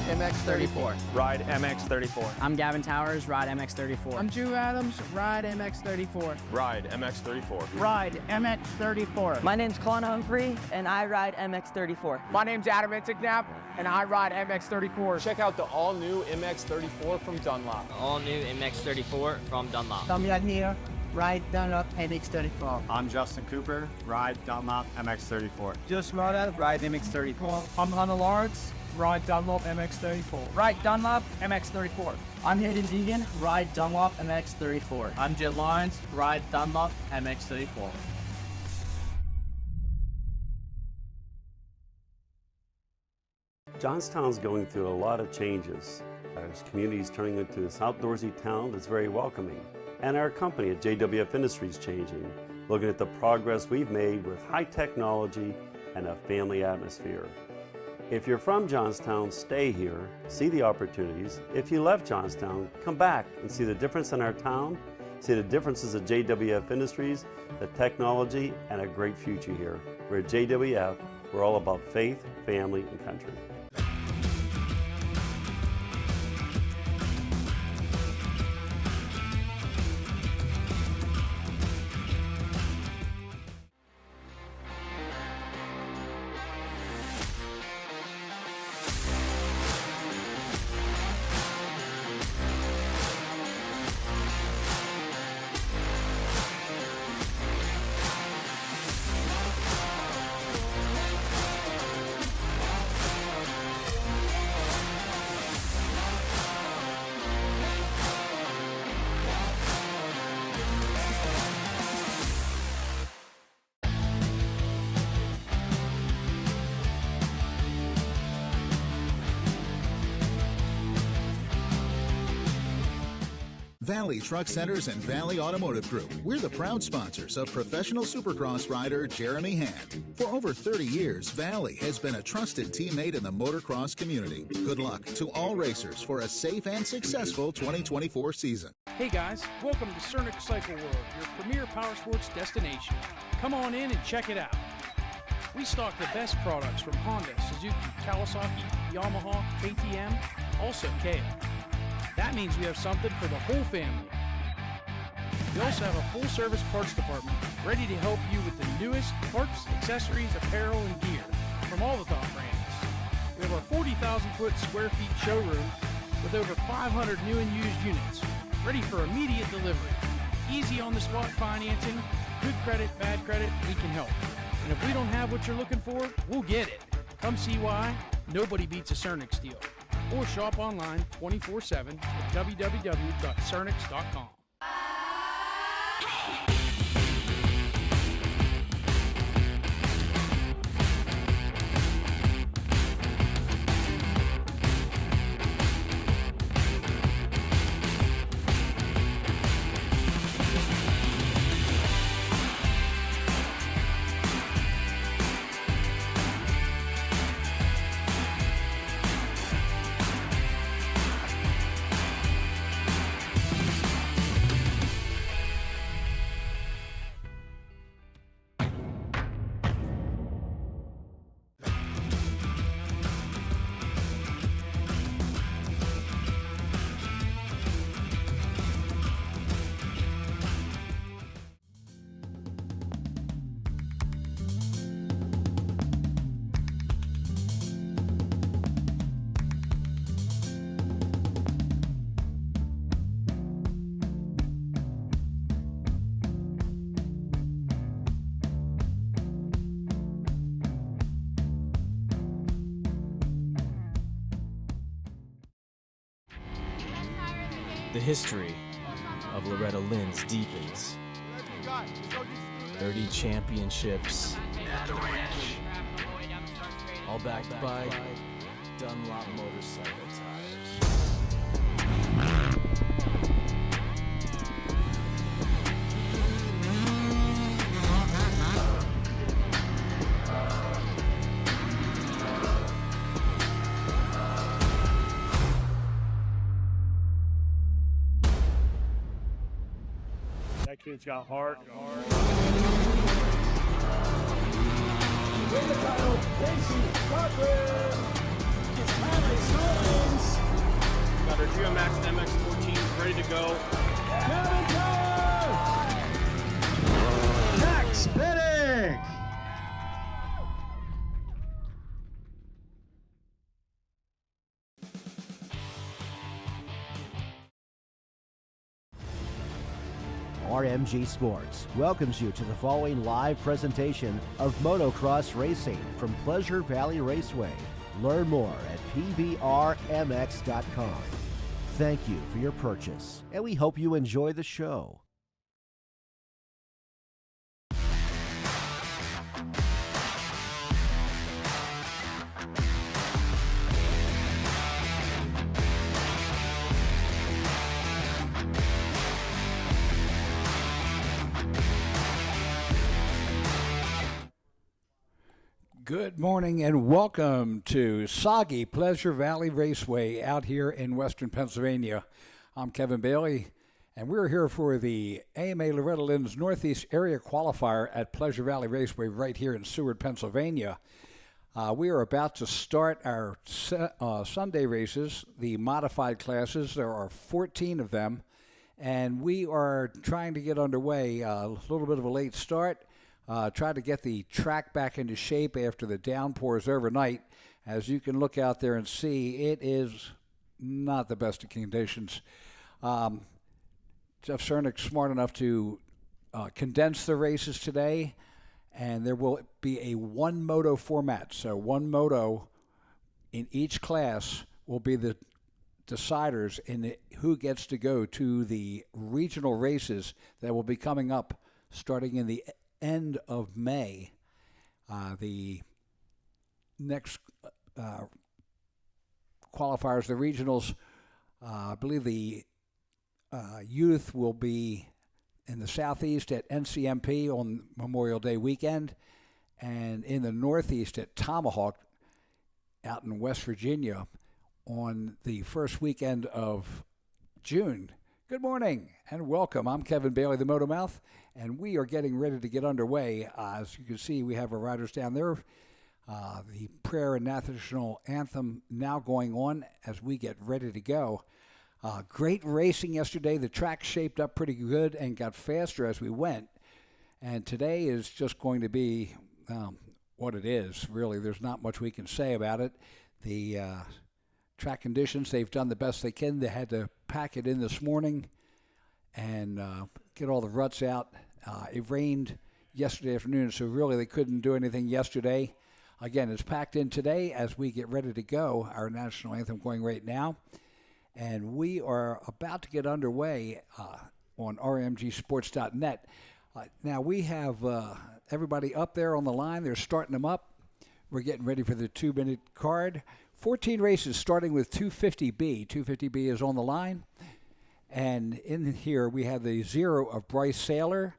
MX34. Ride MX34. I'm Gavin Towers, ride MX34. I'm Drew Adams, ride MX34. Ride MX34. Ride MX34. My name's Colin Humphrey, and I ride MX34. My name's Adam Intignap, and I ride MX34. Check out the all-new MX34 from Dunlop. All new MX34 from Dunlop. Damian here, ride Dunlop MX34. I'm Justin Cooper, ride Dunlop MX34. Just ride MX34. I'm Hannah Lawrence, ride Dunlop MX34. Ride Dunlop MX34. I'm Hayden Deegan, ride Dunlop MX34. I'm Jet Lyons, ride Dunlop MX34. Johnstown's going through a lot of changes. Our community is turning into this outdoorsy town that's very welcoming. And our company at JWF Industries changing, looking at the progress we've made with high technology and a family atmosphere. If you're from Johnstown, stay here, see the opportunities. If you left Johnstown, come back and see the difference in our town, see the differences at JWF Industries, the technology, and a great future here. We're at JWF, we're all about faith, family, and country. Valley Truck Centers and Valley Automotive Group. We're the proud sponsors of professional supercross rider Jeremy Hand. For over 30 years, Valley has been a trusted teammate in the motocross community. Good luck to all racers for a safe and successful 2024 season. Hey guys, welcome to Cernic Cycle World, your premier powersports destination. Come on in and check it out. We stock the best products from Honda, Suzuki, Kawasaki, Yamaha, KTM, also KA. That means we have something for the whole family. We also have a full-service parts department ready to help you with the newest parts, accessories, apparel, and gear from all the top brands. We have our 40,000 square feet showroom with over 500 new and used units, ready for immediate delivery. Easy on-the-spot financing, good credit, bad credit, we can help. And if we don't have what you're looking for, we'll get it. Come see why nobody beats a Cernic Steel. Or shop online 24/7 at www.cernics.com. The history of Loretta Lynn's deepens. 30 championships, all backed by Dunlop motorcycle tires. That kid's got heart. Win the title, Casey Cochran. Got our GeoMax MX-14 ready to go. Max Pennick! RMG Sports welcomes you to the following live presentation of motocross racing from Pleasure Valley Raceway. Learn more at pvrmx.com. Thank you for your purchase, and we hope you enjoy the show. Good morning and welcome to soggy Pleasure Valley Raceway out here in western Pennsylvania. I'm Kevin Bailey, and we're here for the AMA Loretta Lynn's Northeast Area Qualifier at Pleasure Valley Raceway right here in Seward, Pennsylvania. We are about to start our Sunday races, the modified classes. There are 14 of them, and we are trying to get underway. A little bit of a late start. Try to get the track back into shape after the downpours overnight. As you can look out there and see, it is not the best of conditions. Jeff Cernick's smart enough to condense the races today, and there will be a one moto format. So one moto in each class will be the deciders in who gets to go to the regional races that will be coming up starting in the end of May. The next qualifiers, the regionals, I believe the youth will be in the southeast at NCMP on Memorial Day weekend, and in the northeast at Tomahawk out in West Virginia on the first weekend of June. Good morning and welcome. I'm Kevin Bailey, the Motomouth, and we are getting ready to get underway. As you can see, we have our riders down there. The prayer and national anthem now going on as we get ready to go. Great racing yesterday. The track shaped up pretty good and got faster as we went. And today is just going to be what it is, really. There's not much we can say about it. The track conditions, they've done the best they can. They had to pack it in this morning and get all the ruts out. It rained yesterday afternoon, so really they couldn't do anything yesterday. Again, it's packed in today as we get ready to go. Our national anthem going right now. And we are about to get underway on rmgsports.net. Now we have everybody up there on the line. They're starting them up. We're getting ready for the 2-minute card. 14 races starting with 250B. 250B is on the line. And in here we have the 0 of Bryce Saylor,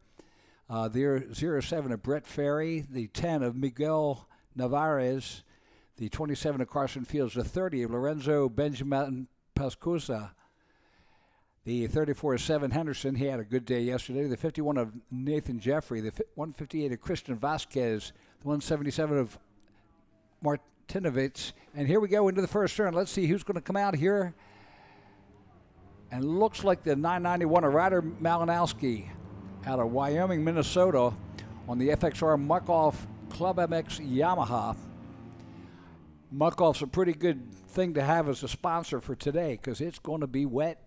the 07 of Brett Ferry, the 10 of Miguel Navarez, the 27 of Carson Fields, the 30 of Lorenzo Benjamin Pascusa, the 34 of Seven Henderson. He had a good day yesterday. The 51 of Nathan Jeffrey, the 158 of Christian Vasquez, the 177 of Martinovich. And here we go into the first turn. Let's see who's going to come out here. And looks like the 991 of Ryder Malinowski out of Wyoming, Minnesota on the FXR Muck-Off Club MX Yamaha. Muck-Off's a pretty good thing to have as a sponsor for today because it's going to be wet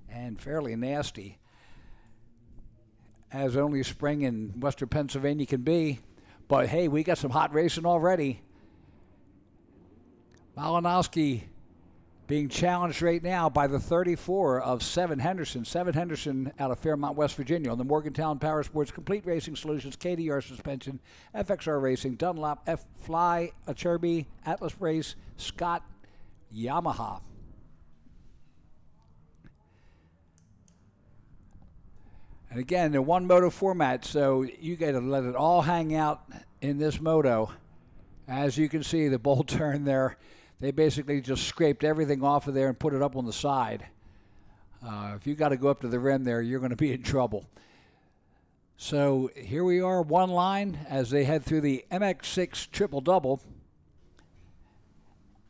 and fairly nasty, as only spring in western Pennsylvania can be. But hey, we got some hot racing already. Malinowski being challenged right now by the 34 of Seven Henderson. Seven Henderson out of Fairmont, West Virginia on the Morgantown Power Sports Complete Racing Solutions, KDR Suspension, FXR Racing, Dunlop, F-Fly, Acherby, Atlas Race, Scott, Yamaha. And again, the one moto format, so you got to let it all hang out in this moto. As you can see, the bolt turn there, they basically just scraped everything off of there and put it up on the side. If you got to go up to the rim there, you're going to be in trouble. So here we are, one line as they head through the MX6 triple-double.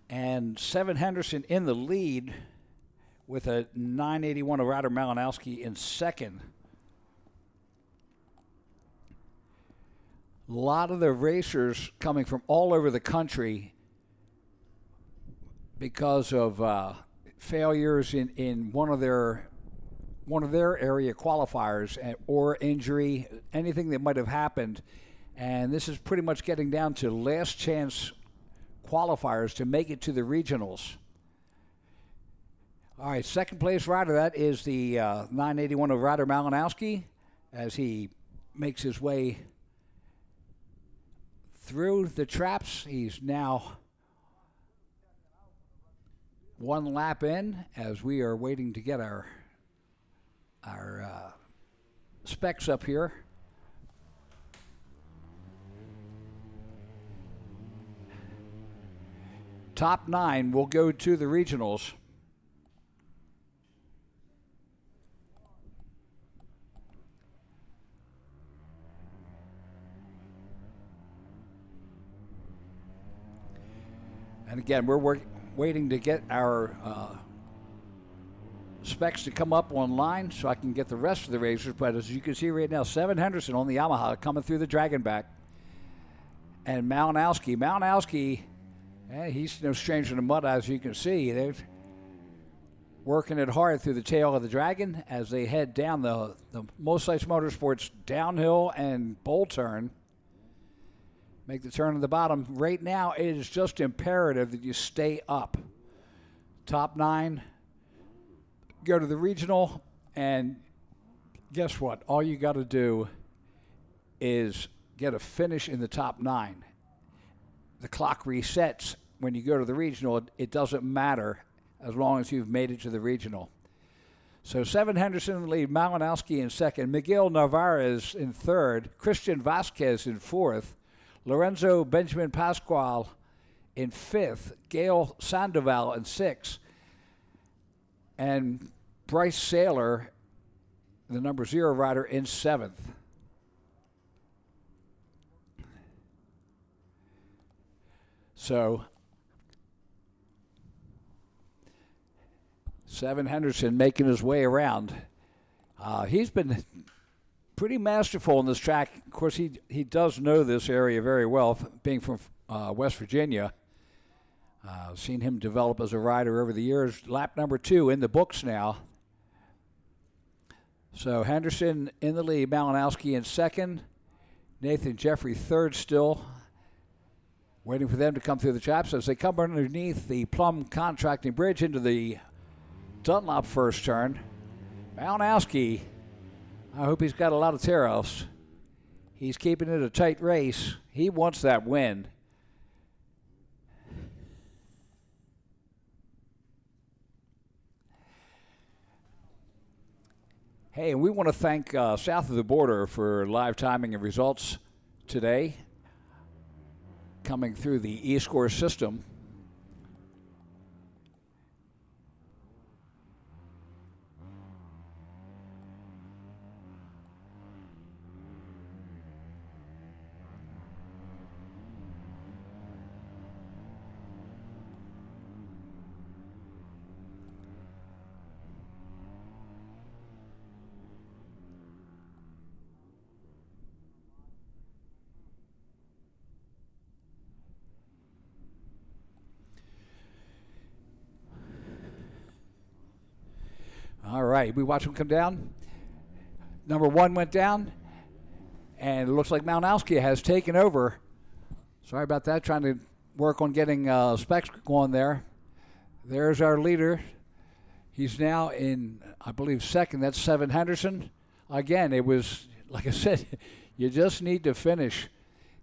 And Seven Henderson in the lead with a 981 of Ryder Malinowski in second. A lot of the racers coming from all over the country because of failures in one of their area qualifiers or injury, anything that might have happened. And this is pretty much getting down to last chance qualifiers to make it to the regionals. All right, second place rider, that is the 981 of Ryder Malinowski as he makes his way through the traps. He's now one lap in as we are waiting to get our specs up here. Top 9 will go to the regionals. And again, we're waiting to get our specs to come up online so I can get the rest of the racers. But as you can see right now, Seven Henderson on the Yamaha coming through the Dragonback. And Malinowski, he's no stranger to mud, as you can see. They're working it hard through the tail of the Dragon as they head down the Mosaic Motorsports downhill and bowl turn. Make the turn at the bottom. Right now, it is just imperative that you stay up. Top 9, go to the regional, and guess what? All you got to do is get a finish in the top 9. The clock resets when you go to the regional. It doesn't matter as long as you've made it to the regional. So Seven Henderson in the lead, Malinowski in second, Miguel Narvaez in third, Christian Vasquez in fourth, Lorenzo Benjamin Pascual in fifth, Gail Sandoval in sixth, and Bryce Saylor, the number 0 rider, in seventh. So Seven Henderson making his way around. He's been pretty masterful in this track. Of course, he does know this area very well, being from West Virginia. Seen him develop as a rider over the years. Lap number 2 in the books now. So Henderson in the lead, Malinowski in second, Nathan Jeffrey third still. Waiting for them to come through the traps as they come underneath the Plum Contracting Bridge into the Dunlop first turn. Malinowski, I hope he's got a lot of tear-offs. He's keeping it a tight race. He wants that win. Hey, and we want to thank South of the Border for live timing of results today, coming through the eScore system. All right, we watch him come down. Number 1 went down, and it looks like Malinowski has taken over. Sorry about that, trying to work on getting specs going there. There's our leader. He's now in, I believe, second. That's Seven Henderson. Again, it was, like I said, you just need to finish.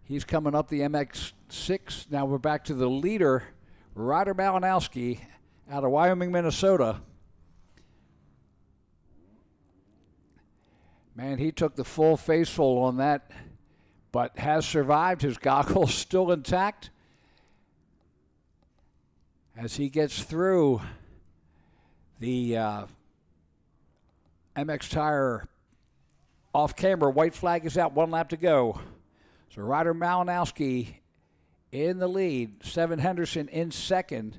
He's coming up the MX6. Now we're back to the leader, Ryder Malinowski, out of Wyoming, Minnesota. Man, he took the full faceful on that, but has survived. His goggles still intact as he gets through the MX Tire off camera. White flag is out, 1 lap to go. So Ryder Malinowski in the lead. Seven Henderson in second.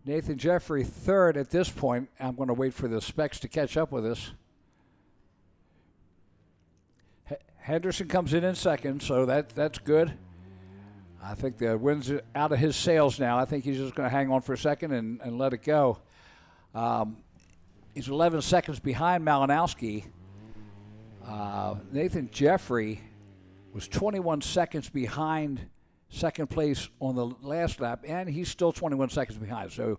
Nathan Jeffrey third at this point. I'm going to wait for the specs to catch up with us. Henderson comes in second, so that's good. I think the wind's out of his sails now. I think he's just going to hang on for a second and let it go. He's 11 seconds behind Malinowski. Nathan Jeffrey was 21 seconds behind second place on the last lap, and he's still 21 seconds behind. So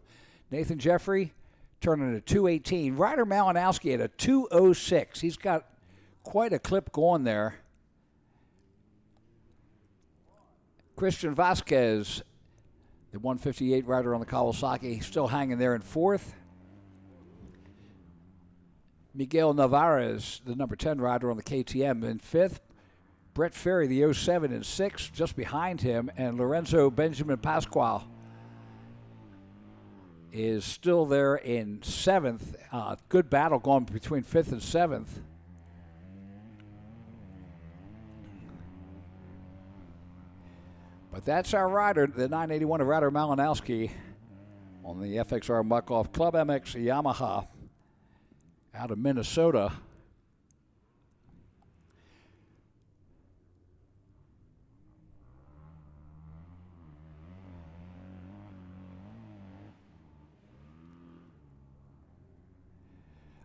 Nathan Jeffrey turning a 2:18. Ryder Malinowski at a 2:06. He's got quite a clip going there. Christian Vasquez, the 158 rider on the Kawasaki, still hanging there in fourth. Miguel Navarez, the number 10 rider on the KTM, in fifth. Brett Ferry, the 07, in sixth, just behind him. And Lorenzo Benjamin Pascual is still there in seventh. Good battle going between fifth and seventh. But that's our rider, the 981 of Ryder Malinowski on the FXR Muck-Off Club MX Yamaha out of Minnesota.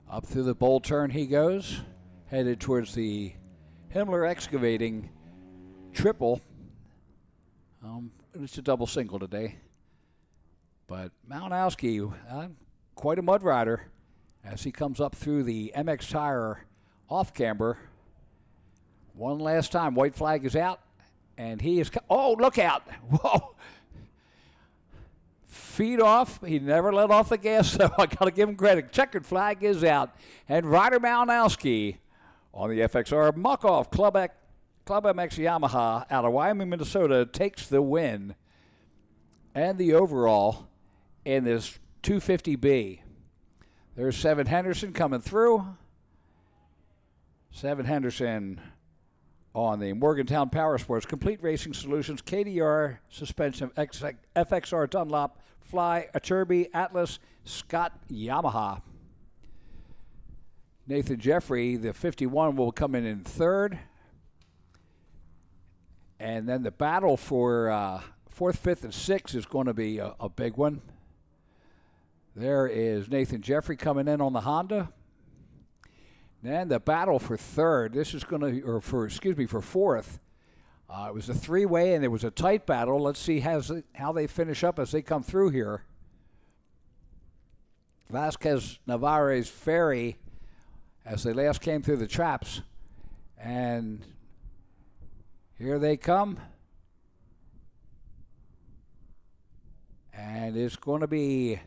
Up through the bowl turn he goes, headed towards the Himmler Excavating triple. It's a double single today. But Malinowski, quite a mud rider as he comes up through the MX Tire off-camber. One last time, white flag is out, and he is, oh, look out. Whoa. Feet off. He never let off the gas, so I got to give him credit. Checkered flag is out. And Ryder Malinowski on the FXR Muck-Off Club MX Yamaha out of Wyoming, Minnesota, takes the win and the overall in this 250B. There's Seven Henderson coming through. Seven Henderson on the Morgantown Power Sports Complete Racing Solutions KDR suspension FXR Dunlop Fly Acerbi Atlas Scott Yamaha. Nathan Jeffrey, the 51, will come in third. And then the battle for fourth, fifth, and sixth is going to be a big one. There is Nathan Jeffrey coming in on the Honda. Then the battle for third. This is going to, for fourth. It was a three-way, and it was a tight battle. Let's see how they finish up as they come through here. Vasquez, Navarez, Ferry, as they last came through the traps. And here they come. And it's going to be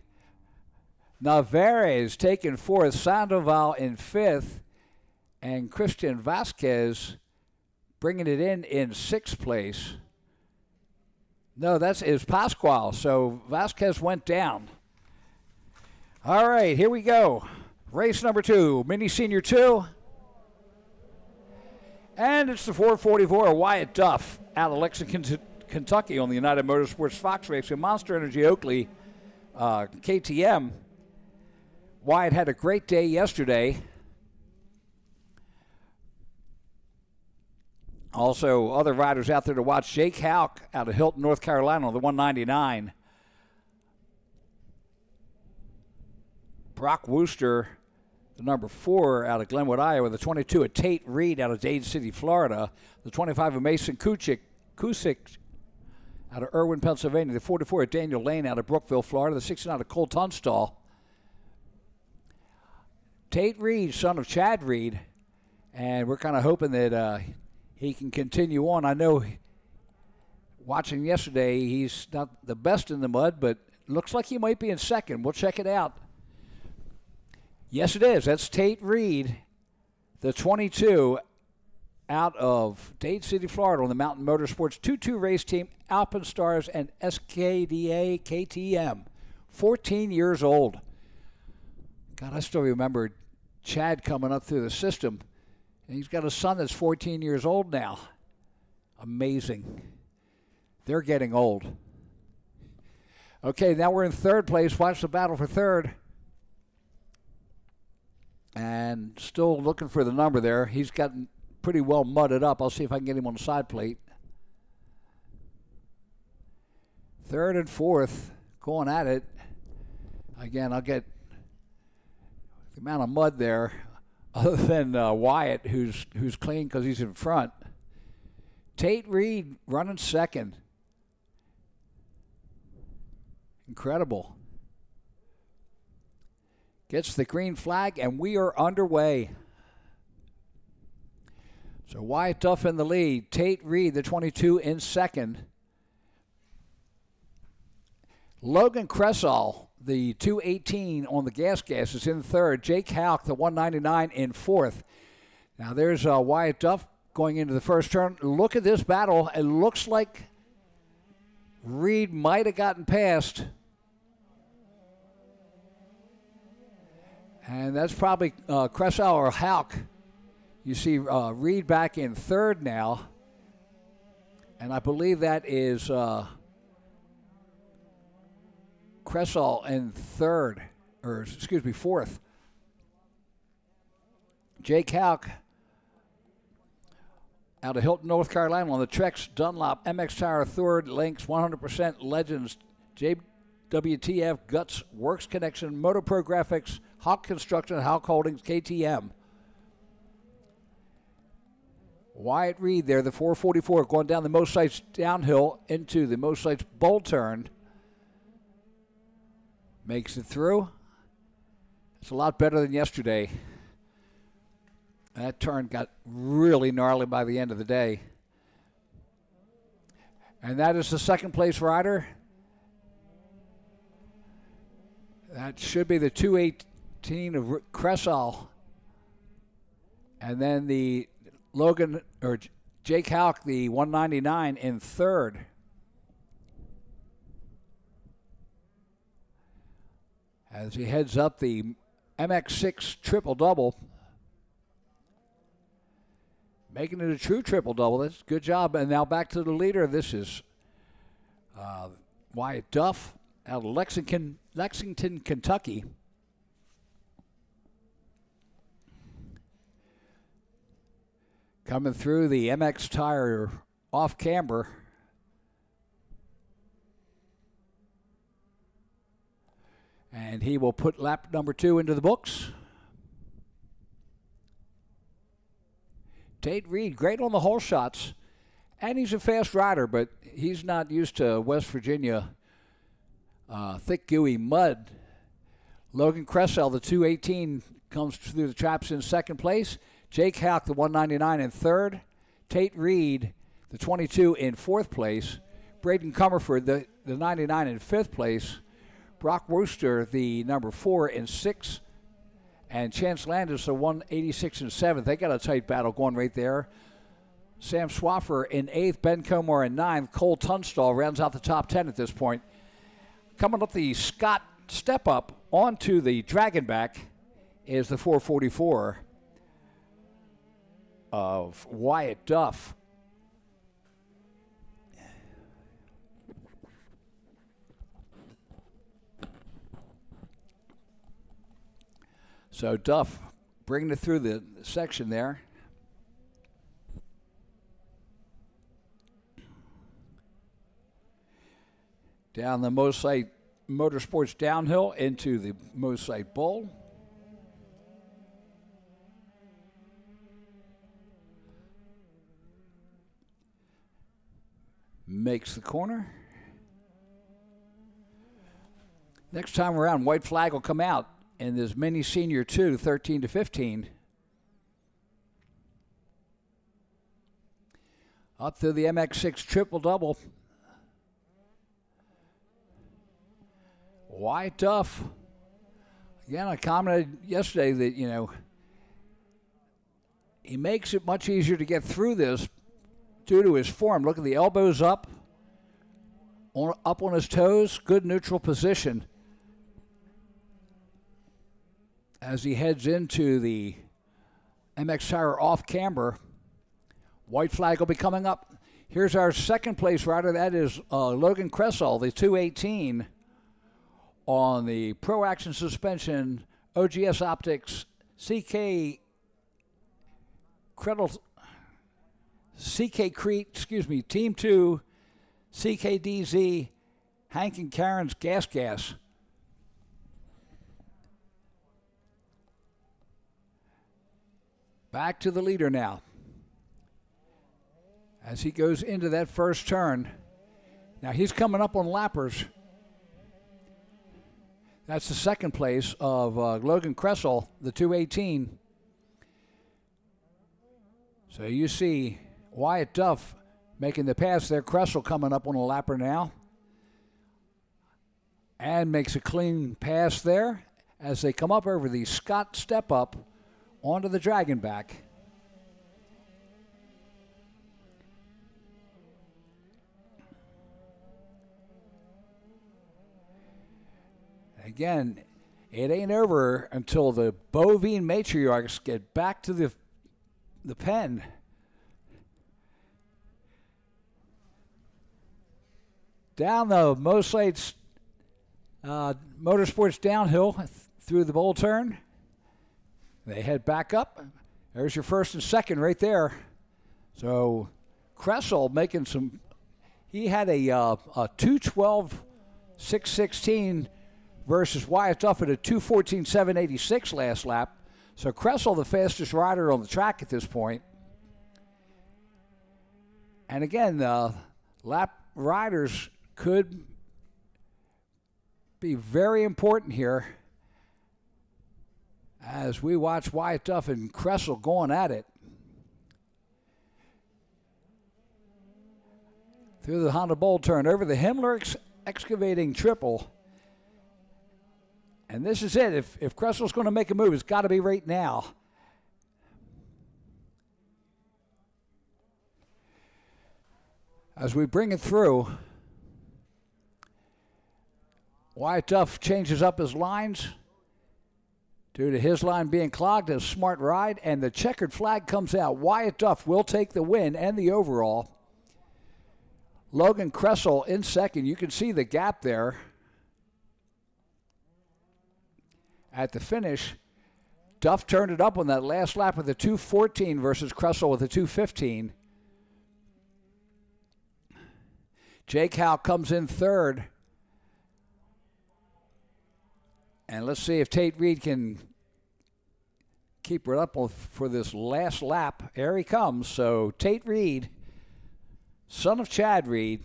Navarez taking fourth, Sandoval in fifth, and Christian Vasquez bringing it in sixth place. No, is Pascual, so Vasquez went down. All right, here we go. Race number 2, Mini Senior 2. And it's the 444 Wyatt Duff out of Lexington, Kentucky on the United Motorsports Fox Racing Monster Energy Oakley KTM. Wyatt had a great day yesterday. Also, other riders out there to watch. Jake Houck out of Hilton, North Carolina on the 199. Brock Wooster, the number 4 out of Glenwood, Iowa. The 22 at Tate Reed out of Dade City, Florida. The 25 of Mason Kusick out of Irwin, Pennsylvania. The 44 at Daniel Lane out of Brookville, Florida. The 69 of Cole Tunstall. Tate Reed, son of Chad Reed. And we're kind of hoping that he can continue on. I know watching yesterday, he's not the best in the mud, but looks like he might be in second. We'll check it out. Yes, it is. That's Tate Reed, the 22 out of Dade City, Florida on the Mountain Motorsports 2-2 race team, Alpenstars and SKDA KTM. 14 years old. God, I still remember Chad coming up through the system. And he's got a son that's 14 years old now. Amazing. They're getting old. Okay, now we're in third place. Watch the battle for third. And still looking for the number there. He's gotten pretty well mudded up. I'll see if I can get him on the side plate. Third and fourth, going at it. Again, I'll get the amount of mud there, other than Wyatt, who's clean because he's in front. Tate Reed running second. Incredible. Gets the green flag, and we are underway. So Wyatt Duff in the lead. Tate Reed, the 22, in second. Logan Cressall, the 218 on the gas is in third. Jake Houck, the 199, in fourth. Now there's Wyatt Duff going into the first turn. Look at this battle. It looks like Reed might have gotten past. And that's probably Cressall or Houck. You see Reed back in third now. And I believe that is Cressall in third, or excuse me, fourth. Jake Houck out of Hilton, North Carolina on the Trex Dunlop MX Tire third, Lynx 100% Legends, JWTF, Guts, Works Connection, Moto Pro Graphics, Hawk Construction, Hawk Holdings, KTM. Wyatt Reed there, the 444, going down the most sites downhill into the most sites bowl turn. Makes it through. It's a lot better than yesterday. That turn got really gnarly by the end of the day. And that is the second place rider. That should be the 218 of Cressall. And then the Logan, or Jake Houck, the 199, in third. As he heads up the MX6 triple-double. Making it a true triple-double. That's a good job. And now back to the leader. This is Wyatt Duff out of Lexington, Kentucky. Coming through the MX Tire off-camber. And he will put lap number 2 into the books. Tate Reed, great on the hole shots. And he's a fast rider, but he's not used to West Virginia thick, gooey mud. Logan Cressall, the 218, comes through the traps in second place. Jake Houck, the 199, in third. Tate Reed, the 22, in fourth place. Braden Comerford, the 99, in fifth place. Brock Wooster, the number 4, in sixth. And Chance Landis, the 186, in seventh. They got a tight battle going right there. Sam Swaffer in eighth. Ben Comar in ninth. Cole Tunstall rounds out the top 10 at this point. Coming up the Scott step up onto the Dragonback is the 444 of Wyatt Duff. So Duff bringing it through the section there. Down the Mosite Motorsports downhill into the Mosite Bowl. Makes the corner. Next time around, white flag will come out in this mini senior 2, 13 to 15. Up through the MX6 triple-double. Wyatt Duff. Again, I commented yesterday that, you know, he makes it much easier to get through this due to his form. Look at the elbows up on his toes, good neutral position as he heads into the MX Tire off camber. White flag will be coming up. Here's our second place rider. That is Logan Cressall, the 218 on the Pro Action Suspension OGS Optics CK Crete, Team 2 CKDZ Hank and Karen's Gas. Back to the leader now. As he goes into that first turn. Now he's coming up on lappers. That's the second place of Logan Cressall, the 218. So you see Wyatt Duff making the pass there. Cressall coming up on a lapper now. And makes a clean pass there as they come up over the Scott step up onto the Dragonback. Again, it ain't over until the bovine matriarchs get back to the pen. Down the Moslates Motorsports downhill through the bowl turn. They head back up. There's your first and second right there. So Cressall making some. He had a 2:12.616 versus Wyatt Duff at a 2:14.786 last lap. So Cressall, the fastest rider on the track at this point. And again, lap riders could be very important here as we watch Wyatt Duff and Cressall going at it. Through the Honda Bowl turn, over the Himmler excavating triple. And this is it. If Cressall's going to make a move, it's got to be right now. As we bring it through, Wyatt Duff changes up his lines due to his line being clogged. A smart ride, and the checkered flag comes out. Wyatt Duff will take the win and the overall. Logan Cressall in second. You can see the gap there. At the finish, Duff turned it up on that last lap with a 2:14 versus Cressall with a 2:15. Jake Howe comes in third. And let's see if Tate Reed can keep it up for this last lap. Here he comes. So Tate Reed, son of Chad Reed,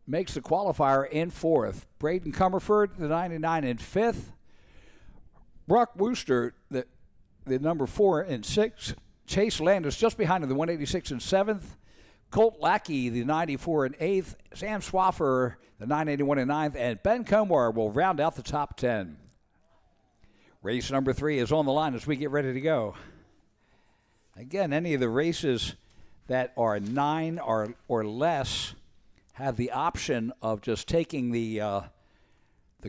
makes the qualifier in fourth. Braden Comerford, the 99, in fifth. Brock Wooster, the number 4 and 6. Chase Landis just behind him, the 186 in seventh. Colt Lackey, the 94 in eighth. Sam Swaffer, the 981 in ninth. And Ben Comar will round out the top 10. Race number 3 is on the line as we get ready to go. Again, any of the races that are 9 or less have the option of just taking the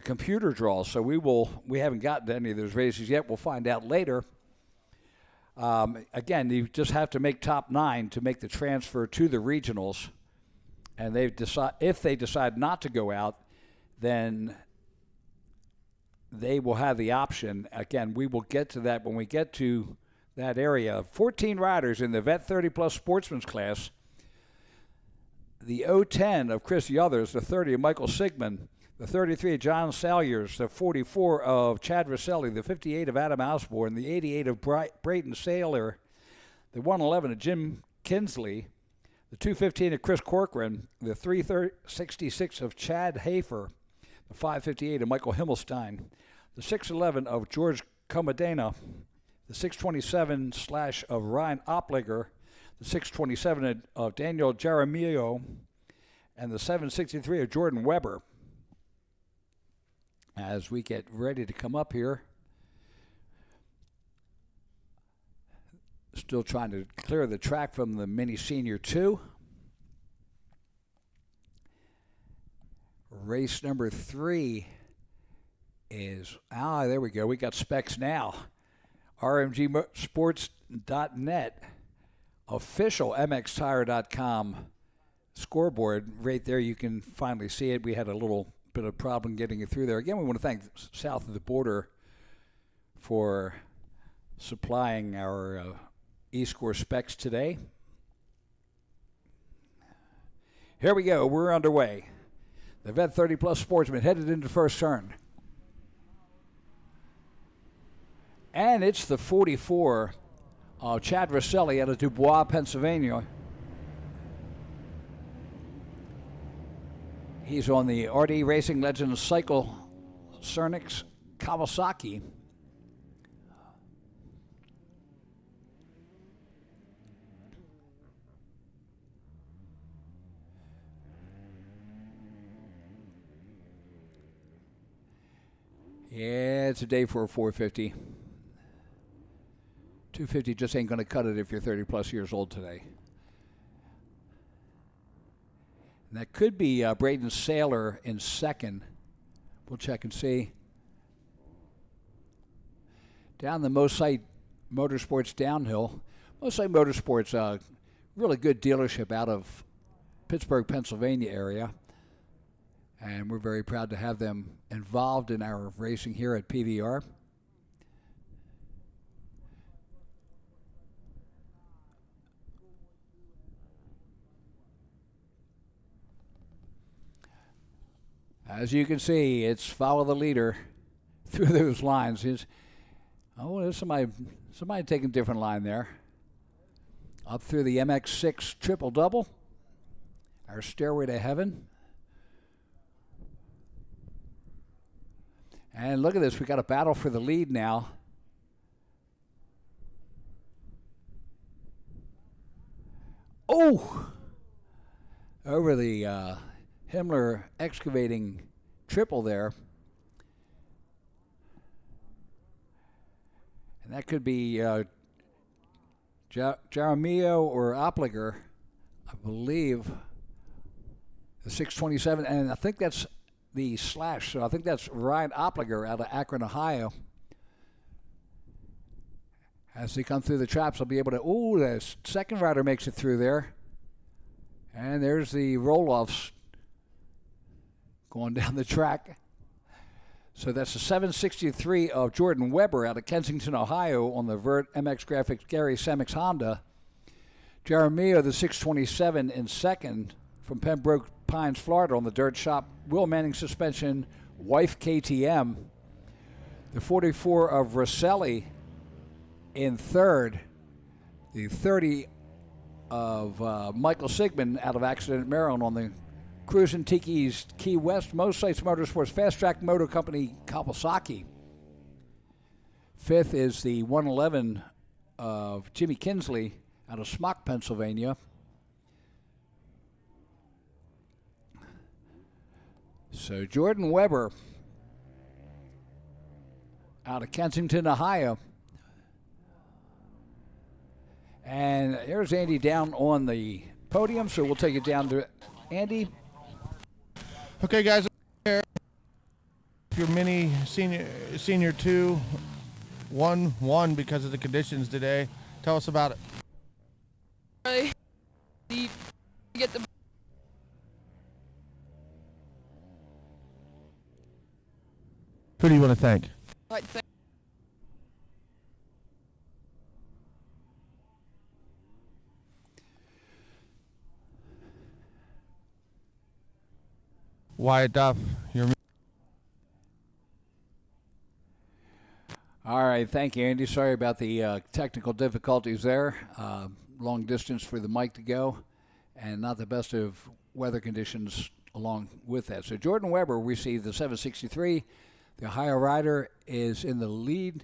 computer draw. So we haven't gotten to any of those races yet. We'll find out later. Again, you just have to make top 9 to make the transfer to the regionals. And if they decide not to go out, then they will have the option. Again, we will get to that when we get to that area. 14 riders in the Vet 30-plus Sportsman's class. The 010 of Chris Yothers, the 30 of Michael Sigmund, the 33 of John Salyers, the 44 of Chad Rosselli, the 58 of Adam Osborne, the 88 of Brayton Saylor, the 111 of Jim Kinsley, the 215 of Chris Corcoran, the 366 of Chad Hafer, the 558 of Michael Himmelstein, the 611 of George Comadena, the 627 / of Ryan Opliger, the 627 of Daniel Jaramillo, and the 763 of Jordan Weber. As we get ready to come up here, still trying to clear the track from the Mini Senior 2. Race number 3 is, there we go. We got specs now. RMGsports.net, official MXTire.com scoreboard right there. You can finally see it. We had a little bit of problem getting it through there. Again, we want to thank South of the Border for supplying our E-score specs today. Here we go. We're underway. The Vet 30 Plus Sportsman headed into first turn. And it's the 44 of Chad Rosselli out of Dubois, Pennsylvania. He's on the RD Racing Legends Cycle Cernix Kawasaki. Yeah, it's a day for a 450. 250 just ain't going to cut it if you're 30 plus years old today. And that could be Braden Saylor in second. We'll check and see. Down the Mosite Motorsports downhill. Mosite Motorsports, really good dealership out of Pittsburgh, Pennsylvania area. And we're very proud to have them involved in our racing here at PVR. As you can see, it's follow the leader through those lines. There's somebody taking a different line there. Up through the MX6 triple double, our stairway to heaven. And look at this, we got a battle for the lead now. Oh! Over the Himmler excavating triple there. And that could be Jaramillo or Opliger, I believe. The 627, and I think that's the slash, so I think that's Ryan Opliger out of Akron, Ohio. As they come through the traps, they'll be able to, the second rider makes it through there. And there's the roll-offs going down the track. So that's the 763 of Jordan Weber out of Kensington, Ohio on the Vert MX Graphics Gary Semix Honda. Jaramillo, the 627 in second from Pembroke Pines, Florida on the Dirt Shop Will Manning suspension Wife KTM. The 44 of Rosselli in third. The 30 of Michael Sigmund out of Accident, Maryland on the Cruisin' Tiki's Key West Mosites Motorsports Fast Track Motor Company Kawasaki. Fifth is the 111 of Jimmy Kinsley out of Smock, Pennsylvania. So Jordan Weber out of Kensington, Ohio. And there's Andy down on the podium, so we'll take it down to Andy. Okay, guys, your mini senior 2 1 because of the conditions today. Tell us about it. Get the Who do you want to thank? Wyatt Duff, All right, thank you, Andy. Sorry about the technical difficulties there. Long distance for the mic to go, and not the best of weather conditions along with that. So Jordan Weber received the 763. The Ohio rider is in the lead.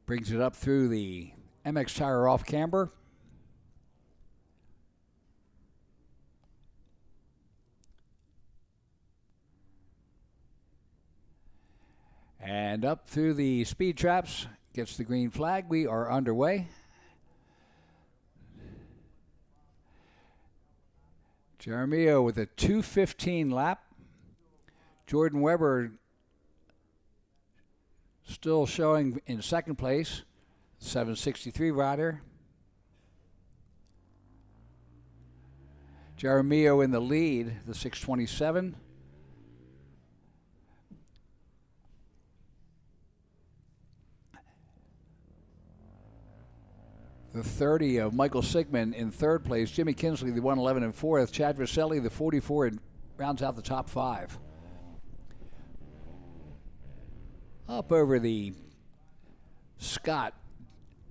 Brings it up through the MX tire off camber. And up through the speed traps, gets the green flag. We are underway. Jaramillo with a 2:15 lap. Jordan Weber still showing in second place, 763 rider. Jaramillo in the lead, the 627. The 30 of Michael Sigmund in third place. Jimmy Kinsley, the 111 in fourth. Chad Rosselli, the 44, and rounds out the top five. Up over the Scott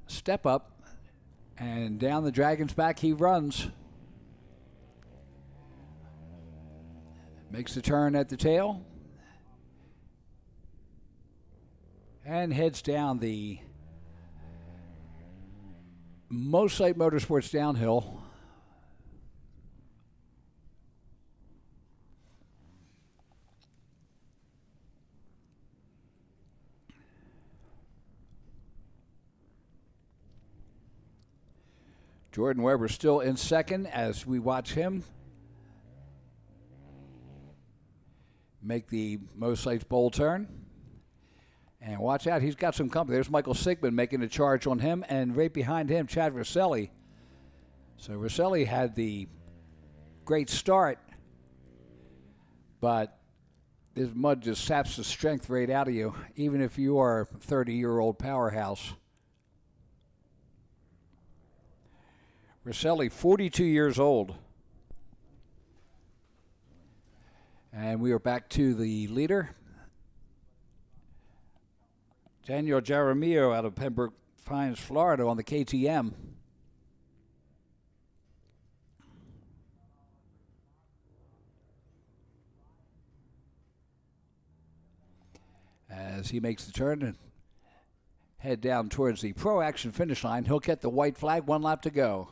step up, and down the Dragon's back he runs. Makes the turn at the tail, and heads down the Mosite Motorsports downhill. Jordan Weber still in second as we watch him make the Mosite's bowl turn. And watch out, he's got some company. There's Michael Sigmund making a charge on him, and right behind him, Chad Rosselli. So Rosselli had the great start, but this mud just saps the strength right out of you, even if you are a 30-year-old powerhouse. Rosselli, 42 years old. And we are back to the leader. Daniel Jaramillo out of Pembroke Pines, Florida on the KTM. As he makes the turn and head down towards the Pro Action finish line, he'll get the white flag, 1 lap to go.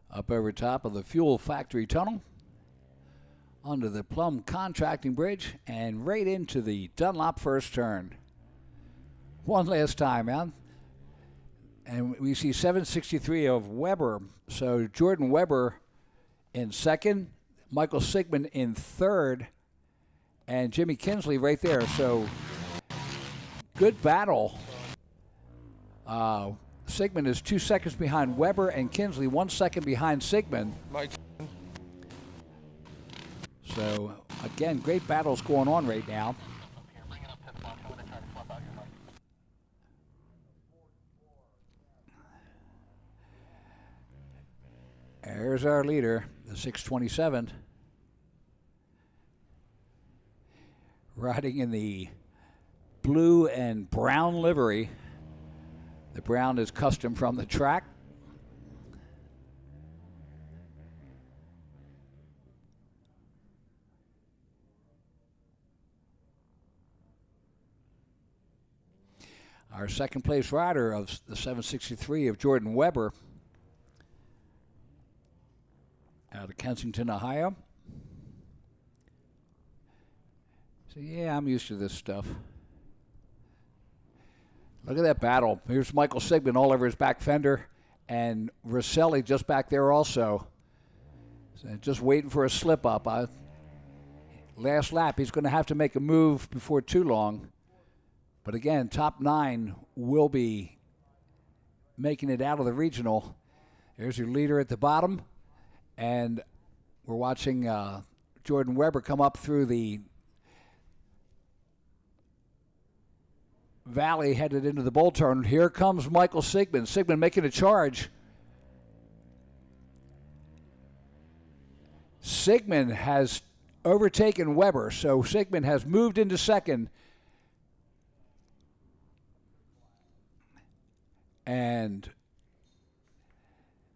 Up over top of the Fuel Factory Tunnel, under the Plum Contracting Bridge, and right into the Dunlop first turn. One last time, man. And we see 763 of Weber. So Jordan Weber in second, Michael Sigmund in third, and Jimmy Kinsley right there. So good battle. Sigmund is 2 seconds behind Weber, and Kinsley 1 second behind Sigmund. So, again, great battles going on right now. There's our leader, the 627. Riding in the blue and brown livery. The brown is custom from the track. Our second place rider of the 763 of Jordan Weber out of Kensington, Ohio. So yeah, I'm used to this stuff. Look at that battle. Here's Michael Sigmund all over his back fender, and Rosselli just back there also. So just waiting for a slip up. Last lap, he's going to have to make a move before too long. But again, top 9 will be making it out of the regional. There's your leader at the bottom, and we're watching Jordan Weber come up through the valley, headed into the bowl turn. Here comes Michael Sigmund. Sigmund making a charge. Sigmund has overtaken Weber, so Sigmund has moved into second. And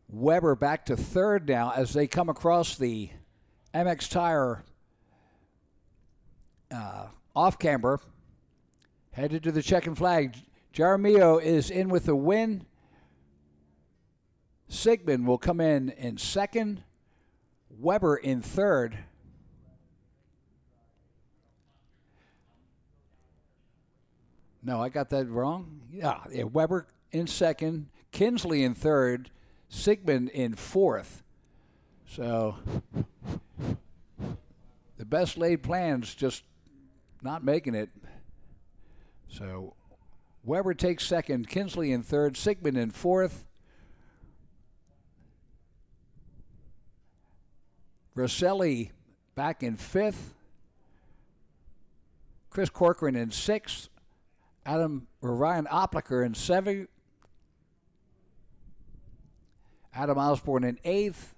Weber back to third now as they come across the MX Tire off-camber. Headed to the checking flag. Jaramillo is in with the win. Sigmund will come in second. Weber in third. No, I got that wrong. Yeah, Weber in second. Kinsley in third. Sigmund in fourth. So the best laid plans just not making it. So Weber takes second, Kinsley in third, Sigmund in fourth. Rosselli back in fifth. Chris Corcoran in sixth. Ryan Opliker in seventh. Adam Osborne in eighth.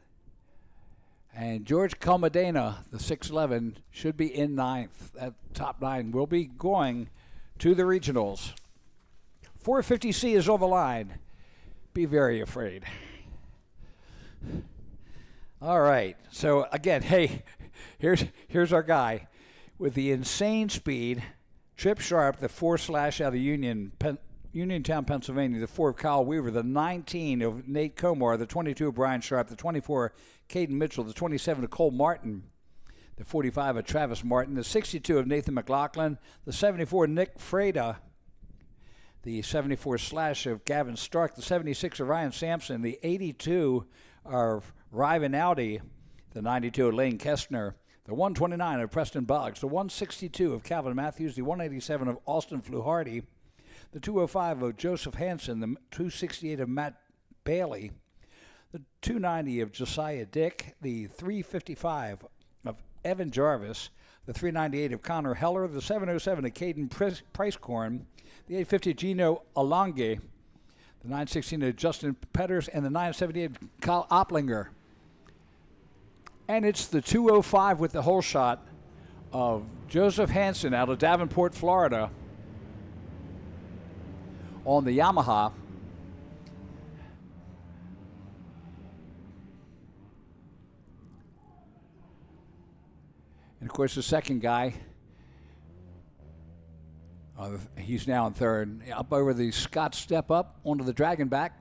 And George Calmadena, the 6'11", should be in ninth. That top nine will be going to the regionals. 450C is over the line. Be very afraid. All right. So, again, hey, here's our guy with the insane speed. Trip Sharp, the 4/ out of Uniontown, Pennsylvania, the 4 of Kyle Weaver, the 19 of Nate Comar, the 22 of Brian Sharp, the 24 Caden Mitchell, the 27 of Cole Martin, the 45 of Travis Martin, the 62 of Nathan McLaughlin, the 74 Nick Freda, the 74/ of Gavin Stark, the 76 of Ryan Sampson, the 82 of Ryvan Audi, the 92 of Lane Kestner, the 129 of Preston Boggs, the 162 of Calvin Matthews, the 187 of Austin Fluharty, the 205 of Joseph Hansen, the 268 of Matt Bailey, the 290 of Josiah Dick, the 355 of Evan Jarvis, the 398 of Connor Heller, the 707 of Caden Pricecorn, the 850 of Gino Alonge, the 916 of Justin Petters, and the 978 of Kyle Oplinger. And it's the 205 with the hole shot of Joseph Hansen out of Davenport, Florida, on the Yamaha. And, of course, the second guy, he's now in third. Up over the Scott step up onto the Dragon back.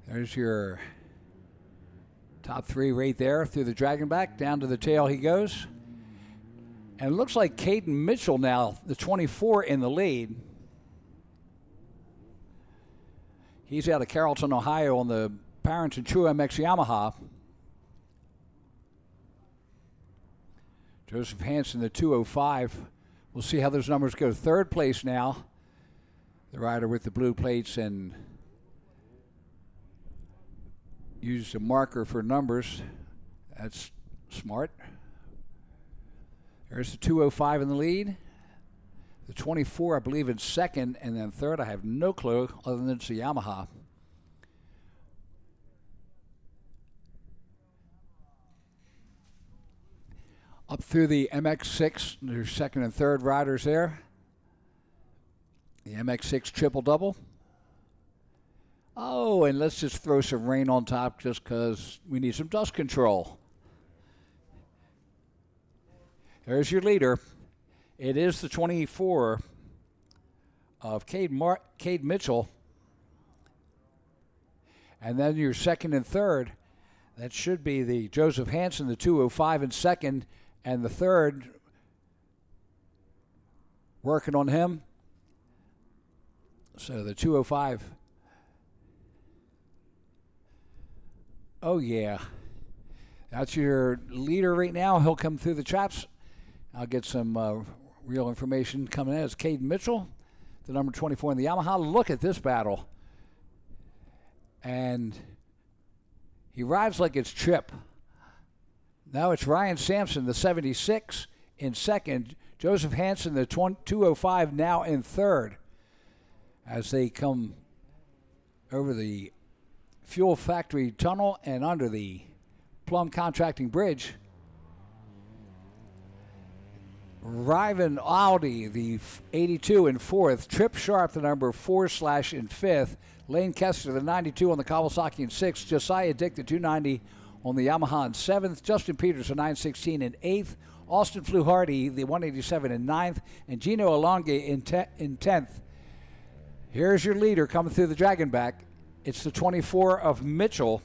There's your top three right there through the Dragon back. Down to the tail he goes. And it looks like Caden Mitchell now, the 24 in the lead. He's out of Carrollton, Ohio on the Parents and True MX Yamaha. Joseph Hansen, the 205. We'll see how those numbers go. Third place now, the rider with the blue plates, and used a marker for numbers. That's smart. There's the 205 in the lead. The 24, I believe, in second, and then third, I have no clue other than it's a Yamaha. Up through the MX6, there's second and third riders there. The MX6 triple-double. Oh, and let's just throw some rain on top just because we need some dust control. There's your leader. It is the 24 of Cade Mitchell. And then your second and third, that should be the Joseph Hansen, the 205 in second, and the third, working on him. So the 205. Oh, yeah. That's your leader right now. He'll come through the traps. I'll get some real information coming in. It's Caden Mitchell, the number 24 in the Yamaha. Look at this battle. And he rides like it's Chip. Now it's Ryan Sampson, the 76, in second. Joseph Hansen, the 205, now in third. As they come over the Fuel Factory Tunnel and under the Plum Contracting Bridge. Ryvan Audi, the 82 in fourth. Trip Sharp, the number 4/ in fifth. Lane Kester, the 92 on the Kawasaki in sixth. Josiah Dick, the 290 on the Yamaha in seventh. Justin Peters, the 916 in eighth. Austin Fluharty, the 187 in ninth. And Gino Alonge in 10th. Here's your leader coming through the Dragon back. It's the 24 of Mitchell.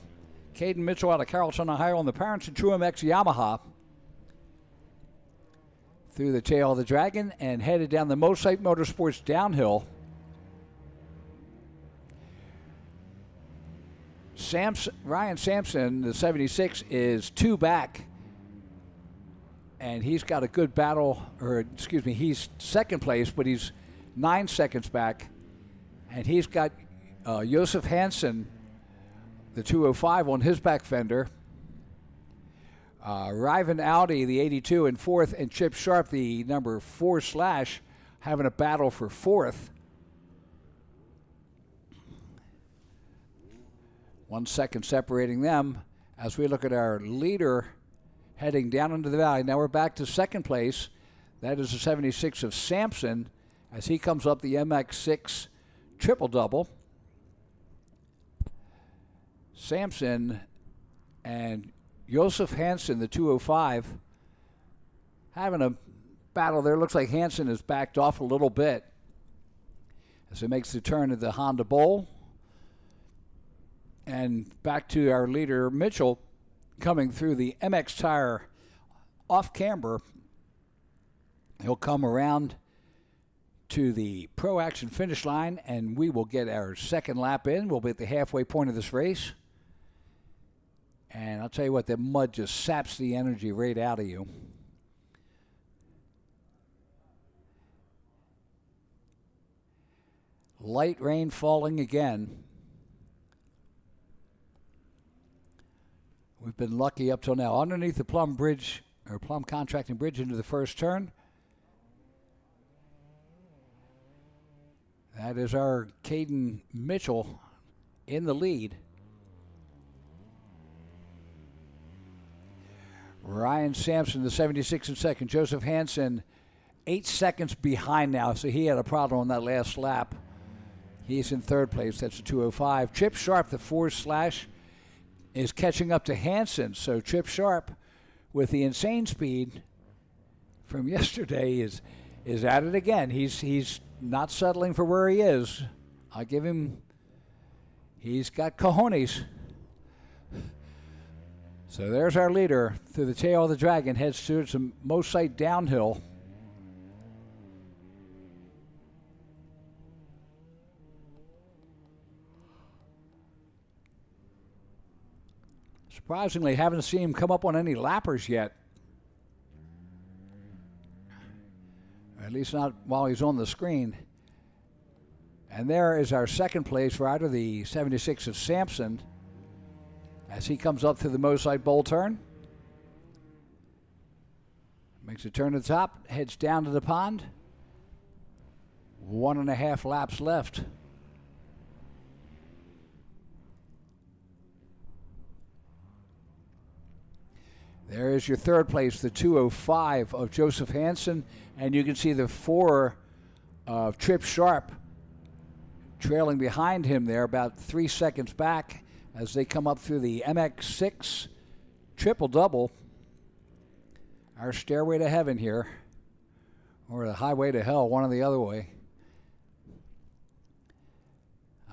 Caden Mitchell out of Carrollton, Ohio on the Parents and True MX Yamaha. Through the tail of the Dragon and headed down the Mosite Motorsports downhill. Ryan Sampson, the 76, is two back and he's got a good battle, or excuse me, he's second place, but he's 9 seconds back. And he's got Josef Hansen, the 205, on his back fender. Riven Audi, the 82, in fourth, and Chip Sharp, the number 4 slash, having a battle for fourth. 1 second separating them as we look at our leader heading down into the valley. Now we're back to second place. That is the 76 of Sampson as he comes up the MX6 triple-double. Sampson and Josef Hansen, the 205, having a battle there. Looks like Hansen has backed off a little bit as he makes the turn at the Honda Bowl. And back to our leader, Mitchell, coming through the MX tire off camber. He'll come around to the Pro Action finish line, and we will get our second lap in. We'll be at the halfway point of this race. And I'll tell you what, the mud just saps the energy right out of you. Light rain falling again. We've been lucky up till now. Underneath the Plum Bridge, or Plum Contracting Bridge into the first turn. That is our Caden Mitchell in the lead. Ryan Sampson, the 76 in second. Josef Hansen, 8 seconds behind now, so he had a problem on that last lap. He's in third place. That's the 205. Chip Sharp, the 4 slash, is catching up to Hansen. So Chip Sharp, with the insane speed from yesterday, is at it again. He's not settling for where he is. I'll give him, he's got cojones. So there's our leader through the tail of the dragon, heads towards the most site downhill. Surprisingly, haven't seen him come up on any lappers yet. At least not while he's on the screen. And there is our second place rider, the 76 of Sampson, as he comes up through the Mosite Bowl turn. Makes a turn to the top, heads down to the pond. 1.5 laps left. There is your third place, the 205 of Josef Hansen, and you can see the 4 of Chip Sharp trailing behind him there, about 3 seconds back as they come up through the MX6 triple-double. Our stairway to heaven here, or the highway to hell, one or the other way.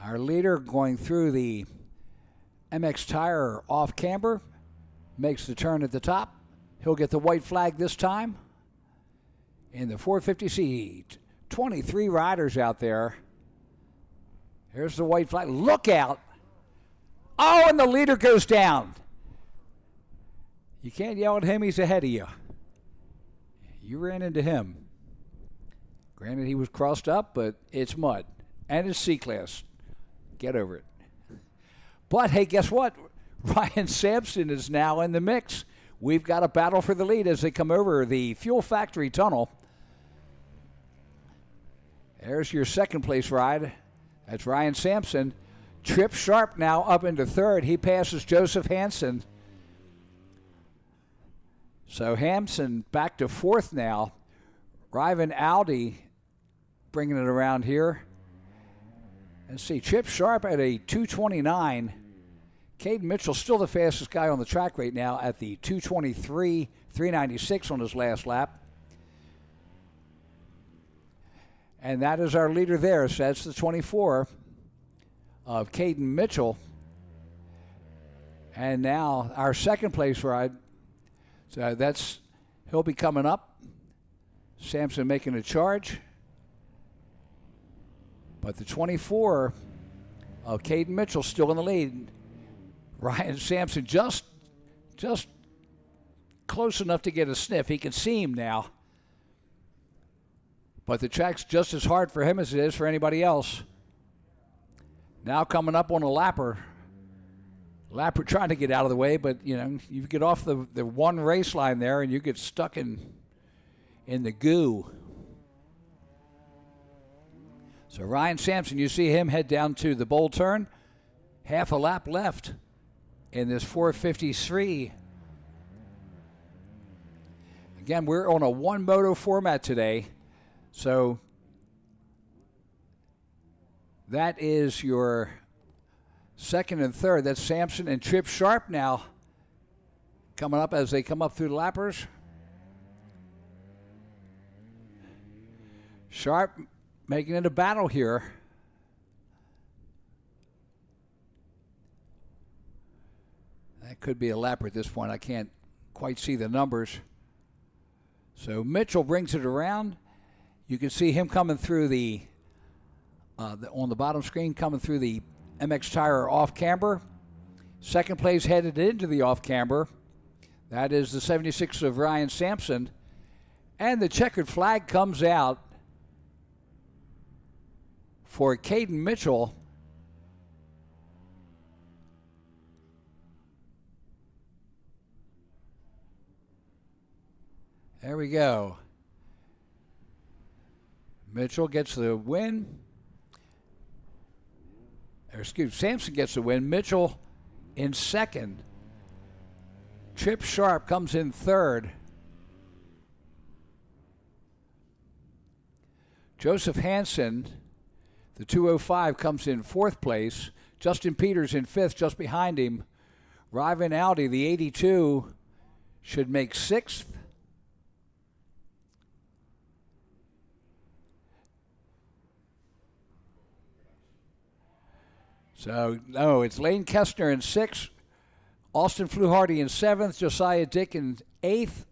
Our leader going through the MX tire off camber, makes the turn at the top. He'll get the white flag this time. In the 450C, 23 riders out there. Here's the white flag. Look out. Oh, and the leader goes down. You can't yell at him. He's ahead of you. You ran into him. Granted, he was crossed up, but it's mud. And it's C-Class. Get over it. But, hey, guess what? Ryan Sampson is now in the mix. We've got a battle for the lead as they come over the Fuel Factory Tunnel. There's your second place ride. That's Ryan Sampson. Chip Sharp now up into third. He passes Josef Hansen. So Hansen back to fourth now. Riven Audi bringing it around here. Let's see, Chip Sharp at a 2:29. Caden Mitchell still the fastest guy on the track right now at the 2:23, 3:96 on his last lap. And that is our leader there. So that's the 24 of Caden Mitchell. And now our second place ride. So he'll be coming up. Sampson making a charge. But the 24 of Caden Mitchell still in the lead. Ryan Sampson just close enough to get a sniff. He can see him now. But the track's just as hard for him as it is for anybody else. Now coming up on a lapper. Lapper trying to get out of the way, but, you know, you get off the one race line there and you get stuck in the goo. So Ryan Sampson, you see him head down to the bowl turn. Half a lap left in this 4:53. Again, we're on a one-moto format today. So that is your second and third. That's Sampson and Trip Sharp now coming up as they come up through the lappers. Sharp making it a battle here. That could be a lapper at this point. I can't quite see the numbers. So Mitchell brings it around. You can see him coming through on the bottom screen, coming through the MX Tire off camber. Second place headed into the off camber. That is the 76 of Ryan Sampson. And the checkered flag comes out for Caden Mitchell. There we go. Mitchell gets the win. Sampson gets the win. Mitchell in second. Trip Sharp comes in third. Joseph Hansen, the 205, comes in fourth place. Justin Peters in fifth, just behind him. Ryvan Audi, the 82, should make sixth. So, no, it's Lane Kestner in sixth, Austin Fluharty in seventh, Josiah Dick in eighth,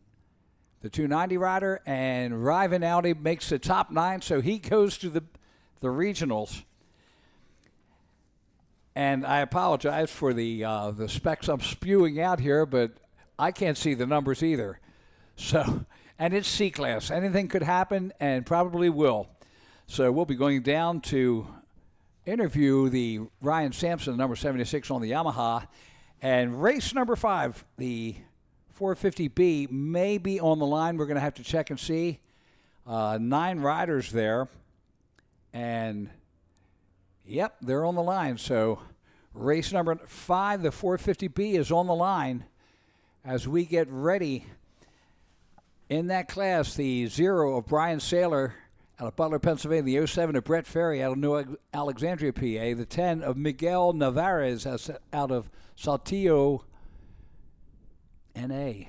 the 290 rider, and Ryvan Audi makes the top nine, so he goes to the regionals. And I apologize for the specs I'm spewing out here, but I can't see the numbers either. So, and it's C-Class. Anything could happen and probably will. So we'll be going down to interview the Ryan Sampson, number 76 on the Yamaha. And race number 5, the 450B, may be on the line. We're going to have to check and see. 9 riders there. And, yep, they're on the line. So race number 5, the 450B, is on the line as we get ready. In that class, the 0 of Brian Saylor out of Butler, Pennsylvania, the 07 of Brett Ferry out of New Alexandria, PA, the 10 of Miguel Navarez out of Saltillo, NA.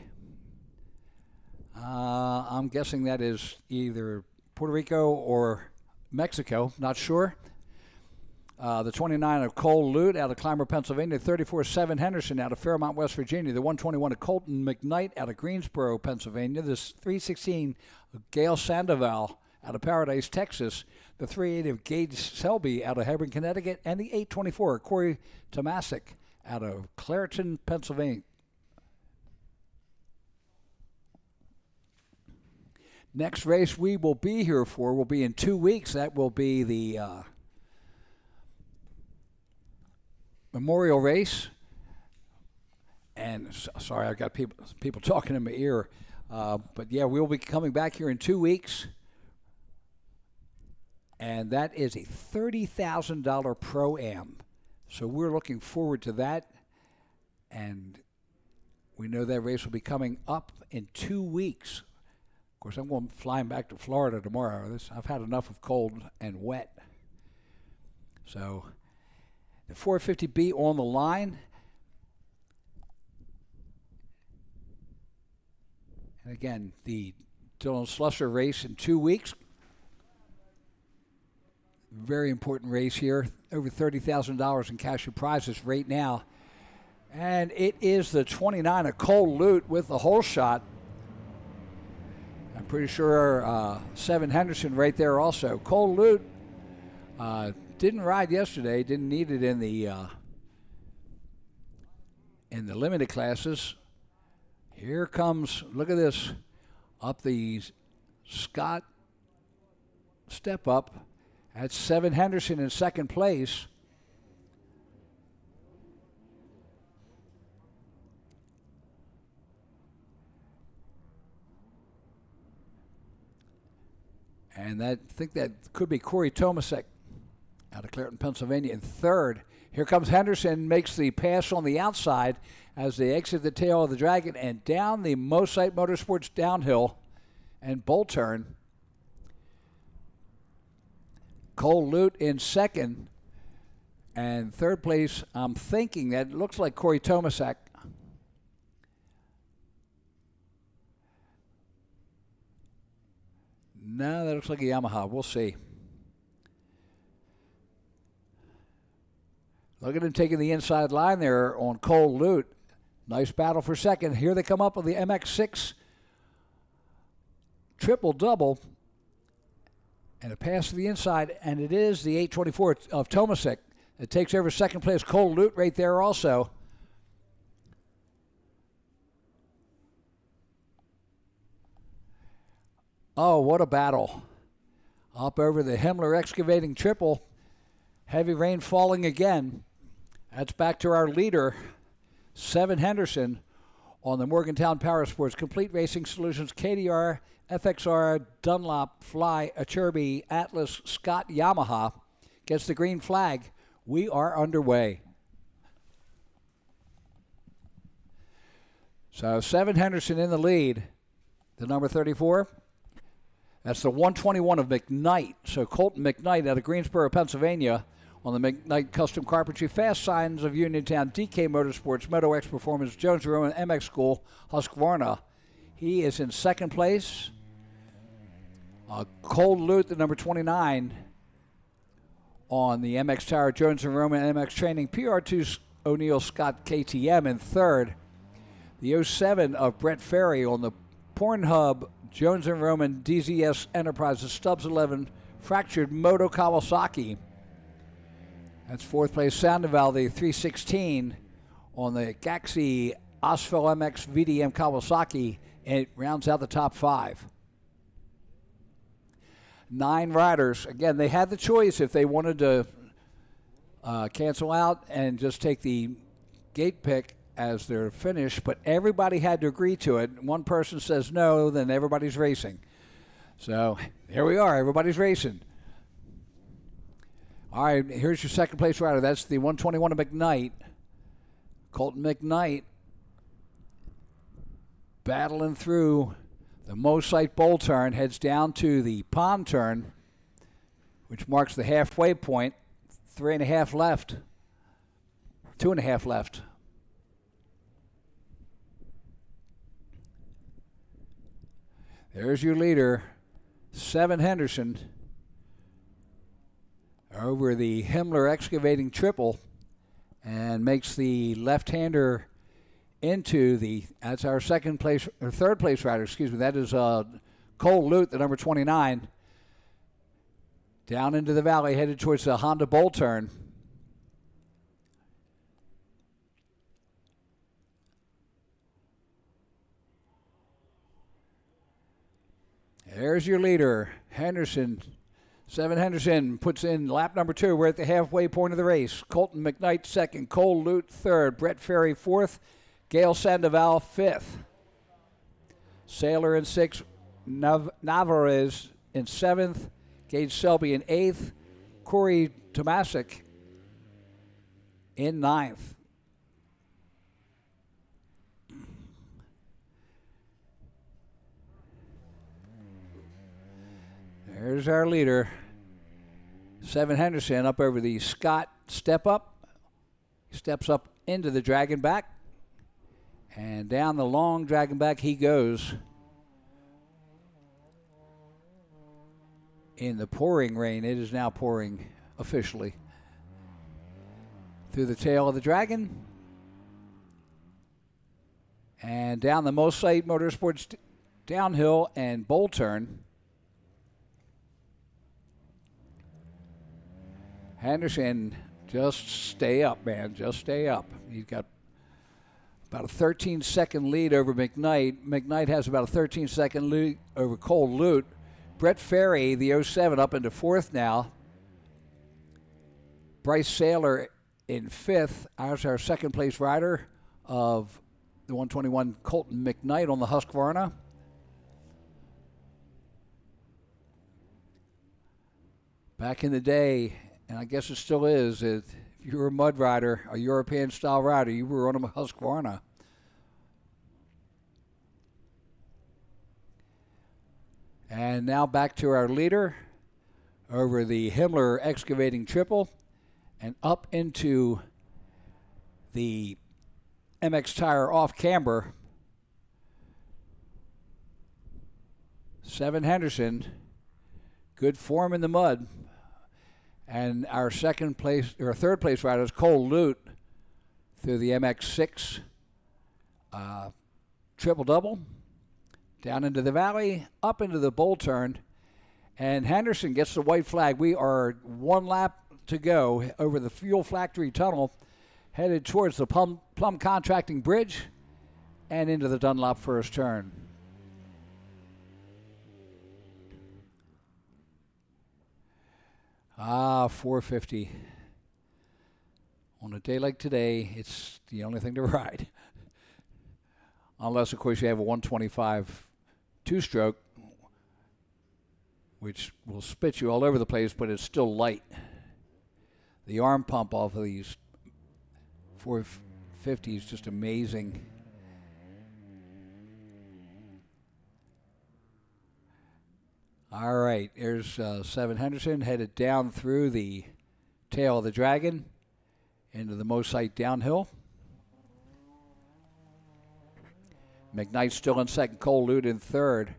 I'm guessing that is either Puerto Rico or Mexico, not sure. The 29 of Cole Lute out of Clymer, Pennsylvania, the 34 7 Henderson out of Fairmont, West Virginia, the 121 of Colton McKnight out of Greensboro, Pennsylvania, the 316 of Gail Sandoval out of Paradise, Texas, the 380 of Gage Selby out of Hebron, Connecticut, and the 824 of Corey Tomasic out of Clareton, Pennsylvania. Next race we will be here for will be in 2 weeks. That will be the Memorial race. And sorry, I've got people talking in my ear. But yeah, we'll be coming back here in 2 weeks. And that is a $30,000 Pro-Am. So we're looking forward to that. And we know that race will be coming up in 2 weeks. Of course, I'm going flying back to Florida tomorrow. I've had enough of cold and wet. So the 450B on the line. And again, the Dylan Slusser race in 2 weeks. Very important race here. Over $30,000 in cash and prizes right now. And it is the 29 of Cole Lute with the hole shot. I'm pretty sure 7 Henderson right there also. Cole Lute didn't ride yesterday. Didn't need it in the limited classes. Here comes, look at this, up the Scott step up. That's 7 Henderson in second place. And I think that could be Corey Tomasek out of Clairton, Pennsylvania in third. Here comes Henderson, makes the pass on the outside as they exit the tail of the Dragon and down the Mosite Motorsports downhill and bowl turn. Cole Lute in second. And third place, I'm thinking that looks like Corey Tomasek. No, that looks like a Yamaha. We'll see. Look at him taking the inside line there on Cole Lute. Nice battle for second. Here they come up with the MX6 triple-double. And a pass to the inside, and it is the 824 of Tomasek. It takes over second place. Cole Lute right there also. Oh, what a battle. Up over the Himmler excavating triple. Heavy rain falling again. That's back to our leader, 7 Henderson, on the Morgantown Power Sports Complete Racing Solutions, KDR, FXR, Dunlop, Fly, Achirby, Atlas, Scott, Yamaha. Gets the green flag. We are underway. So 7 Henderson in the lead. The number 34. That's the 121 of McKnight. So Colton McKnight out of Greensboro, Pennsylvania on the McKnight Custom Carpentry. Fast Signs of Uniontown, DK Motorsports, Moto X Performance, Jones Rowan, MX School, Husqvarna. He is in second place. Cole Lute, the number 29 on the MX Tower, Jones & Roman, MX Training, PR2 O'Neill Scott KTM in third. The 07 of Brett Ferry on the Pornhub, Jones & Roman, DZS Enterprises, Stubbs 11, Fractured Moto Kawasaki. That's fourth place. Sandoval, the 316 on the Gaxi Osfel MX VDM Kawasaki, and it rounds out the top 5. 9 riders. Again, they had the choice if they wanted to cancel out and just take the gate pick as their finish, but everybody had to agree to it. One person says no, then everybody's racing. So here we are. Everybody's racing. All right, here's your second place rider. That's the 121 of McKnight. Colton McKnight battling through the Mosite bowl turn, heads down to the pond turn, which marks the halfway point. 3.5 left. 2.5 left. There's your leader, 7 Henderson, over the Himmler excavating triple, and makes the left-hander into the, that's our second place, or third place rider, excuse me, that is Cole Lute, the number 29, down into the valley, headed towards the Honda bowl turn. There's your leader, Henderson. 7 Henderson puts in lap number 2. We're at the halfway point of the race. Colton McKnight second, Cole Lute third, Brett Ferry fourth, Gail Sandoval fifth. Saylor in 6th, Navarez in 7th, Gage Selby in 8th, Corey Tomasek in 9th. There's our leader, 7 Henderson, up over the Scott step up. Steps up into the dragon back. And down the long dragon back he goes. In the pouring rain, it is now pouring officially. Through the tail of the dragon. And down the Mosite Motorsports downhill and bowl turn. Henderson, just stay up, man. Just stay up. He's got About a 13-second lead over McKnight. McKnight has about a 13-second lead over Cole Lute. Brett Ferry, the 07, up into fourth now. Bryce Saylor in fifth. Ours our second-place rider of the 121, Colton McKnight on the Husqvarna. Back in the day, and I guess it still is, if you were a mud rider, a European-style rider, you were on a Husqvarna. And now back to our leader over the Himmler excavating triple and up into the MX Tire off camber. 7 Henderson, good form in the mud. And our second place, or third place rider is Cole Lute through the MX6 triple-double. Down into the valley, up into the bowl turn. And Henderson gets the white flag. We are 1 lap to go over the Fuel Factory Tunnel, headed towards the Plum Contracting Bridge and into the Dunlop first turn. Ah, 450. On a day like today, it's the only thing to ride. Unless, of course, you have a 125 two-stroke, which will spit you all over the place, but it's still light. The arm pump off of these 450 is just amazing. All right, there's 7 Henderson headed down through the tail of the Dragon into the Mosite downhill. McKnight still in second, Cole Lute in third.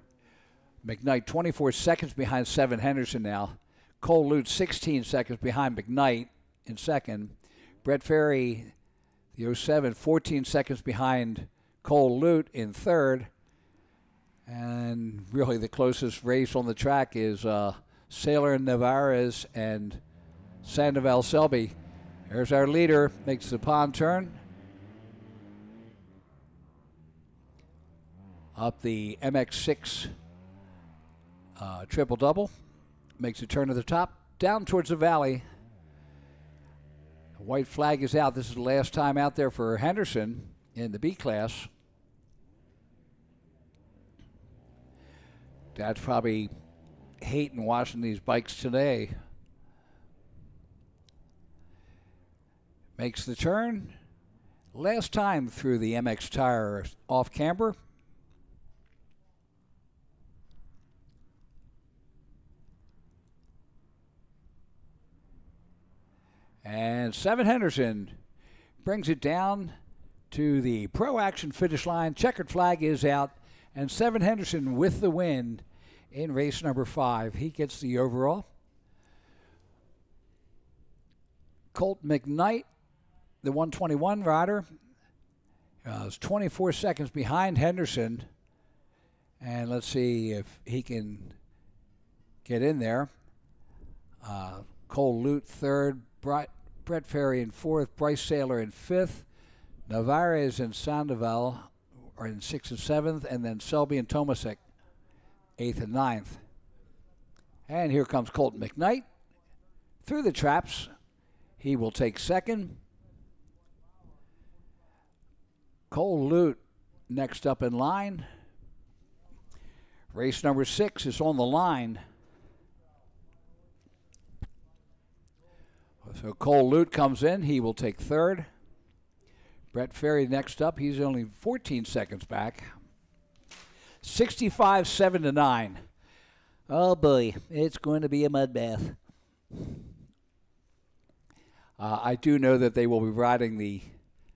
McKnight 24 seconds behind 7 Henderson now. Cole Lute 16 seconds behind McKnight in second. Brett Ferry, the 07, 14 seconds behind Cole Lute in third. And really the closest race on the track is Saylor and Navarez and Sandoval Selby. There's our leader, makes the pond turn. Up the MX6 triple-double. Makes a turn to the top, down towards the valley. The white flag is out. This is the last time out there for Henderson in the B class. Dad's probably hating watching these bikes today. Makes the turn. Last time through the MX Tire off camber. And 7 Henderson brings it down to the Pro Action finish line. Checkered flag is out. And 7 Henderson with the win in race number 5. He gets the overall. Colt McKnight, the 121 rider, is 24 seconds behind Henderson. And let's see if he can get in there. Cole Lute third, Brett Ferry in fourth, Bryce Saylor in fifth, Navarez and Sandoval are in 6th and 7th, and then Selby and Tomasek 8th and 9th. And here comes Colton McKnight through the traps. He will take second. Cole Lute next up in line. Race number 6 is on the line. So Cole Lute comes in. He will take third. Brett Ferry next up. He's only 14 seconds back. 65-7-9. Oh boy, it's going to be a mud bath. I do know that they will be riding the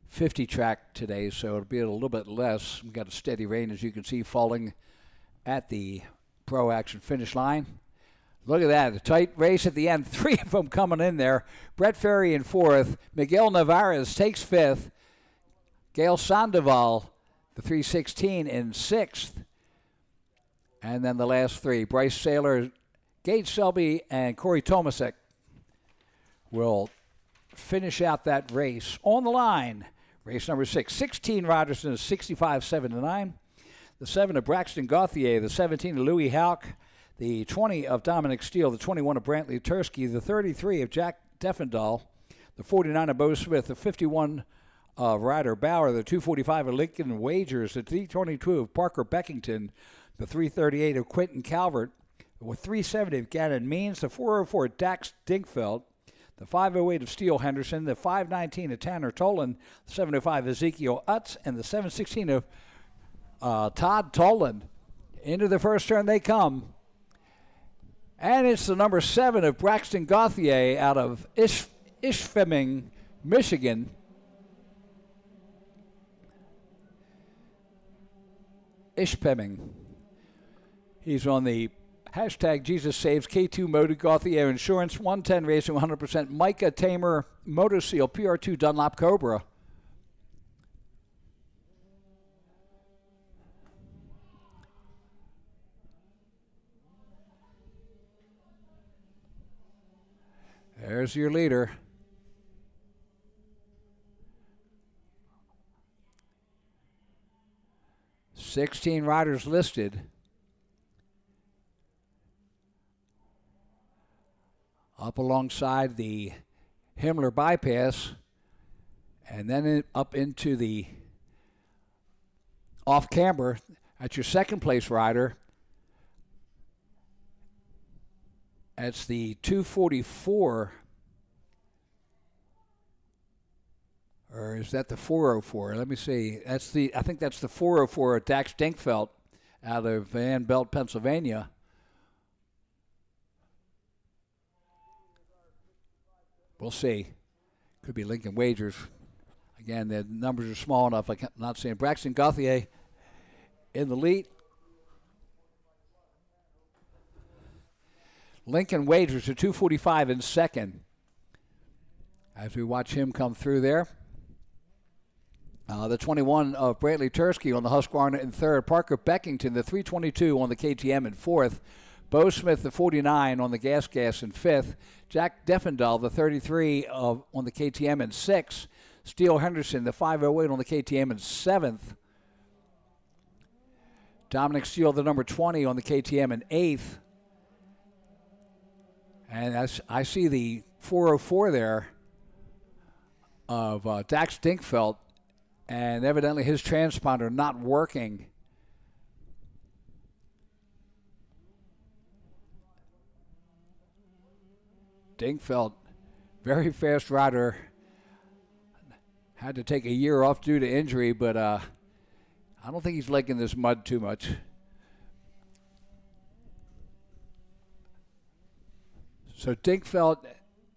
50 track today, so it'll be a little bit less. We've got a steady rain, as you can see, falling at the Pro Action finish line. Look at that, a tight race at the end. 3 of them coming in there. Brett Ferry in 4th. Miguel Navarez takes 5th. Gail Sandoval, the 316, in 6th. And then the last 3, Bryce Saylor, Gage Selby, and Corey Tomasek will finish out that race. On the line, Race number 6. 16 riders in a 65-7-9. The 7 of Braxton Gauthier, the 17 of Louis Houck, the 20 of Dominic Steele, the 21 of Brantley Tursky, the 33 of Jack Deffendahl, the 49 of Bo Smith, the 51 of Ryder Bauer, the 245 of Lincoln Wagers, the 322 of Parker Beckington, the 338 of Quentin Calvert, the 370 of Gannon Means, the 404 of Dax Dinkfeld, the 508 of Steele Henderson, the 519 of Tanner Tolan, the 705 of Ezekiel Utz, and the 716 of Todd Tolan. Into the first turn they come. And it's the number 7 of Braxton Gauthier out of Ishpeming, Michigan. Ishpeming. He's on the hashtag Jesus Saves K2 Motor Gauthier Insurance 110 Racing 100% Micah Tamer Motor Seal PR2 Dunlop Cobra. There's your leader. $16 riders listed. Up alongside the Himmler bypass, and then up into the off-camber. That's your second place rider. That's the 244, or is that the 404? Let me see. I think that's the 404 of Dax Dinkfeld out of Van Belt, Pennsylvania. We'll see. Could be Lincoln Wagers. Again, the numbers are small enough. I'm not seeing Braxton Gauthier in the lead. Lincoln Wagers are 245 in second. As we watch him come through there. The 21 of Brantley Tursky on the Husqvarna in third. Parker Beckington, the 322 on the KTM in fourth. Bo Smith, the 49 on the Gas in fifth. Jack Deffendahl, the 33 on the KTM in sixth. Steele Henderson, the 508 on the KTM in seventh. Dominic Steele, the number 20 on the KTM in eighth. And I see the 404 there of Dax Dinkfeld, and evidently his transponder not working. Dinkfeld, very fast rider, had to take a year off due to injury, but I don't think he's liking this mud too much. So Dinkfeld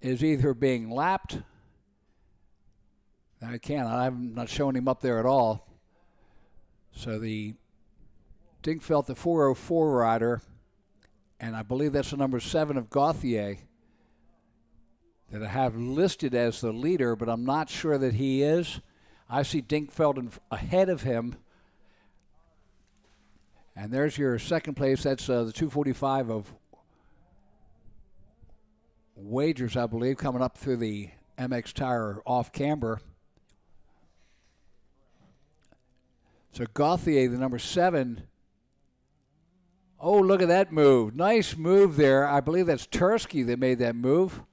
is either being lapped. I'm not showing him up there at all. So the Dinkfeld, the 404 rider, and I believe that's the number 7 of Gauthier that I have listed as the leader, but I'm not sure that he is. I see Dinkfeld ahead of him. And there's your second place. That's the 245 of Wagers, I believe, coming up through the MX Tire off-camber. So Gauthier, the number 7. Oh, look at that move. Nice move there. I believe that's Tursky that made that move.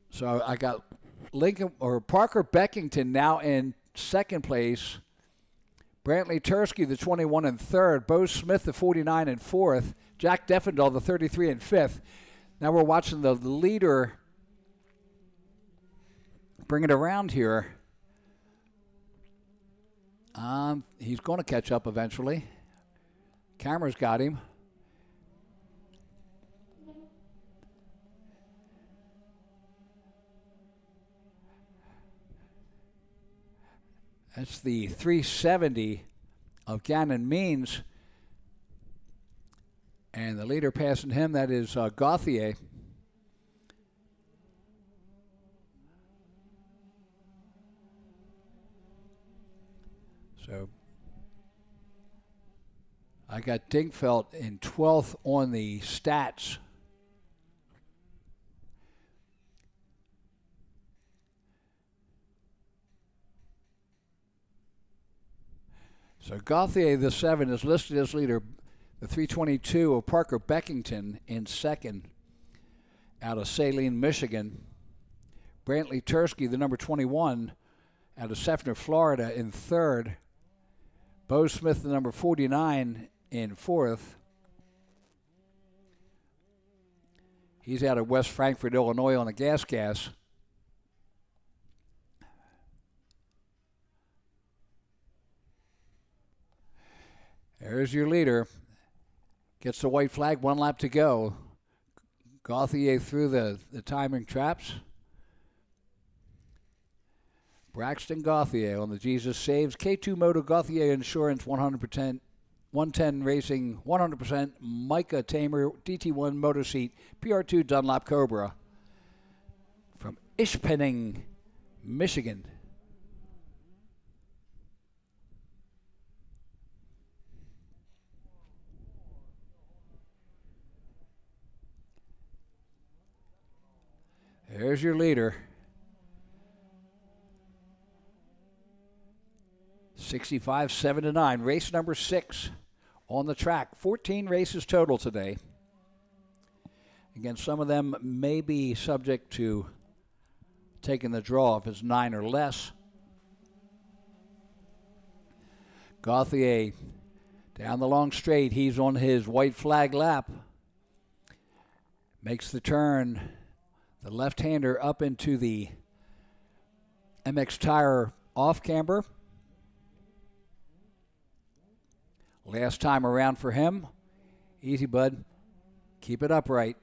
So I got Parker Beckington now in second place. Brantley Tursky, the 21 in third. Bo Smith, the 49 in fourth. Jack Deffendahl, the 33 in fifth. Now we're watching the leader bring it around here. He's going to catch up eventually. Camera's got him. That's the 370 of Gannon Means. And the leader passing him, that is Gauthier. So I got Dinkfeld in 12th on the stats. So Gauthier, the 7, is listed as leader. The 322 of Parker Beckington in second out of Saline, Michigan. Brantley Tursky, the number 21, out of Seffner, Florida, in third. Bo Smith, the number 49, in fourth. He's out of West Frankfort, Illinois, on the gas. There's your leader. Gets the white flag, 1 lap to go. Gauthier through the timing traps. Braxton Gauthier on the Jesus Saves. K2 Moto Gauthier Insurance, 100%. 110 Racing, 100%. Micah Tamer, DT1 Motor Seat, PR2 Dunlop Cobra. From Ishpeming, Michigan. There's your leader. 65-7-9. Race number 6 on the track. 14 races total today. Again, some of them may be subject to taking the draw if it's 9 or less. Gauthier down the long straight. He's on his white flag lap. Makes the turn. The left-hander up into the MX Tire off camber. Last time around for him. Easy, bud. Keep it upright.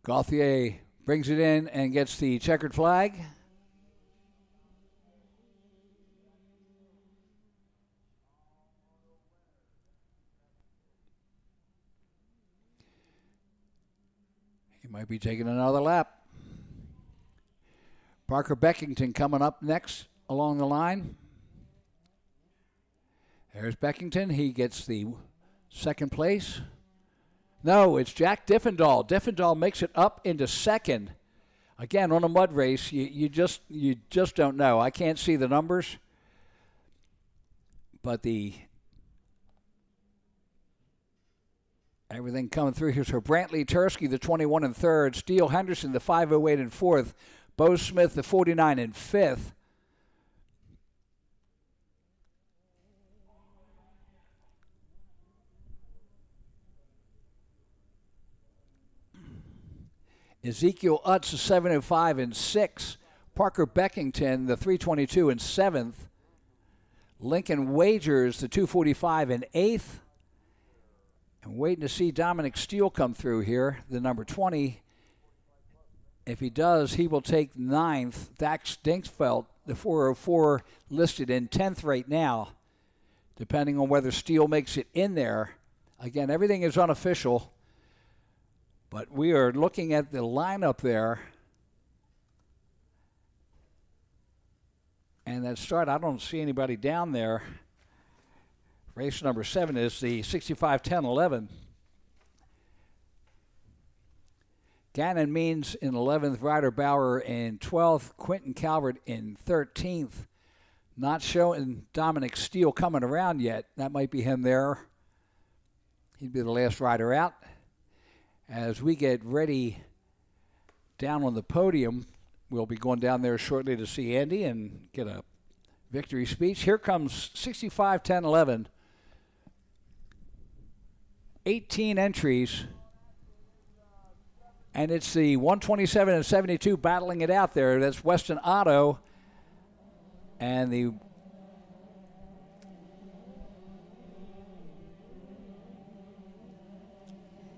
Gauthier brings it in and gets the checkered flag. He might be taking another lap. Parker Beckington coming up next along the line. There's Beckington. He gets the second place. No, it's Jack Diffendahl. Diffendahl makes it up into second. Again, on a mud race, you just don't know. I can't see the numbers, but everything coming through here. So Brantley Tursky, the 21 in third. Steele Henderson, the 508 in fourth. Bo Smith, the 49 in fifth. Ezekiel Utz, the 705 in sixth. Parker Beckington, the 322 in seventh. Lincoln Wagers, the 245 in eighth. And waiting to see Dominic Steele come through here, the number 20. If he does, he will take ninth. Dax Dinkfeld, the 404, listed in 10th right now, depending on whether Steele makes it in there. Again, everything is unofficial. But we are looking at the lineup there. And that start, I don't see anybody down there. Race number 7 is the 65-10-11. Gannon Means in 11th, Ryder Bauer in 12th, Quentin Calvert in 13th. Not showing Dominic Steele coming around yet. That might be him there. He'd be the last rider out. As we get ready down on the podium, we'll be going down there shortly to see Andy and get a victory speech. Here comes 65-10-11. 18 entries. And it's the 127 and 72 battling it out there. That's Weston Otto and the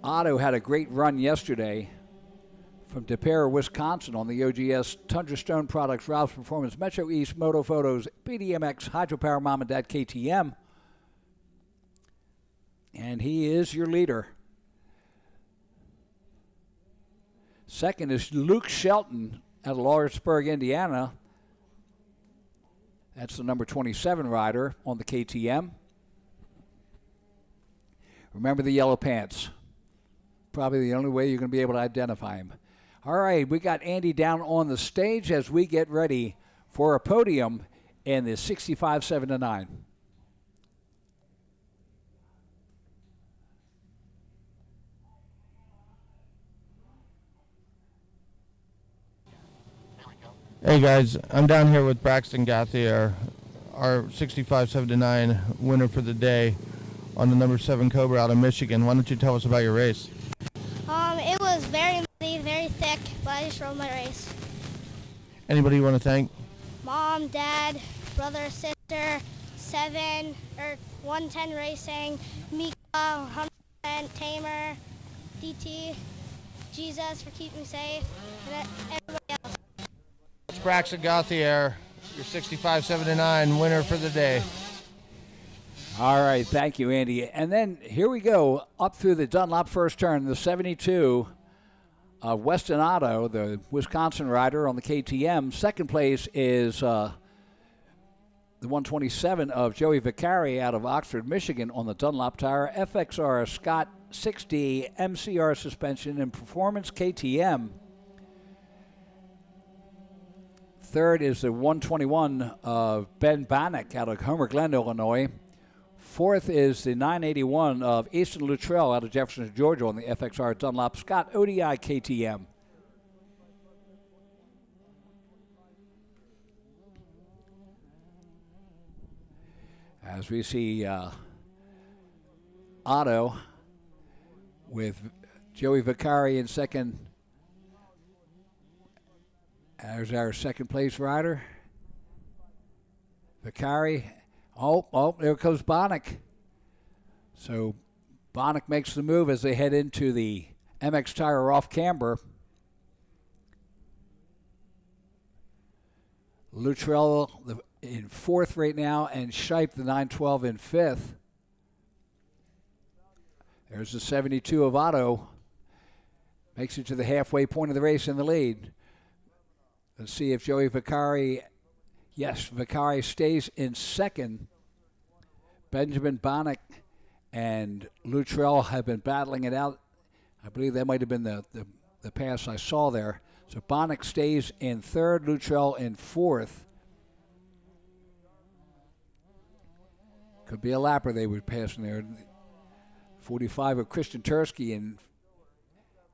Otto had a great run yesterday from DePere, Wisconsin on the OGS Tundra Stone Products, Ralph's Performance, Metro East, Moto Photos, BDMX, Hydropower, Mom and Dad, KTM. And he is your leader. Second is Luke Shelton out of Lawrenceburg, Indiana. That's the number 27 rider on the KTM. Remember the yellow pants. Probably the only way you're going to be able to identify him. All right, we got Andy down on the stage as we get ready for a podium in the 65-7-9. Hey guys, I'm down here with Braxton Gauthier, our 65-7-9 winner for the day on the number 7 Cobra out of Michigan. Why don't you tell us about your race? It was very muddy, very thick, but I just rode my race. Anybody you want to thank? Mom, Dad, brother, sister, 110 Racing, Mika, 100% Tamer, DT, Jesus for keeping me safe, and everybody else. It's Braxton Gauthier, your 65-7-9 winner for the day. All right, thank you, Andy. And then here we go, up through the Dunlop first turn, the 72 of Weston Otto, the Wisconsin rider on the KTM. Second place is the 127 of Joey Vicari out of Oxford, Michigan on the Dunlop tire. FXR Scott 6D MCR suspension and Performance KTM. Third is the 121 of Ben Bannock out of Homer Glen, Illinois. Fourth is the 981 of Easton Luttrell out of Jefferson, Georgia on the FXR Dunlop Scott ODI KTM. As we see Otto with Joey Vicari in second. There's our second place rider. Vicari. Oh, there comes Bonnick. So Bonnick makes the move as they head into the MX Tire off camber. Luttrell in fourth right now, and Shipe, the 912, in fifth. There's the 72 of Otto. Makes it to the halfway point of the race in the lead. Let's see if Joey Vicari, yes, Vicari stays in second. Benjamin Bonnick and Luttrell have been battling it out. I believe that might have been the pass I saw there. So Bonnick stays in third, Luttrell in fourth. Could be a lapper they were passing there. 45 of Christian Tursky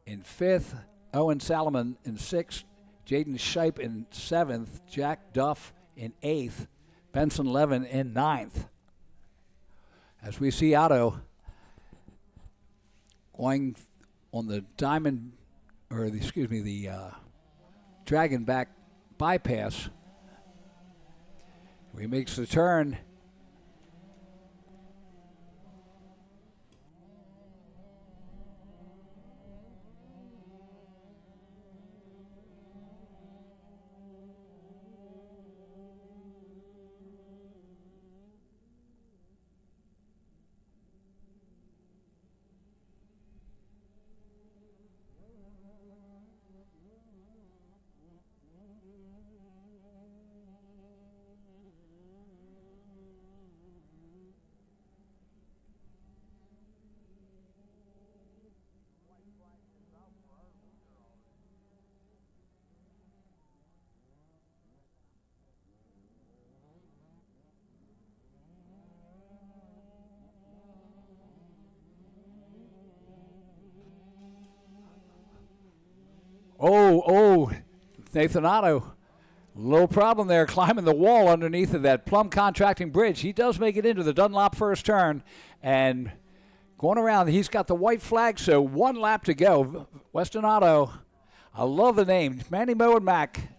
in fifth, Owen Salomon in sixth, Jaden Shipe in seventh, Jack Duff in eighth, Benson Levin in ninth. As we see Otto going on the diamond, or the Dragonback bypass. He makes the turn. Oh, Nathan Otto. Little problem there, climbing the wall underneath of that Plum Contracting Bridge. He does make it into the Dunlop first turn, and going around, he's got the white flag, so one lap to go. Weston Otto, I love the name. Manny Moe and Mac.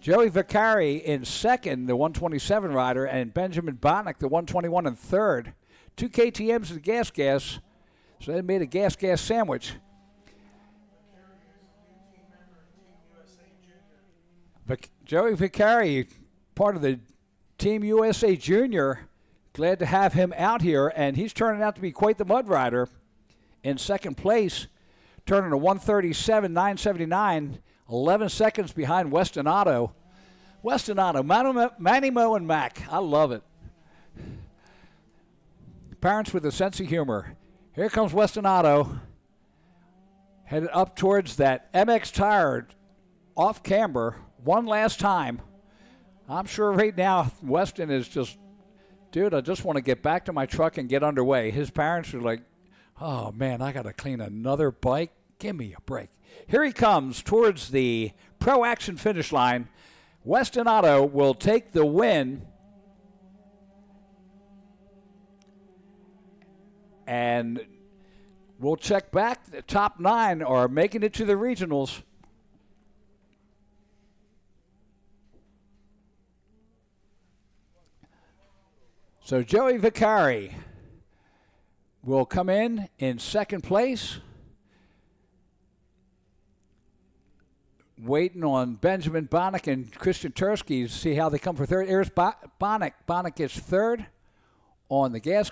Joey Vicari in second, the 127 rider, and Benjamin Bonnick, the 121 in third. 2 KTMs and gas, so they made a gas sandwich. Joey Vicari, part of the Team USA Junior. Glad to have him out here, and he's turning out to be quite the mud rider. In second place, turning to 137.979, 11 seconds behind Weston Otto. Weston Otto, Manny Moe and Mac. I love it. Parents with a sense of humor. Here comes Weston Otto, headed up towards that MX tire off camber one last time. I'm sure right now Weston is just, dude, I just want to get back to my truck and get underway. His parents are like, oh, man, I got to clean another bike. Give me a break. Here he comes towards the Pro Action finish line. Weston Otto will take the win. And we'll check back. The top 9 are making it to the regionals. So Joey Vicari will come in second place. Waiting on Benjamin Bonnick and Christian Tursky to see how they come for third. Here's Bonnick. Bonnick gets third on the gas.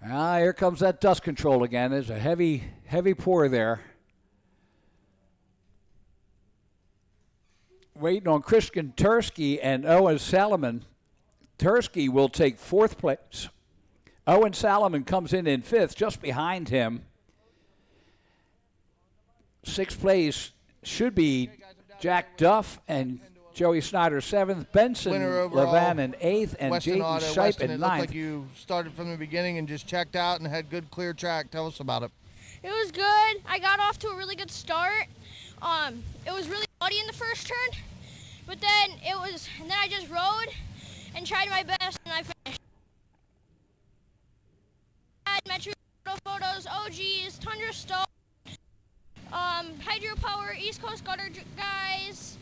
Here comes that dust control again. There's a heavy pour there. Waiting on Christian Tursky and Owen Salomon. Tursky will take fourth place. Owen Salomon comes in fifth, just behind him. Sixth place should be Jack Duff and Joey Snyder seventh, Benson Levan in eighth, and Weston Jaden Otto. Shipe Weston, in it looked ninth. like you started from the beginning and just checked out and had good clear track. Tell us about it. It was good. I got off to a really good start. It was really muddy in the first turn, but then I just rode and tried my best, and I finished. Metro Photos, OGs, Tundra Stone, Hydropower, East Coast Gutter guys.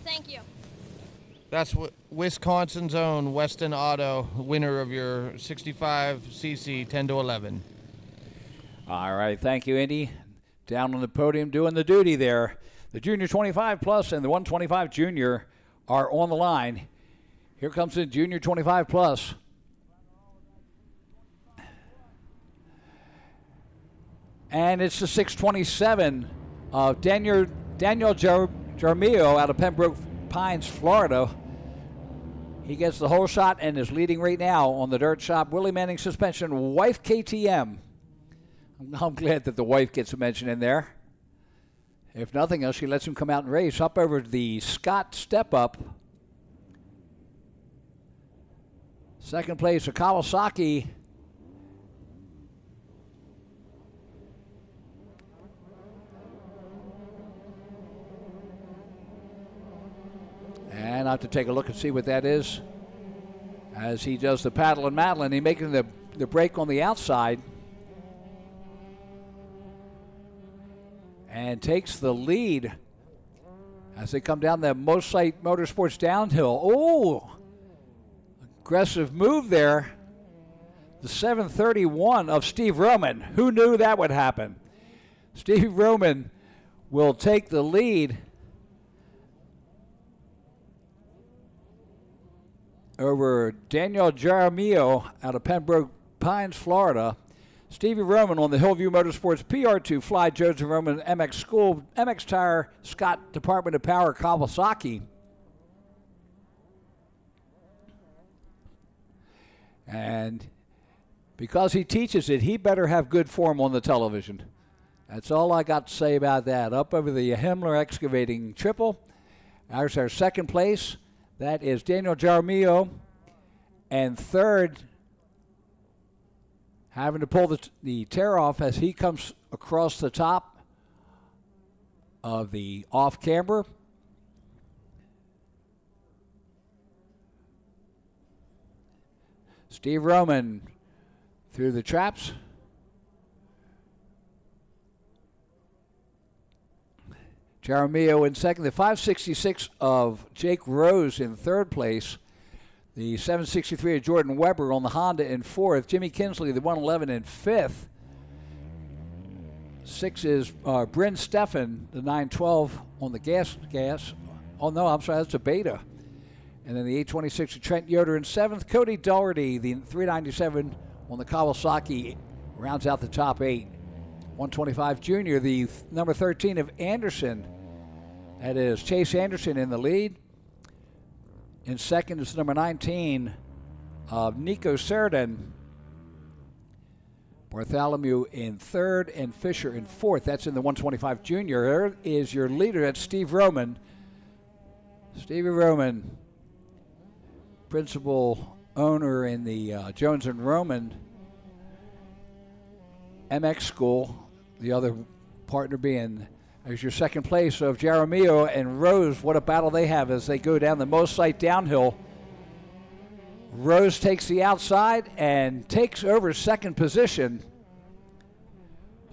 Thank you. That's Wisconsin's own Weston Otto, winner of your 65cc 10 to 11. All right, thank you, Indy. Down on the podium doing the duty there. The Junior 25 Plus and the 125 Junior are on the line. Here comes the Junior 25 Plus. And it's the 627 of Daniel Jaramillo out of Pembroke Pines, Florida. He gets the whole shot and is leading right now on the dirt shop. Willie Manning suspension, wife KTM. I'm glad that the wife gets a mention in there. If nothing else, she lets him come out and race. Up over the Scott step up. Second place, a Kawasaki. And I have to take a look and see what that is. As he does the paddle and Madeline, he's making the break on the outside. And takes the lead as they come down the Mosite Motorsports downhill. Oh, aggressive move there. The 731 of Steve Roman. Who knew that would happen? Steve Roman will take the lead over Daniel Jaramillo out of Pembroke Pines, Florida. Stevie Roman on the Hillview Motorsports PR2 Fly Joseph Roman MX School, MX Tire, Scott Department of Power, Kawasaki. And because he teaches it, he better have good form on the television. That's all I got to say about that. Up over the Himmler Excavating Triple. There's our second place. That is Daniel Jaramillo. And third, having to pull the tear off as he comes across the top of the off camber. Steve Roman through the traps. Jaramillo in second. The 566 of Jake Rose in third place. The 763 of Jordan Weber on the Honda in fourth. Jimmy Kinsley, the 111 in fifth. Six is Bryn Steffen, the 912 on the gas. Oh, no, I'm sorry, that's a Beta. And then the 826 of Trent Yoder in seventh. Cody Doherty, the 397 on the Kawasaki, rounds out the top eight. 125 junior, the number 13 of Anderson. That is Chase Anderson in the lead. In second is number 19 of Nico Cerdan. Bartholomew in third and Fisher in fourth. That's in the 125 junior. There is your leader. That's Steve Roman. Stevie Roman, principal owner in the Jones and Roman MX school. The other partner being as your second place of Jaramillo and Rose. What a battle they have as they go down the most site downhill. Rose takes the outside and takes over second position.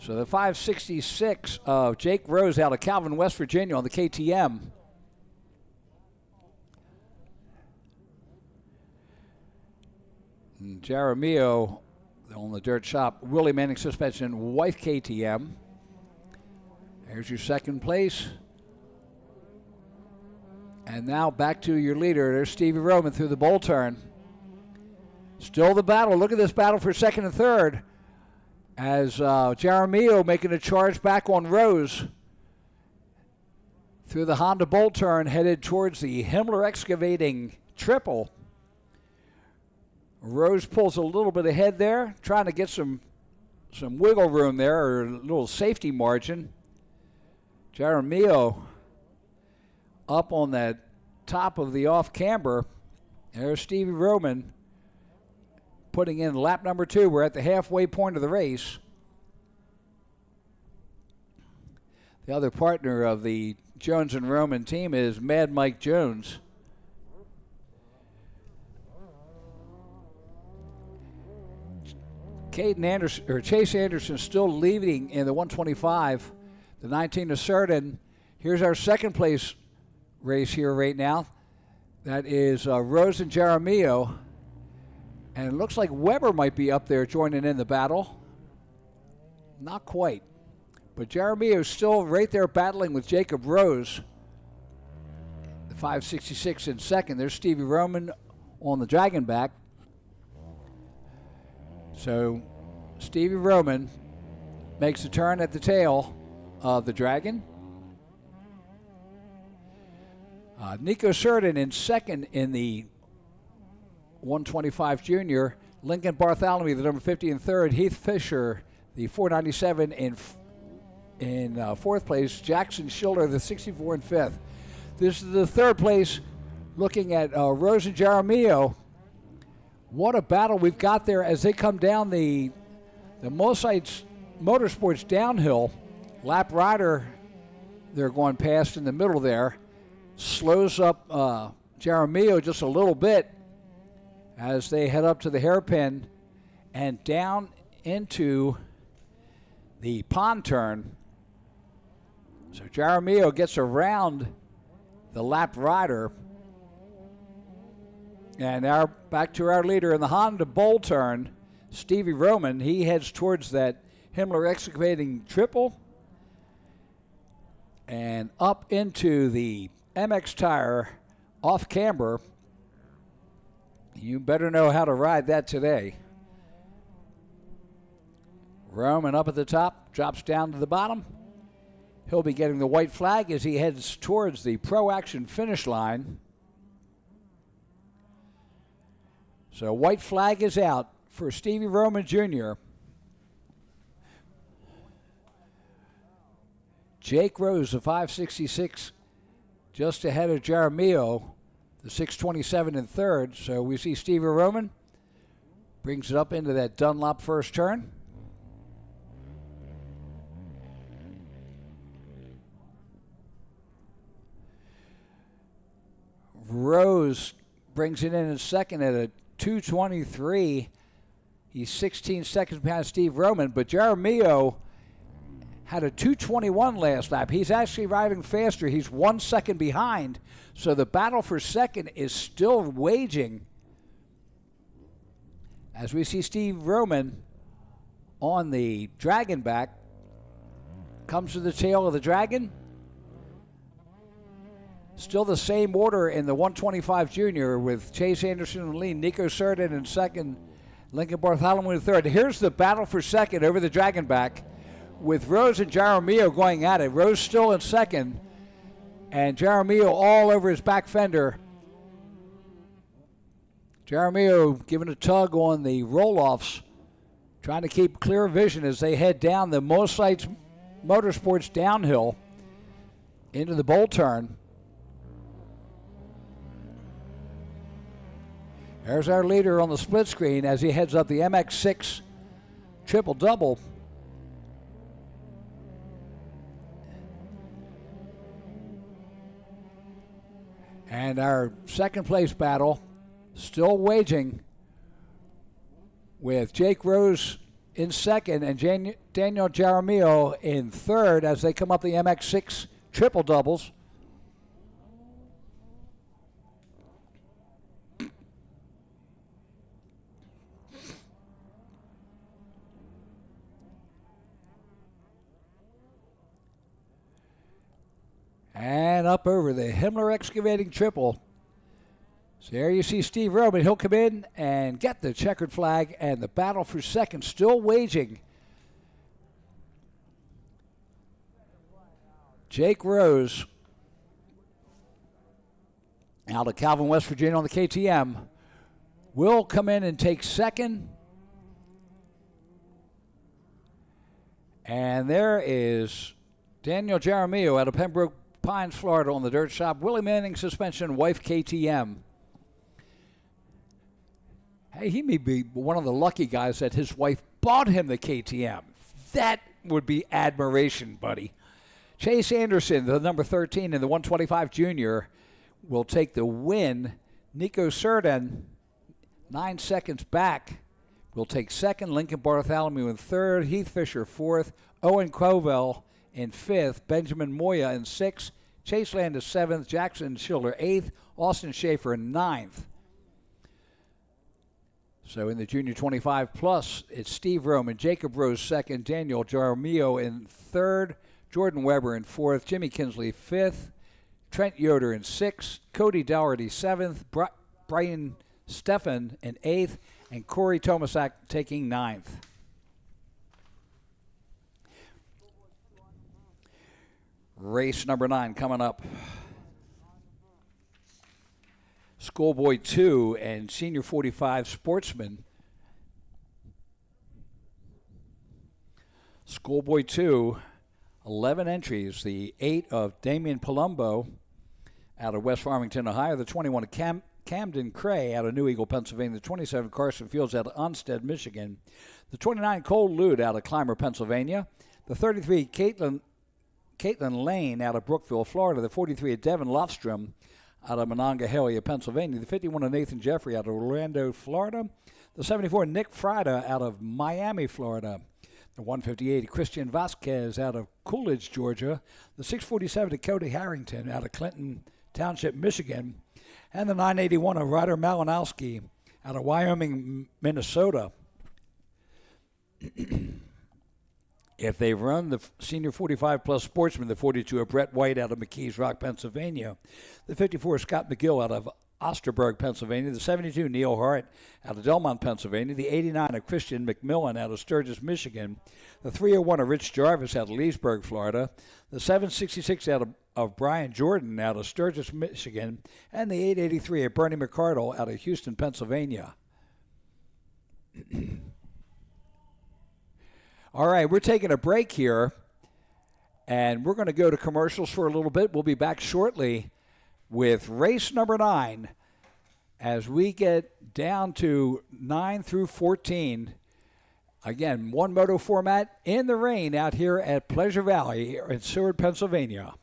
So the 566 of Jake Rose out of Calvin, West Virginia on the KTM. And Jaramillo on the dirt shop, Willie Manning suspension, white KTM. There's your second place. And now back to your leader. There's Stevie Roman through the bowl turn. Still the battle. Look at this battle for second and third. As Jaramillo making a charge back on Rose. Through the Honda bowl turn, headed towards the Himmler Excavating triple. Rose pulls a little bit ahead there, trying to get some wiggle room there, or a little safety margin. Jaramillo up on that top of the off camber. There's Stevie Roman putting in lap number 2. We're at the halfway point of the race. The other partner of the Jones and Roman team is Mad Mike Jones. Chase Anderson still leading in the 125. The 19 of Cerdan. Here's our second place race here right now. That is Rose and Jaramillo. And it looks like Weber might be up there joining in the battle. Not quite. But Jaramillo is still right there battling with Jacob Rose. The 566 in second. There's Stevie Roman on the Dragonback. So Stevie Roman makes a turn at the tail of the Dragon. Nico Cerdan in second in the 125 junior. Lincoln Bartholomew, the number 50 in third. Heath Fisher, the 497 in fourth place. Jackson Schiller, the 64 in fifth. This is the third place. Looking at Rose and Jaramillo. What a battle we've got there as they come down the Mosites Motorsports downhill. Lap Rider, they're going past in the middle there. Slows up Jaramillo just a little bit as they head up to the hairpin and down into the pond turn. So Jaramillo gets around the Lap Rider. And now back to our leader in the Honda bowl turn, Stevie Roman. He heads towards that Himmler Excavating triple and up into the MX tire off camber. You better know how to ride that today. Roman up at the top, drops down to the bottom. He'll be getting the white flag as he heads towards the Pro Action finish line. So white flag is out for Stevie Roman Jr. Jake Rose, the 566, just ahead of Jaramillo, the 627 in third. So we see Stevie Roman brings it up into that Dunlop first turn. Rose brings it in second at a 2:23. He's 16 seconds behind Steve Roman, but Jaramillo had a 2:21 last lap. He's actually riding faster. He's 1 second behind. So the battle for second is still waging as we see Steve Roman on the Dragonback. Comes to the tail of the Dragon. Still the same order in the 125 junior with Chase Anderson in the lead, Nico Cerdan in second, Lincoln Bartholomew in third. Here's the battle for second over the Dragonback. with Rose and Jaramillo going at it. Rose still in second, and Jaramillo all over his back fender. Jaramillo giving a tug on the roll-offs, trying to keep clear vision as they head down the Mosites Motorsports downhill into the bowl turn. There's our leader on the split screen as he heads up the MX6 triple-double. And our second place battle still waging with Jake Rose in second and Daniel Jaramillo in third as they come up the MX6 triple doubles. And up over the Himmler excavating triple. So there you see Steve Roman. He'll come in and get the checkered flag, and the battle for second still waging. Jake Rose out of Calvin, West Virginia on the KTM will come in and take second. And there is Daniel Jaramillo out of Pembroke Pines, Florida on the dirt shop. Willie Manning suspension, wife KTM. Hey, he may be one of the lucky guys that his wife bought him the KTM. That would be admiration, buddy. Chase Anderson, the number 13 in the 125 junior, will take the win. Nico Surden, 9 seconds back, will take second. Lincoln Bartholomew in third. Heath Fisher fourth. Owen Covell in fifth. Benjamin Moya in sixth. Chase Landis seventh. Jackson Schiller eighth. Austin Schaefer ninth. So in the junior 25 plus, it's Steve Roman, Jacob Rose second, Daniel Jaramillo in third, Jordan Weber in fourth, Jimmy Kinsley fifth, Trent Yoder in sixth, Cody Dougherty seventh, Brian Steffen in eighth, and Corey Tomasak taking ninth. Race number 9 coming up. Schoolboy 2 and Senior 45 Sportsman. Schoolboy 2, 11 entries. The 8 of Damian Palumbo out of West Farmington, Ohio. The 21 of Camden Cray out of New Eagle, Pennsylvania. The 27 Carson Fields out of Onstead, Michigan. The 29 Cole Lude out of Clymer, Pennsylvania. The 33 Caitlin Lane out of Brookville, Florida. The 43 of Devin Lofstrom out of Monongahela, Pennsylvania. The 51 of Nathan Jeffrey out of Orlando, Florida. The 74 Nick Frida out of Miami, Florida. The 158 Christian Vasquez out of Coolidge, Georgia. The 647 to Cody Harrington out of Clinton Township, Michigan. And the 981 of Ryder Malinowski out of Wyoming, Minnesota. If they run the Senior 45 plus Sportsman, the 42 of Brett White out of McKees Rock, Pennsylvania. The 54 Scott McGill out of Osterberg, Pennsylvania. The 72 Neil Hart out of Delmont, Pennsylvania. The 89 of Christian McMillan out of Sturgis, Michigan. The 301 of Rich Jarvis out of Leesburg, Florida. The 766 out of Brian Jordan out of Sturgis, Michigan. And the 883 of Bernie McCardle out of Houston, Pennsylvania. All right, we're taking a break here, and we're going to go to commercials for a little bit. We'll be back shortly with race number 9 as we get down to 9 through 14. Again, one moto format in the rain out here at Pleasure Valley in Seward, Pennsylvania.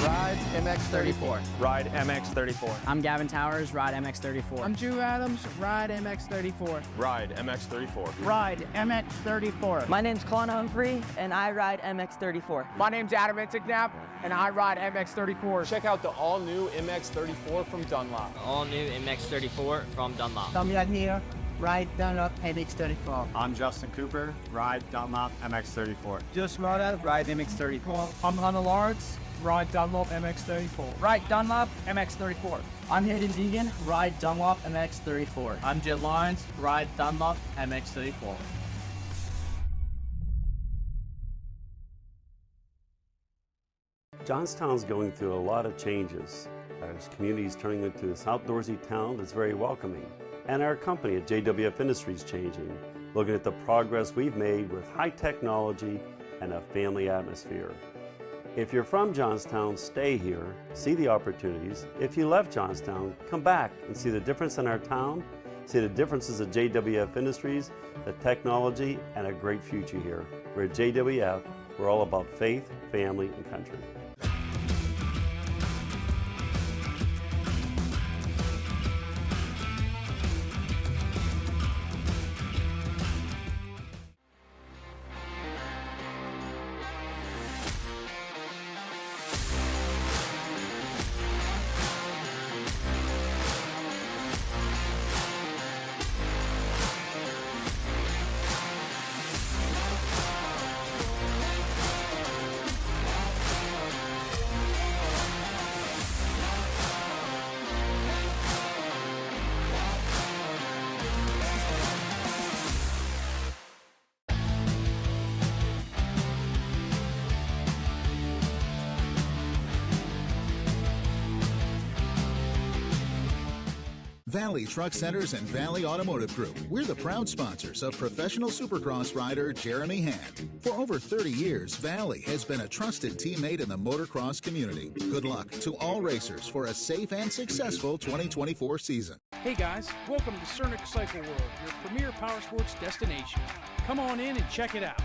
Ride MX34. Ride MX34. I'm Gavin Towers, ride MX34. I'm Drew Adams, ride MX34. Ride MX34. Ride MX34. My name's Colin Humphrey, and I ride MX34. My name's Adam Intignap, and I ride MX34. Check out the all-new MX34 from Dunlop. All new MX34 from Dunlop. Tom Young here, ride Dunlop MX34. I'm Justin Cooper, ride Dunlop MX34. Just Mota, ride MX34. I'm Hunter Lawrence, ride Dunlop MX34. Ride Dunlop MX34. I'm Hayden Deegan, ride Dunlop MX34. I'm Jet Lawrence, ride Dunlop MX34. Johnstown's going through a lot of changes. Our community is turning into this outdoorsy town that's very welcoming. And our company at JWF Industries changing, looking at the progress we've made with high technology and a family atmosphere. If you're from Johnstown, stay here, see the opportunities. If you left Johnstown, come back and see the difference in our town, see the differences at JWF Industries, the technology, and a great future here. We're at JWF, we're all about faith, family, and country. Valley Truck Centers and Valley Automotive Group. We're the proud sponsors of professional supercross rider Jeremy Hand. For over 30 years, Valley has been a trusted teammate in the motocross community. Good luck to all racers for a safe and successful 2024 season. Hey guys, welcome to Cernic Cycle World, your premier powersports destination. Come on in and check it out.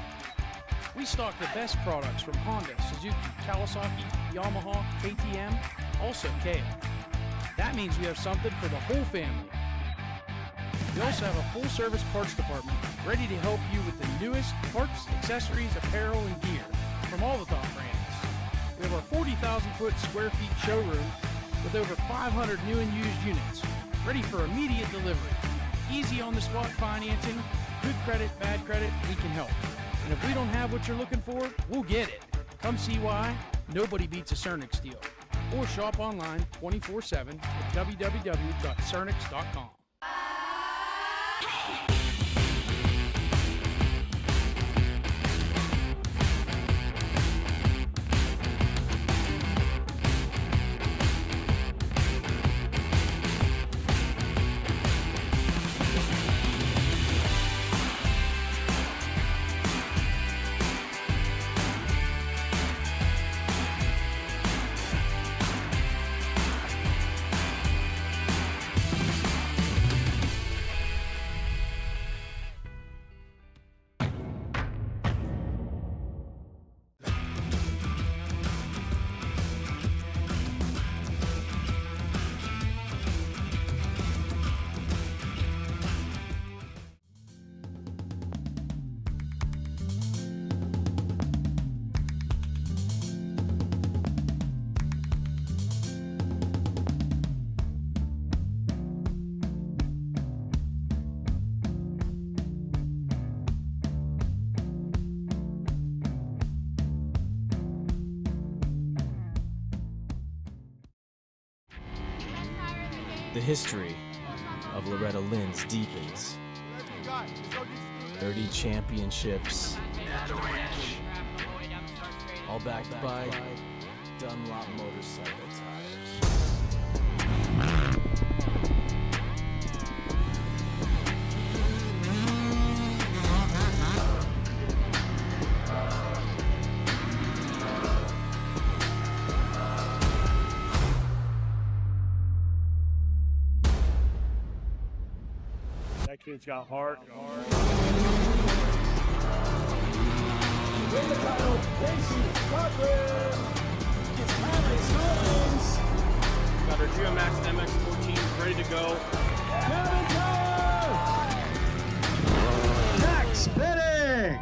We stock the best products from Honda, Suzuki, Kawasaki, Yamaha, KTM, also KA. That means we have something for the whole family. We also have a full-service parts department ready to help you with the newest parts, accessories, apparel, and gear from all the top brands. We have our 40,000 square feet showroom with over 500 new and used units ready for immediate delivery. Easy on-the-spot financing, good credit, bad credit, we can help. And if we don't have what you're looking for, we'll get it. Come see why nobody beats a Cernic deal. Or shop online 24/7 at www.cernix.com. The history of Loretta Lynn's deepens. 30 championships, all backed by Dunlop motorcycle tires. That kid's got heart. Win the title, Casey Cochran. It's Alex Owens. Got our GeoMax MX-14 ready to go. Kevin Tower. Max Bennick.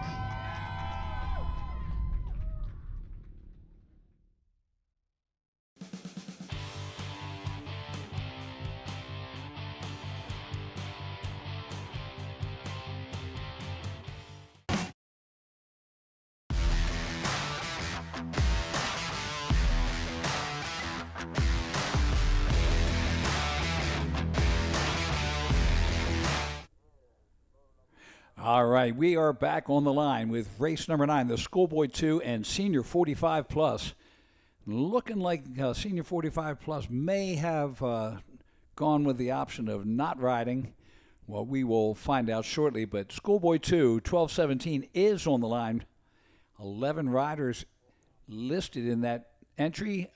All right, we are back on the line with race number 9, the Schoolboy 2 and Senior 45 Plus. looking like Senior 45 Plus may have gone with the option of not riding. Well, we will find out shortly, but Schoolboy 2, 1217 is on the line. 11 riders listed in that entry.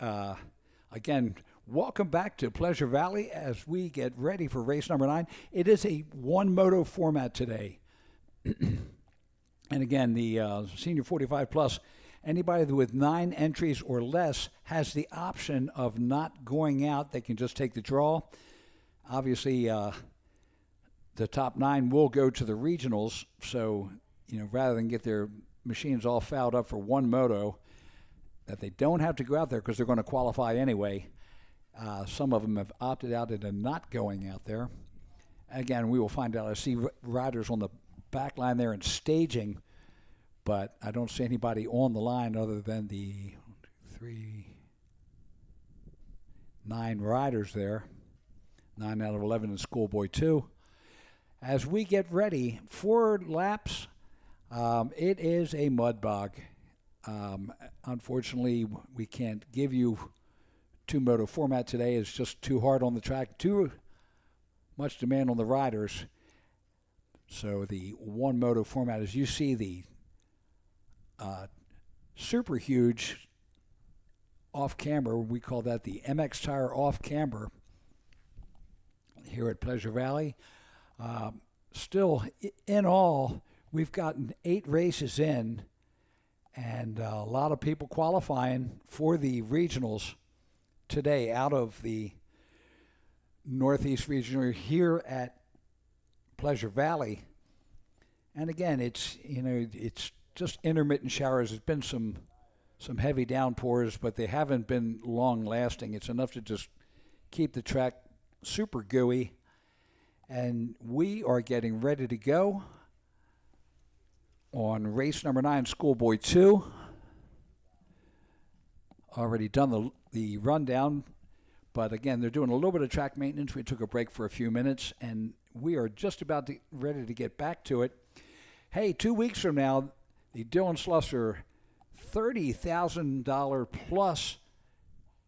Again, welcome back to Pleasure Valley as we get ready for race number 9. It is a one-moto format today. And again, the Senior 45 Plus, anybody with 9 entries or less has the option of not going out. They can just take the draw. Obviously, the top 9 will go to the regionals. So, rather than get their machines all fouled up for one moto, that they don't have to go out there because they're going to qualify anyway. Some of them have opted out into not going out there. Again, we will find out. I see riders on the back line there and staging, but I don't see anybody on the line other than the 9 riders there. 9 out of 11 in Schoolboy 2. As we get ready for laps, it is a mud bog. Unfortunately, we can't give you two-moto format today. It's just too hard on the track, too much demand on the riders. So the one-moto format, as you see, the super huge off-camber, we call that the MX Tire off-camber here at Pleasure Valley. Still, in all, we've gotten 8 races in, and a lot of people qualifying for the regionals today out of the Northeast region here at Pleasure Valley. And again, it's just intermittent showers. There's been some heavy downpours, but they haven't been long lasting. It's enough to just keep the track super gooey. And we are getting ready to go on race number 9, Schoolboy 2. Already done the rundown, but again, they're doing a little bit of track maintenance. We took a break for a few minutes, and we are just about ready to get back to it. Hey, 2 weeks from now, the Dylan Slusser $30,000 plus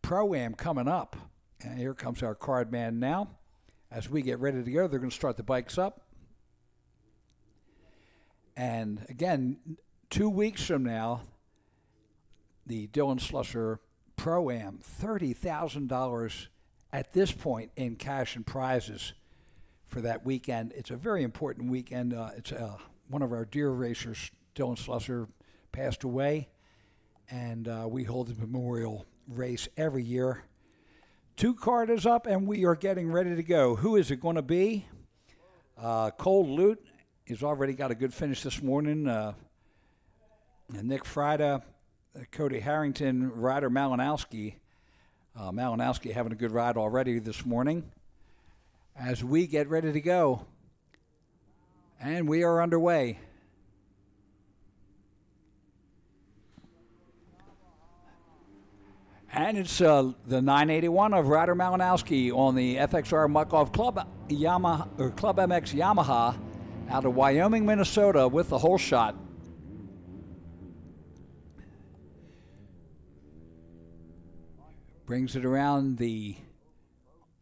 Pro-Am coming up. And here comes our card man now. As we get ready to go, they're going to start the bikes up. And again, 2 weeks from now, the Dylan Slusser Pro-Am, $30,000 at this point in cash and prizes for that weekend. It's a very important weekend. It's one of our dear racers, Dylan Slusser, passed away, and we hold the memorial race every year. 2 card is up, and we are getting ready to go. Who is it going to be? Cole Lute has already got a good finish this morning. And Nick Frieda, Cody Harrington, Ryder Malinowski. Malinowski having a good ride already this morning. As we get ready to go, and we are underway. And it's the 981 of Ryder Malinowski on the FXR Muck-Off Club Club MX Yamaha out of Wyoming, Minnesota with the whole shot. Brings it around the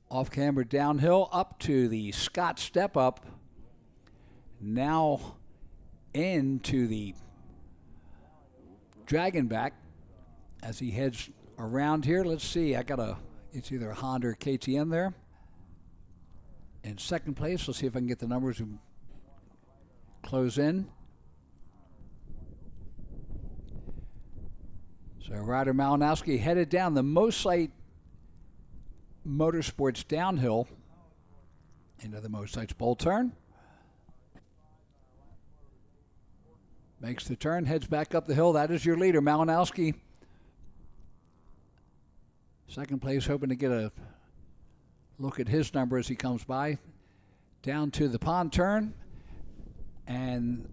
off-camber downhill up to the Scott step-up. Now into the Dragon back as he heads around here. Let's see. It's either a Honda or KTM there. In second place, let's see if I can get the numbers and close in. So Ryder Malinowski headed down the Mosite Motorsports downhill into the Mosite's bowl turn. Makes the turn, heads back up the hill. That is your leader, Malinowski. Second place, hoping to get a look at his number as he comes by. Down to the pond turn. And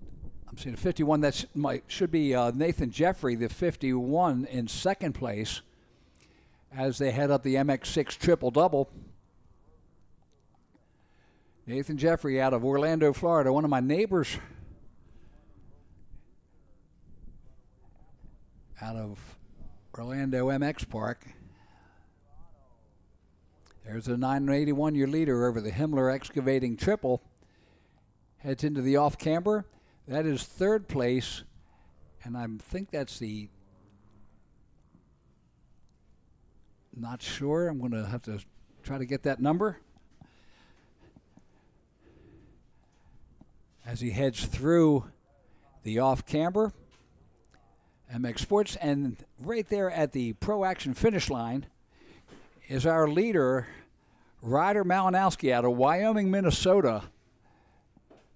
I'm seeing a 51. That should be Nathan Jeffrey, the 51 in second place as they head up the MX6 triple-double. Nathan Jeffrey out of Orlando, Florida, one of my neighbors Orlando MX Park. There's a 981, your leader over the Himmler Excavating Triple. Heads into the off camber. That is third place, and I think that's the, not sure. I'm going to have to try to get that number. As he heads through the off camber, MX Sports, and right there at the Pro Action finish line is our leader, Ryder Malinowski out of Wyoming, Minnesota.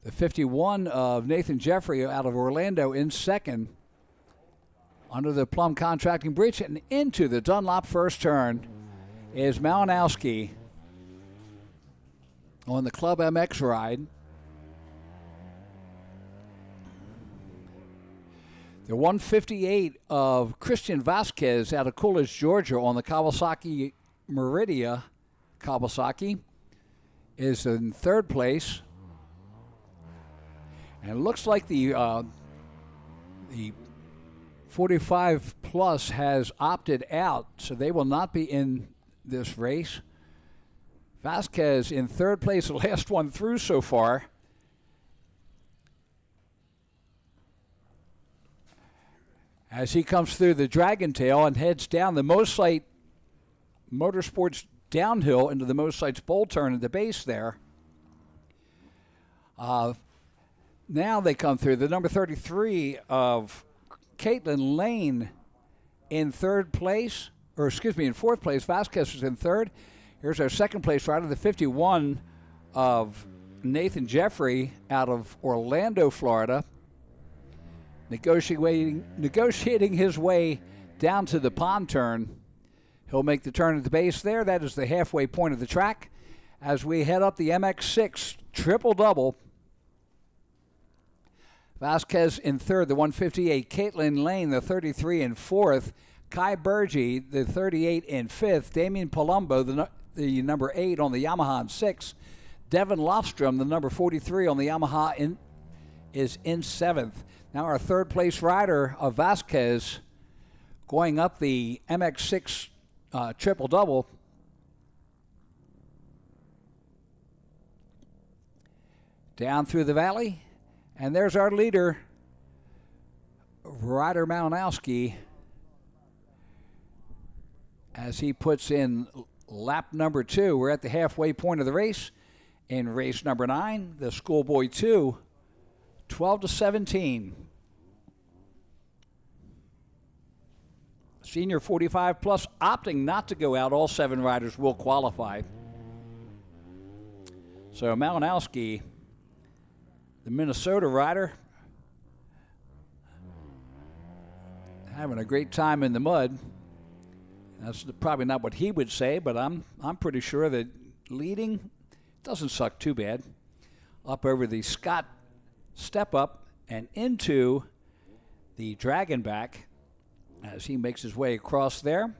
The 51 of Nathan Jeffrey out of Orlando in second under the Plum Contracting Bridge, and into the Dunlop first turn is Malinowski on the Club MX ride. The 158 of Christian Vasquez out of Coolidge, Georgia on the Kawasaki Meridia Kawasaki is in third place. And it looks like the 45 plus has opted out, so they will not be in this race. Vasquez in third place, the last one through so far. As he comes through the Dragon Tail and heads down the Mosite Motorsports downhill into the Mosite's bowl turn at the base there. Now they come through the number 33 of Caitlin Lane in third place, or excuse me, in fourth place. Vasquez is in third. Here's our second place rider, the 51 of Nathan Jeffrey out of Orlando, Florida. Negotiating his way down to the pond turn. He'll make the turn at the base there. That is the halfway point of the track. As we head up the MX6 triple-double, Vasquez in third, the 158. Caitlin Lane, the 33, in fourth. Kai Berge, the 38, in fifth. Damian Palumbo, the number 8 on the Yamaha, in sixth. Devin Lofstrom, the number 43 on the Yamaha, is in seventh. Now our third place rider of Vasquez going up the MX6 triple-double. Down through the valley. And there's our leader, Ryder Malinowski, as he puts in lap number 2. We're at the halfway point of the race. In race number 9, the Schoolboy 2, 12-17. Senior 45 plus opting not to go out. All 7 riders will qualify. So Malinowski, the Minnesota rider, having a great time in the mud. That's probably not what he would say, but I'm pretty sure that leading doesn't suck too bad. Up over the Scott step up and into the Dragon back as he makes his way across there.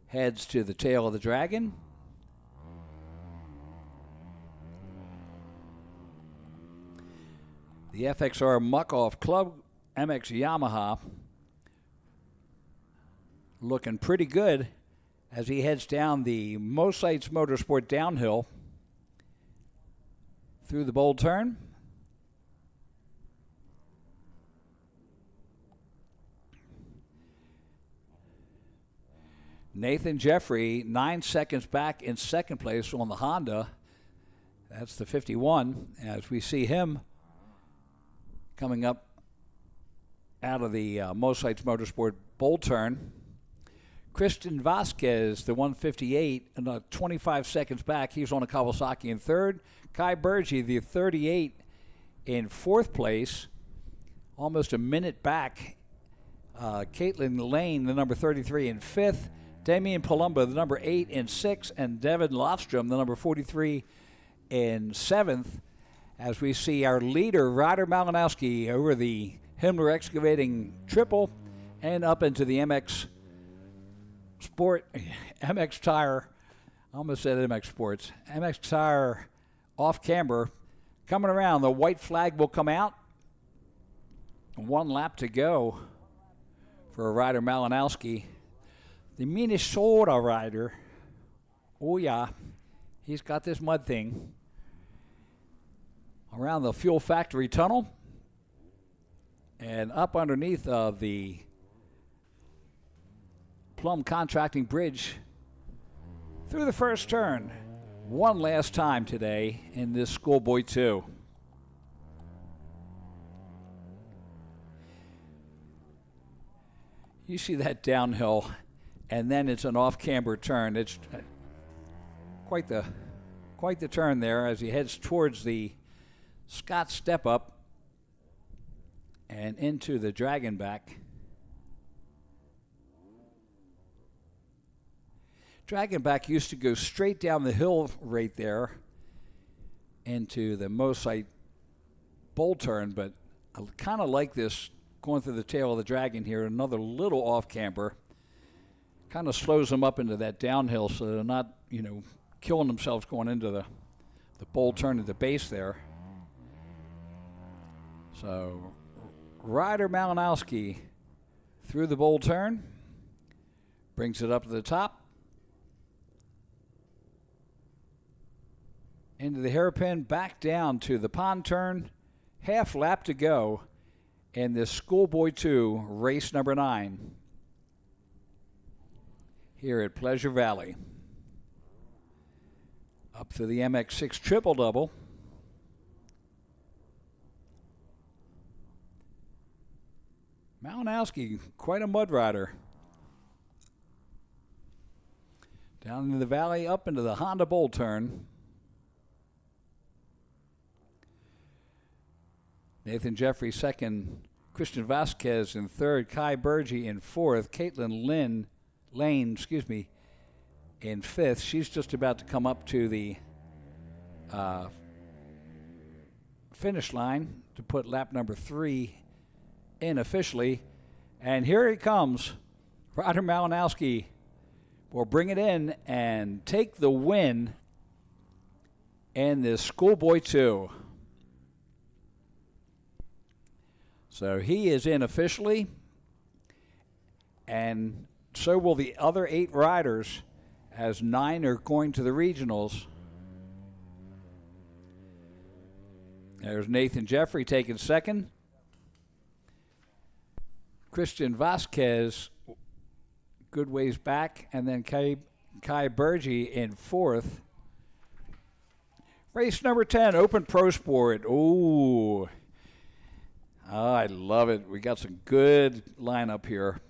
Heads to the tail of the Dragon. The FXR Muck-Off Club MX Yamaha looking pretty good as he heads down the Mosites Motorsport downhill through the bold turn. Nathan Jeffrey, 9 seconds back in second place on the Honda. That's the 51, as we see him coming up out of the Mosites Motorsport bold turn. Christian Vasquez, the 158, and 25 seconds back. He's on a Kawasaki in third. Kai Berge, the 38, in fourth place, almost a minute back. Caitlin Lane, the number 33, in fifth. Damian Palumbo, the number 8, in sixth. And Devin Lofstrom, the number 43, in seventh. As we see our leader, Ryder Malinowski, over the Himmler Excavating Triple and up into the MX Tire, I almost said MX Sports, MX Tire off camber. Coming around, the white flag will come out 1 lap to go for rider Malinowski. The Minnesota rider, oh yeah, he's got this mud thing around the fuel factory tunnel and up underneath the Plum Contracting Bridge through the first turn. One last time today in this Schoolboy 2. You see that downhill, and then it's an off-camber turn. It's quite the turn there as he heads towards the Scott step up and into the dragon back. Dragonback used to go straight down the hill right there into the Mosite bowl turn, but I kind of like this going through the tail of the dragon here. Another little off camber. Kind of slows them up into that downhill so they're not, killing themselves going into the bowl turn at the base there. So rider Malinowski through the bowl turn, brings it up to the top. Into the hairpin, back down to the pond turn, half lap to go in this Schoolboy 2, race number 9 here at Pleasure Valley. Up to the MX6 triple-double. Malinowski, quite a mud rider. Down into the valley, up into the Honda Bowl turn. Nathan Jeffrey second, Christian Vasquez in third, Kai Burgee in fourth, Caitlin Lane, in fifth. She's just about to come up to the finish line to put lap number 3 in officially. And here he comes. Ryder Malinowski will bring it in and take the win in this Schoolboy 2. So he is in officially, and so will the other 8 riders, as 9 are going to the regionals. There's Nathan Jeffrey taking second. Christian Vasquez, good ways back, and then Kai Burgee in fourth. Race number 10, Open Pro Sport. Ooh. Oh, I love it. We got some good lineup here.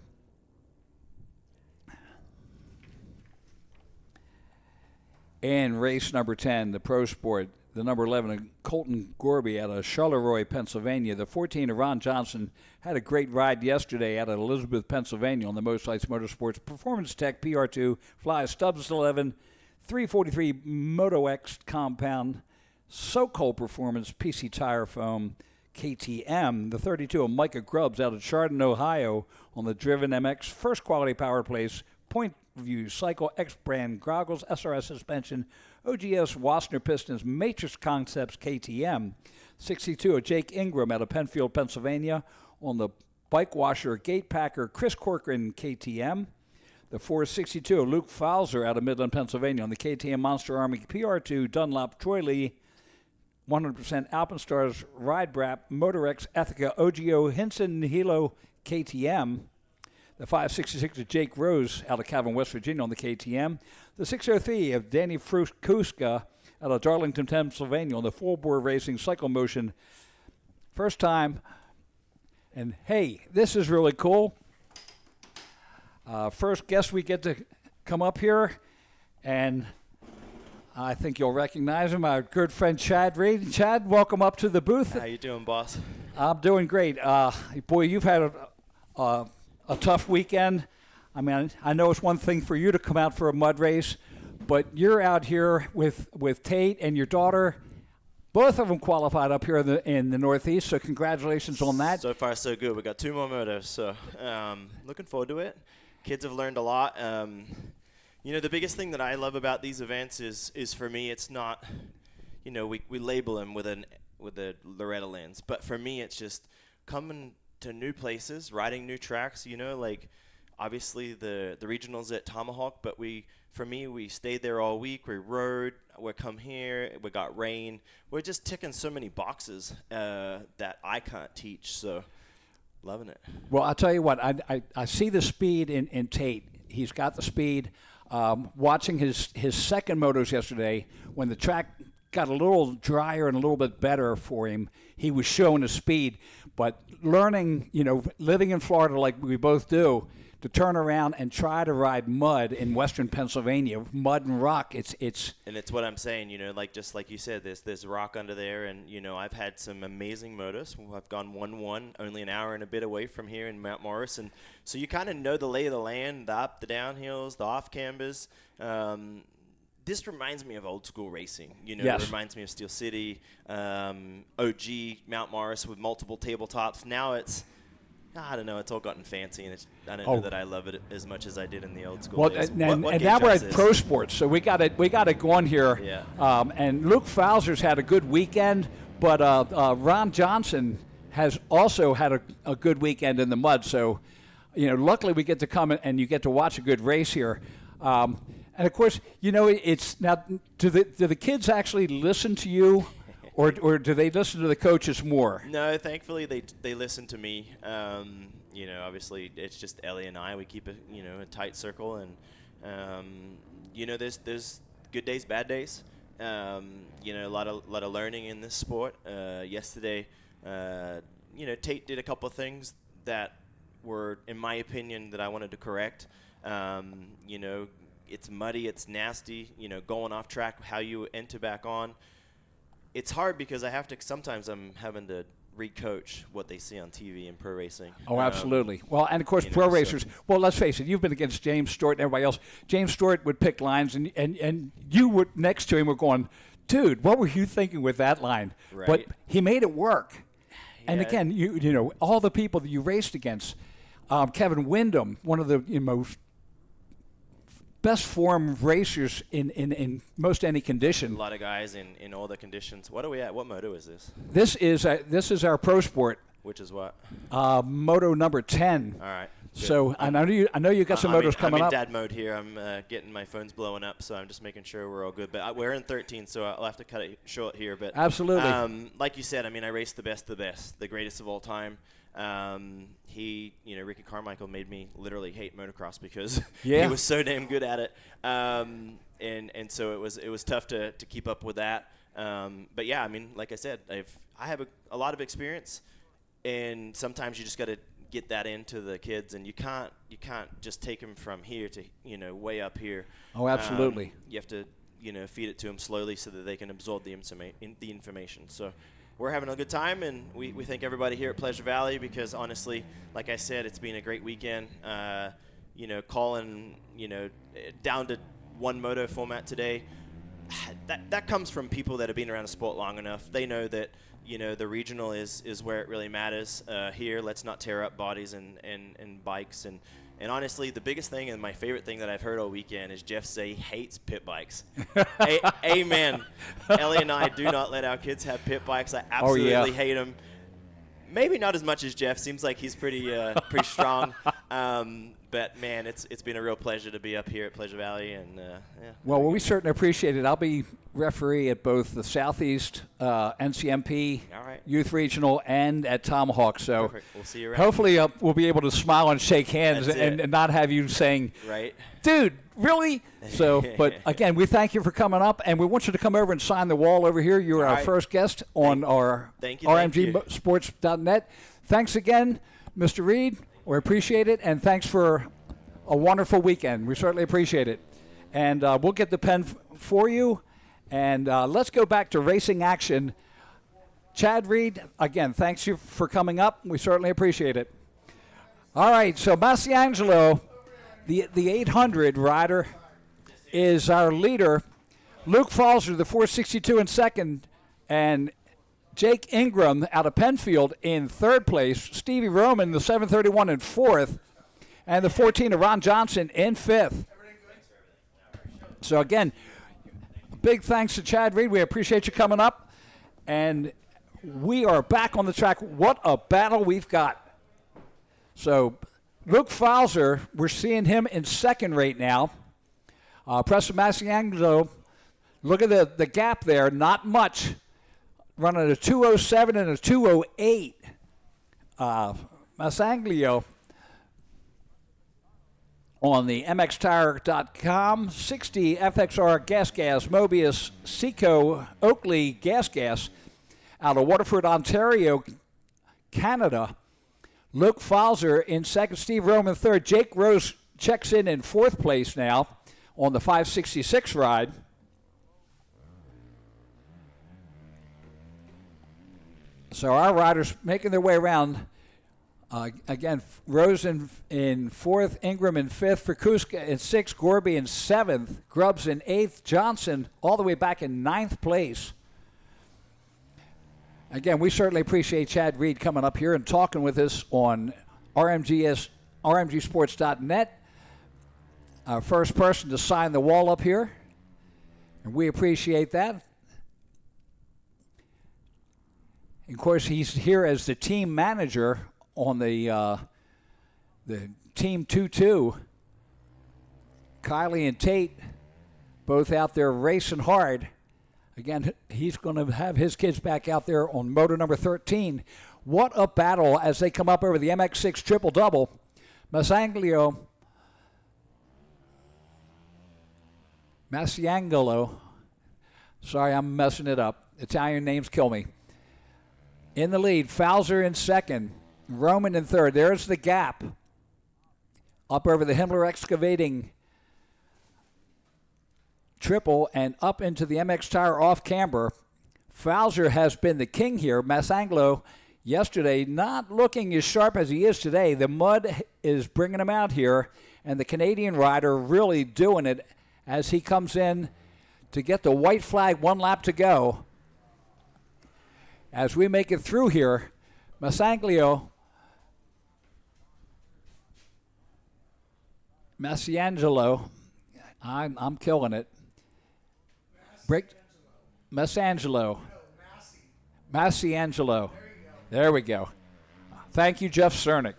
And race number 10, the Pro Sport, the number 11, Colton Gorby out of Charleroi, Pennsylvania. The 14, Ron Johnson, had a great ride yesterday out of Elizabeth, Pennsylvania on the Most Lights Motorsports Performance Tech PR2 Fly Stubbs 11, 343 Moto X Compound, So-Cold Performance PC Tire Foam, KTM, the 32 of Micah Grubbs out of Chardon, Ohio on the Driven MX First Quality Power Place, Point View Cycle, X Brand Goggles, SRS Suspension, OGS Wassner Pistons, Matrix Concepts KTM, 62 of Jake Ingram out of Penfield, Pennsylvania on the Bike Washer Gate Packer, Chris Corcoran KTM, the 462 of Luke Fowler out of Midland, Pennsylvania on the KTM Monster Army PR2 Dunlop Troy Lee, 100% Alpenstars, Ride Brap, Motorex, Ethica, OGO, Hinson, Hilo, KTM. The 566 of Jake Rose out of Calvin, West Virginia on the KTM. The 603 of Danny Frukuska out of Darlington, Pennsylvania on the full-bore racing cycle motion. First time. And, hey, this is really cool. First guest we get to come up here, and I think you'll recognize him, our good friend Chad Reed. Chad, welcome up to the booth. How you doing, boss? I'm doing great. Boy, you've had a tough weekend. I mean, I know it's one thing for you to come out for a mud race, but you're out here with Tate and your daughter. Both of them qualified up here in the Northeast, so congratulations on that. So far, so good. We got 2 more motos, so looking forward to it. Kids have learned a lot. The biggest thing that I love about these events is for me, it's not, we label them with a Loretta Lynn's, but for me, it's just coming to new places, riding new tracks. You know, like obviously the regionals at Tomahawk, but we stayed there all week. We rode. We come here. We got rain. We're just ticking so many boxes that I can't teach. So loving it. Well, I'll tell you what. I see the speed in Tate. He's got the speed. Watching his second motos yesterday, when the track got a little drier and a little bit better for him, he was showing his speed. But learning, living in Florida like we both do, to turn around and try to ride mud in western Pennsylvania, mud and rock, it's and it's what I'm saying, like just like you said, there's rock under there, and I've had some amazing motos. I've gone 1-1, only an hour and a bit away from here in Mount Morris, and so you kind of know the lay of the land, the up, the downhills, the off cambers. This reminds me of old school racing. Yes. It reminds me of Steel City, OG Mount Morris with multiple tabletops. Now it's, I don't know, it's all gotten fancy, and I don't know that I love it as much as I did in the old school days. And now we're at Pro Sports, so we got it going here. Yeah. And Luke Fowler's had a good weekend, but Ron Johnson has also had a good weekend in the mud. So, luckily we get to come and you get to watch a good race here. And of course, it's now. Do the kids actually listen to you, or do they listen to the coaches more? No, thankfully they listen to me. Obviously it's just Ellie and I. We keep a tight circle, and there's good days, bad days. A lot of learning in this sport. Yesterday, Tate did a couple of things that were, in my opinion, that I wanted to correct. It's muddy, it's nasty, going off track, how you enter back on. It's hard because sometimes I'm having to re-coach what they see on TV in pro racing. Oh, absolutely. Well, and of course, pro racers, well, let's face it, you've been against James Stewart and everybody else. James Stewart would pick lines, and you were next to him were going, dude, what were you thinking with that line? Right. But he made it work. Yeah. And again, you all the people that you raced against, Kevin Windham, one of the most best form racers in most any condition. A lot of guys in all the conditions. What are we at? What moto is this? This is our Pro Sport. Which is what? Moto number 10. All right. Good. So I know you got some motos coming up. I'm in dad mode here. I'm getting my phone's blowing up, so I'm just making sure we're all good. But we're in 13, so I'll have to cut it short here. But absolutely. Like you said, I raced the best, the greatest of all time. Ricky Carmichael made me literally hate motocross because he was so damn good at it. And so it was tough to keep up with that. But yeah, like I said, I have a lot of experience, and sometimes you just got to get that into the kids, and you can't just take them from here to way up here. Oh, absolutely. You have to feed it to them slowly so that they can absorb the information. So we're having a good time, and we thank everybody here at Pleasure Valley because honestly, like I said, it's been a great weekend. Calling down to one moto format today. That comes from people that have been around the sport long enough. They know that the regional is where it really matters. Here, let's not tear up bodies and bikes. And honestly, the biggest thing and my favorite thing that I've heard all weekend is Jeff say he hates pit bikes. Amen. Ellie and I do not let our kids have pit bikes. I absolutely hate them. Maybe not as much as Jeff. Seems like he's pretty strong. But man, it's been a real pleasure to be up here at Pleasure Valley, and Well, we certainly appreciate it. I'll be referee at both the Southeast NCMP Youth Regional and at Tomahawk. So perfect. We'll see you around. Hopefully we'll be able to smile and shake hands and not have you saying, right, dude, really? So, but again, we thank you for coming up, and we want you to come over and sign the wall over here. You're our first guest on our RMGsports.net. Thanks again, Mr. Reed. We appreciate it, and thanks for a wonderful weekend. We certainly appreciate it. And we'll get the pen for you, and let's go back to racing action. Chad Reed, again, thanks you for coming up. We certainly appreciate it. All right, so Masiangelo, the 800 rider, is our leader. Luke Falzer, the 462 in second, and Jake Ingram out of Penfield in third place. Stevie Roman, the 731 in fourth. And the 14 of Ron Johnson in fifth. So, again, big thanks to Chad Reed. We appreciate you coming up. And we are back on the track. What a battle we've got. So Luke Fowler, we're seeing him in second right now. Preston Masiangelo, look at the gap there, not much. Running a 2:07 and a 2:08. Masanglio on the mxtire.com, 60 FXR Gas, Mobius, Seco, Oakley Gas out of Waterford, Ontario, Canada. Luke Fowler in second, Steve Roman third. Jake Rose checks in fourth place now on the 566 ride. So our riders making their way around. Again, Rose in fourth, Ingram in fifth, Frikuska in sixth, Gorby in seventh, Grubbs in eighth, Johnson all the way back in ninth place. Again, we certainly appreciate Chad Reed coming up here and talking with us on RMGsports.net. Our first person to sign the wall up here, and we appreciate that. Of course, he's here as the team manager on the Team 2-2. Kylie and Tate both out there racing hard. Again, he's going to have his kids back out there on motor number 13. What a battle as they come up over the MX6 triple-double. Masiangelo, sorry, I'm messing it up. Italian names kill me. In the lead, Fowler in second, Roman in third. There's the gap up over the Himmler Excavating triple and up into the MX Tire off camber. Fowler has been the king here. Masanglo yesterday not looking as sharp as he is today. The mud is bringing him out here, and the Canadian rider really doing it as he comes in to get the white flag, 1 lap to go. As we make it through here, Masiangelo, I'm killing it. Masiangelo. There we go. Thank you, Jeff Cernick.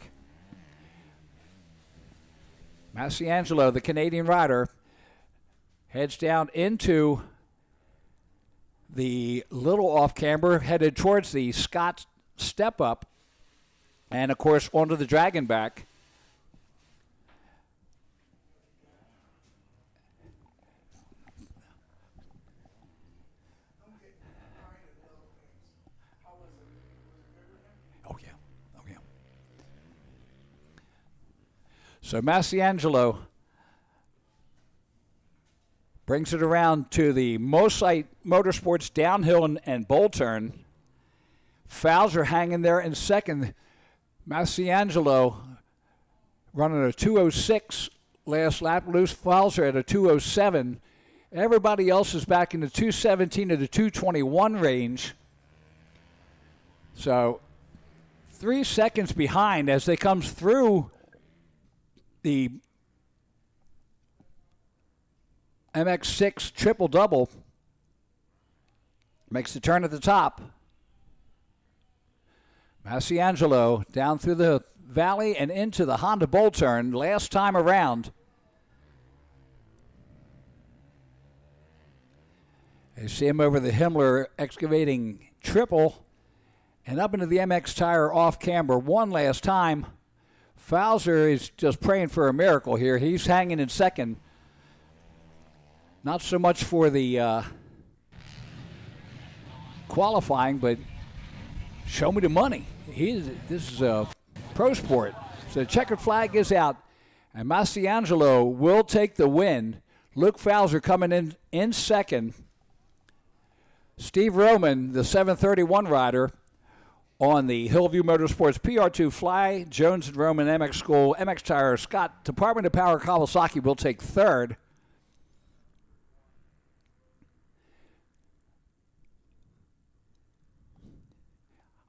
Masiangelo, the Canadian rider, heads down into the little off-camber, headed towards the Scott step-up, and, of course, onto the Dragon back. Oh, yeah. So Masiangelo brings it around to the Mosite Motorsports downhill and bowl turn. Fowler hanging there in second. Masiangelo running a 2:06 last lap. Loose Fowler at a 2:07. Everybody else is back in the 2:17 to the 2:21 range. So 3 seconds behind as they come through the MX6 triple-double. Makes the turn at the top. Masiangelo down through the valley and into the Honda bowl turn last time around. You see him over the Himmler Excavating triple and up into the MX Tire off camber one last time. Fowler is just praying for a miracle here. He's hanging in second. Not so much for the qualifying, but show me the money. This is a pro sport. So the checkered flag is out, and Masiangelo will take the win. Luke Fowler coming in second. Steve Roman, the 731 rider, on the Hillview Motorsports PR2 Fly, Jones and Roman MX School, MX Tire, Scott, Department of Power Kawasaki will take third.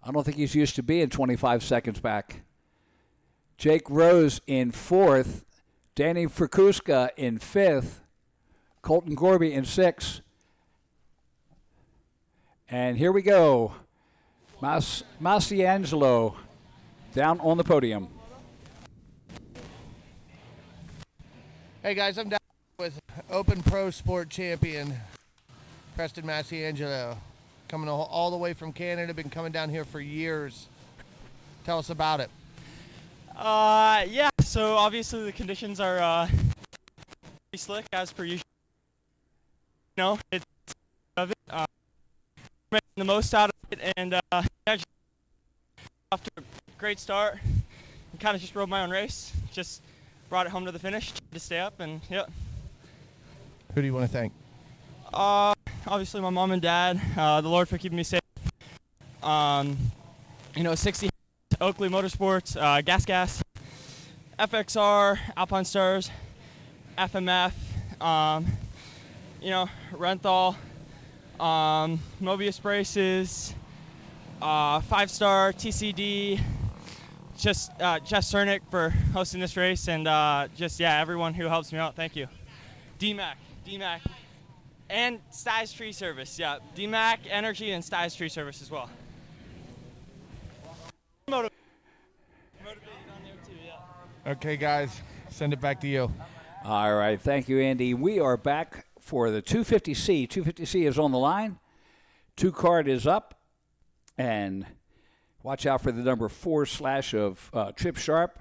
I don't think he's used to being 25 seconds back. Jake Rose in fourth, Danny Frikuska in fifth, Colton Gorby in sixth. And here we go. Masiangelo down on the podium. Hey guys, I'm down with Open Pro Sport champion Preston Massiangelo, coming all the way from Canada. Been coming down here for years. Tell us about it. Yeah. So obviously the conditions are pretty slick as per usual. You know, it's of it. Making the most out of it, and yeah, just off to a great start. And kind of just rode my own race. Just brought it home to the finish to stay up, and yeah. Who do you want to thank? Obviously my mom and dad, the Lord for keeping me safe. You know, 60 Oakley Motorsports, Gas, FXR, Alpine Stars, FMF, you know, Renthal, Mobius Braces, 5-Star, TCD, just Jeff Cernick for hosting this race, and just, yeah, everyone who helps me out, thank you. DMAC, and Styes Tree Service, yeah, DMAC, Energy, and Styes Tree Service as well. Okay, guys, send it back to you. All right, thank you, Andy. We are back for the 250C. 250C is on the line. 2 card is up, and watch out for the number 4/ of Trip Sharp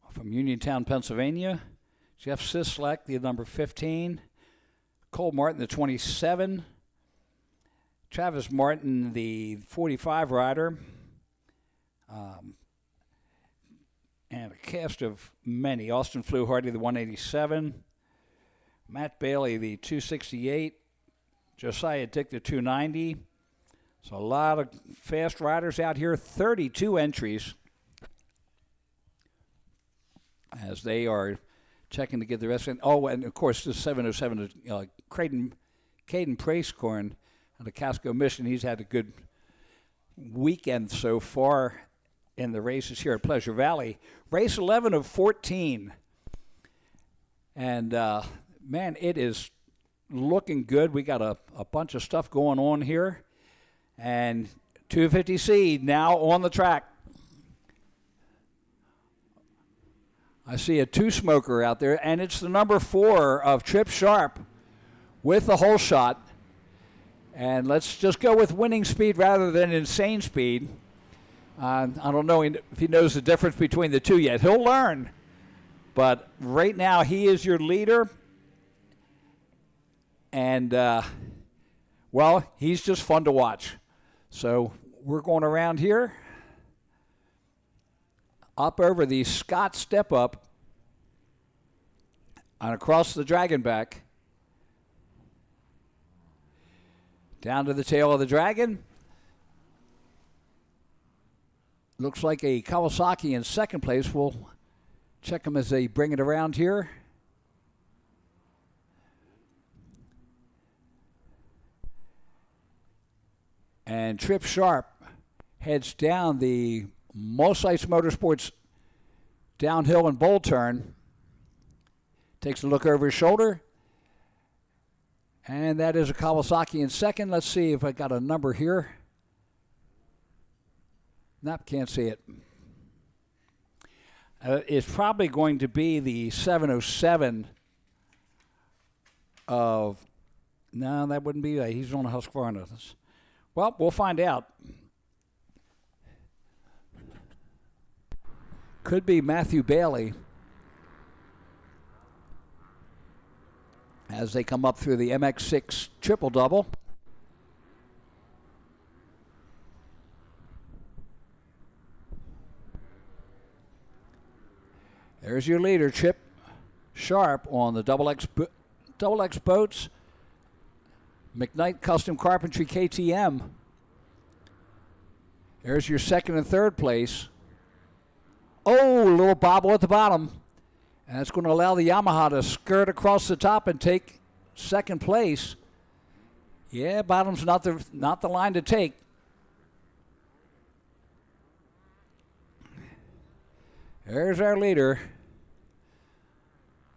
from Uniontown, Pennsylvania. Jeff Sislek, the number 15. Cole Martin, the 27. Travis Martin, the 45 rider. And a cast of many. Austin Fluharty, the 187. Matt Bailey, the 268. Josiah Dick, the 290. So a lot of fast riders out here. 32 entries as they are checking to get the rest in. Oh, and of course, the 707, Caden Pracecorn out of Casco Mission. He's had a good weekend so far in the races here at Pleasure Valley. Race 11 of 14. And, man, it is looking good. We got a bunch of stuff going on here. And 250C now on the track. I see a 2-smoker out there, and it's the number 4 of Trip Sharp with the whole shot. And let's just go with winning speed rather than insane speed. I don't know if he knows the difference between the two yet. He'll learn. But right now, he is your leader. And, well, he's just fun to watch. So we're going around here. Up over the Scott step up. And across the Dragon back. Down to the tail of the Dragon. Looks like a Kawasaki in second place. We'll check them as they bring it around here. And Trip Sharp heads down the Mosites Motorsports downhill and bowl turn. Takes a look over his shoulder. And that is a Kawasaki in second. Let's see if I got a number here. Nope, can't see it. It's probably going to be the 707 of... No, that wouldn't be... he's on a Husqvarna. Well, we'll find out. Could be Matthew Bailey as they come up through the MX6 triple-double. There's your leader, Chip Sharp, on the double X boats. McKnight Custom Carpentry KTM. There's your second and third place. Oh, a little bobble at the bottom. And that's going to allow the Yamaha to skirt across the top and take second place. Yeah, bottom's not the line to take. There's our leader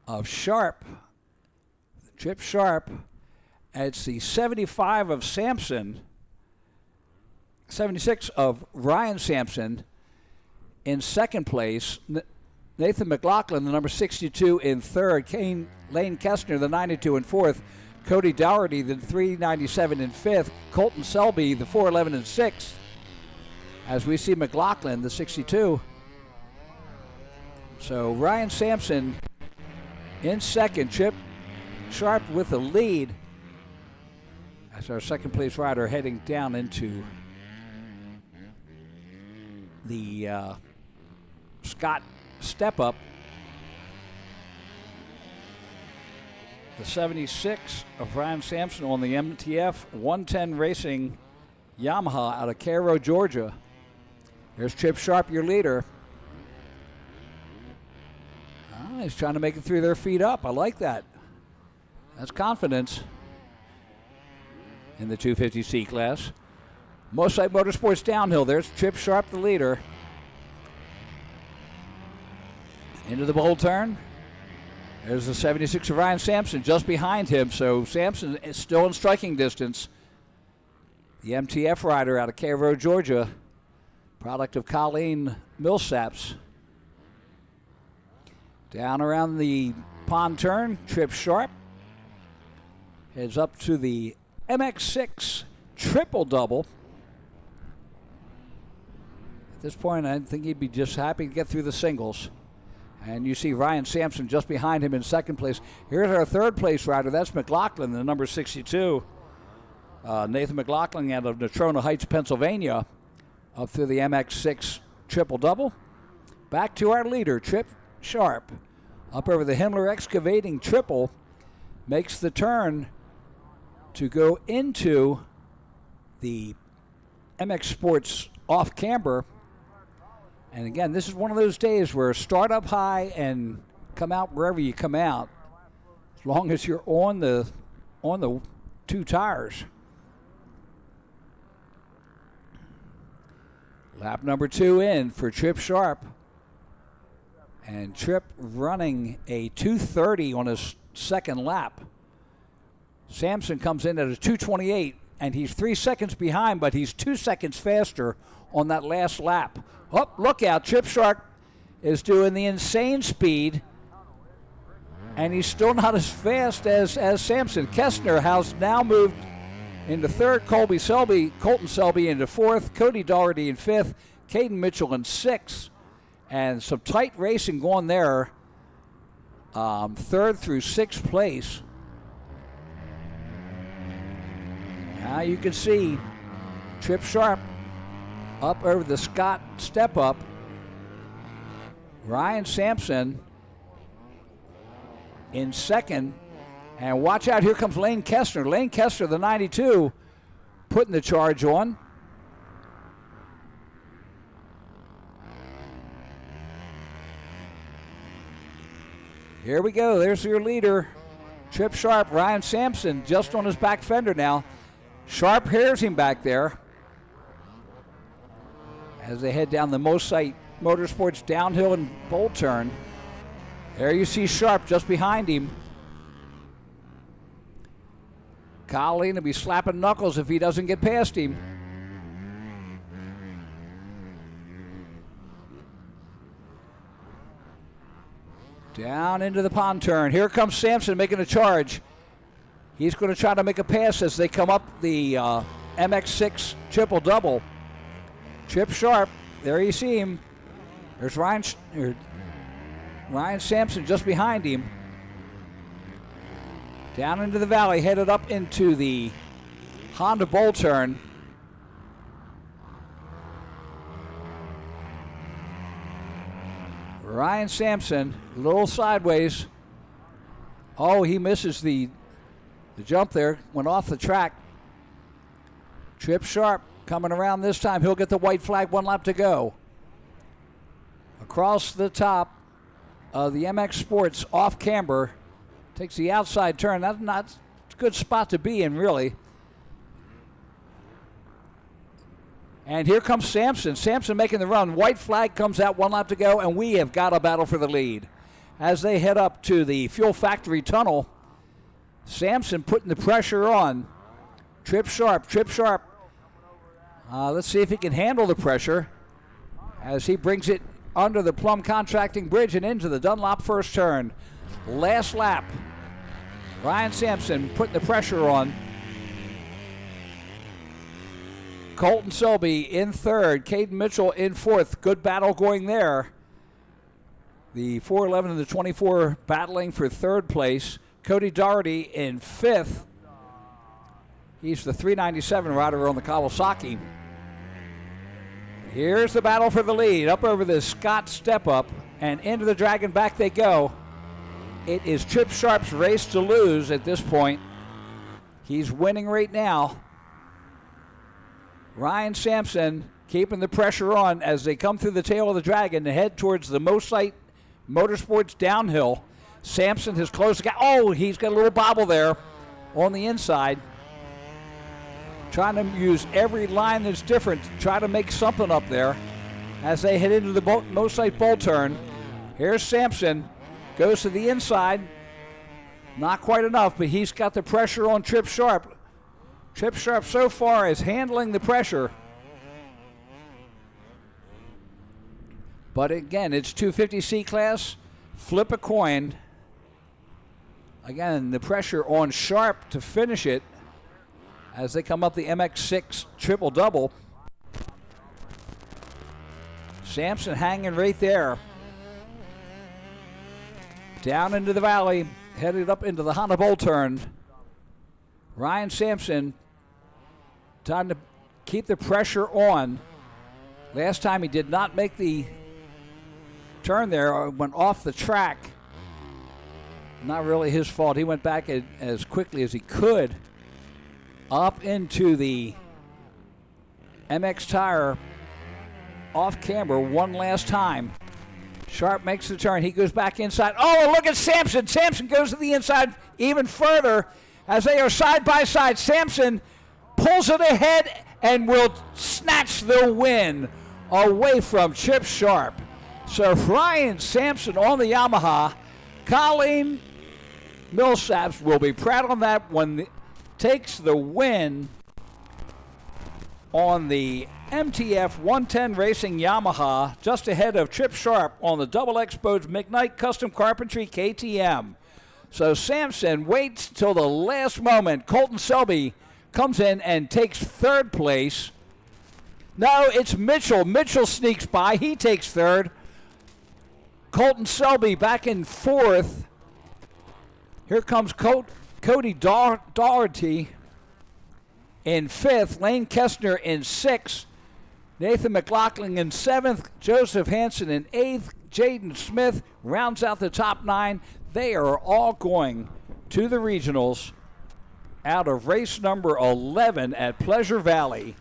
of Sharp, Chip Sharp. It's the 75 of Sampson, 76 of Ryan Sampson in second place. Nathan McLaughlin, the number 62, in third. Lane Kestner, the 92, in fourth. Cody Dougherty, the 397, in fifth. Colton Selby, the 411, in sixth. As we see McLaughlin, the 62. So Ryan Sampson in second. Chip Sharp with the lead as our second place rider heading down into the Scott step up. The 76 of Ryan Sampson on the MTF 110 Racing Yamaha out of Cairo, Georgia. Here's Chip Sharp, your leader. He's trying to make it through their feet up. I like that. That's confidence in the 250C class. Mosite Motorsports downhill. There's Chip Sharp, the leader. Into the bowl turn. There's the 76 of Ryan Sampson just behind him. So Sampson is still in striking distance. The MTF rider out of Cairo, Georgia. Product of Colleen Millsaps. Down around the pond turn, Chip Sharp heads up to the MX6 triple double. At this point, I think he'd be just happy to get through the singles. And you see Ryan Sampson just behind him in second place. Here's our third place rider. That's McLaughlin, the number 62. Nathan McLaughlin out of Natrona Heights, Pennsylvania, up through the MX6 triple double. Back to our leader, Chip Sharp, up over the Himmler Excavating triple, makes the turn to go into the MX Sports off camber. And again, this is one of those days where start up high and come out wherever you come out, as long as you're on the two tires. Lap number 2 in for Chip Sharp. And Trip running a 2:30 on his second lap. Sampson comes in at a 2:28, and he's 3 seconds behind, but he's 2 seconds faster on that last lap. Oh, look out. Chip Sharp is doing the insane speed, and he's still not as fast as Sampson. Kestner has now moved into third, Colton Selby into fourth, Cody Dougherty in fifth, Caden Mitchell in sixth. And some tight racing going there, third through sixth place. Now you can see Chip Sharp up over the Scott step up. Ryan Sampson in second. And watch out, here comes Lane Kestner. Lane Kestner, the 92, putting the charge on. Here we go. There's your leader, Chip Sharp. Ryan Sampson just on his back fender now. Sharp hears him back there as they head down the Mosite Motorsports downhill and bowl turn. There you see Sharp just behind him. Colleen will be slapping knuckles if he doesn't get past him. Down into the pond turn. Here comes Sampson making a charge. He's going to try to make a pass as they come up the MX6 triple double. Chip Sharp, there you see him. There's Ryan Sampson just behind him. Down into the valley, headed up into the Honda bowl turn. Ryan Sampson, a little sideways. Oh, he misses the jump there, went off the track. Chip Sharp coming around this time. He'll get the white flag, 1 lap to go. Across the top of the MX Sports off camber, takes the outside turn. That's not a good spot to be in, really. And here comes Sampson. Sampson making the run. White flag comes out, 1 lap to go, and we have got a battle for the lead. As they head up to the Fuel Factory Tunnel, Sampson putting the pressure on. Chip Sharp. Let's see if he can handle the pressure as he brings it under the Plum Contracting Bridge and into the Dunlop first turn. Last lap. Ryan Sampson putting the pressure on. Colton Selby in third. Caden Mitchell in fourth. Good battle going there. The 411 and the 24 battling for third place. Cody Doherty in fifth. He's the 397 rider on the Kawasaki. Here's the battle for the lead. Up over the Scott step up and into the Dragon. Back they go. It is Chip Sharp's race to lose at this point. He's winning right now. Ryan Sampson keeping the pressure on as they come through the tail of the Dragon to head towards the Mosite Motorsports downhill. Sampson has closed the gap. Oh, he's got a little bobble there on the inside. Trying to use every line that's different to try to make something up there as they head into the Mosite Bowl turn. Here's Sampson. Goes to the inside. Not quite enough, but he's got the pressure on Trip Sharp. Trip Sharp so far is handling the pressure. But again, it's 250C class. Flip a coin. Again, the pressure on Sharp to finish it as they come up the MX6 triple-double. Sampson hanging right there. Down into the valley, headed up into the Honda Bowl turn. Ryan Sampson trying to keep the pressure on. Last time he did not make the turn there, went off the track. Not really his fault. He went back as quickly as he could up into the MX tire off camber one last time. Sharp makes the turn. He goes back inside. Oh, look at Sampson. Sampson goes to the inside even further as they are side by side. Sampson pulls it ahead and will snatch the win away from Chip Sharp. So Ryan Sampson on the Yamaha. Colleen Millsaps will be proud on that one. Takes the win on the MTF 110 Racing Yamaha, just ahead of Chip Sharp on the Double Expo's McKnight Custom Carpentry KTM. So Sampson waits till the last moment. Colton Selby comes in and takes third place. No, it's Mitchell. Mitchell sneaks by. He takes third. Colton Selby back in fourth. Here comes Cody Doherty in fifth. Lane Kestner in sixth. Nathan McLaughlin in seventh. Joseph Hansen in eighth. Jaden Smith rounds out the top nine. They are all going to the regionals out of race number 11 at Pleasure Valley.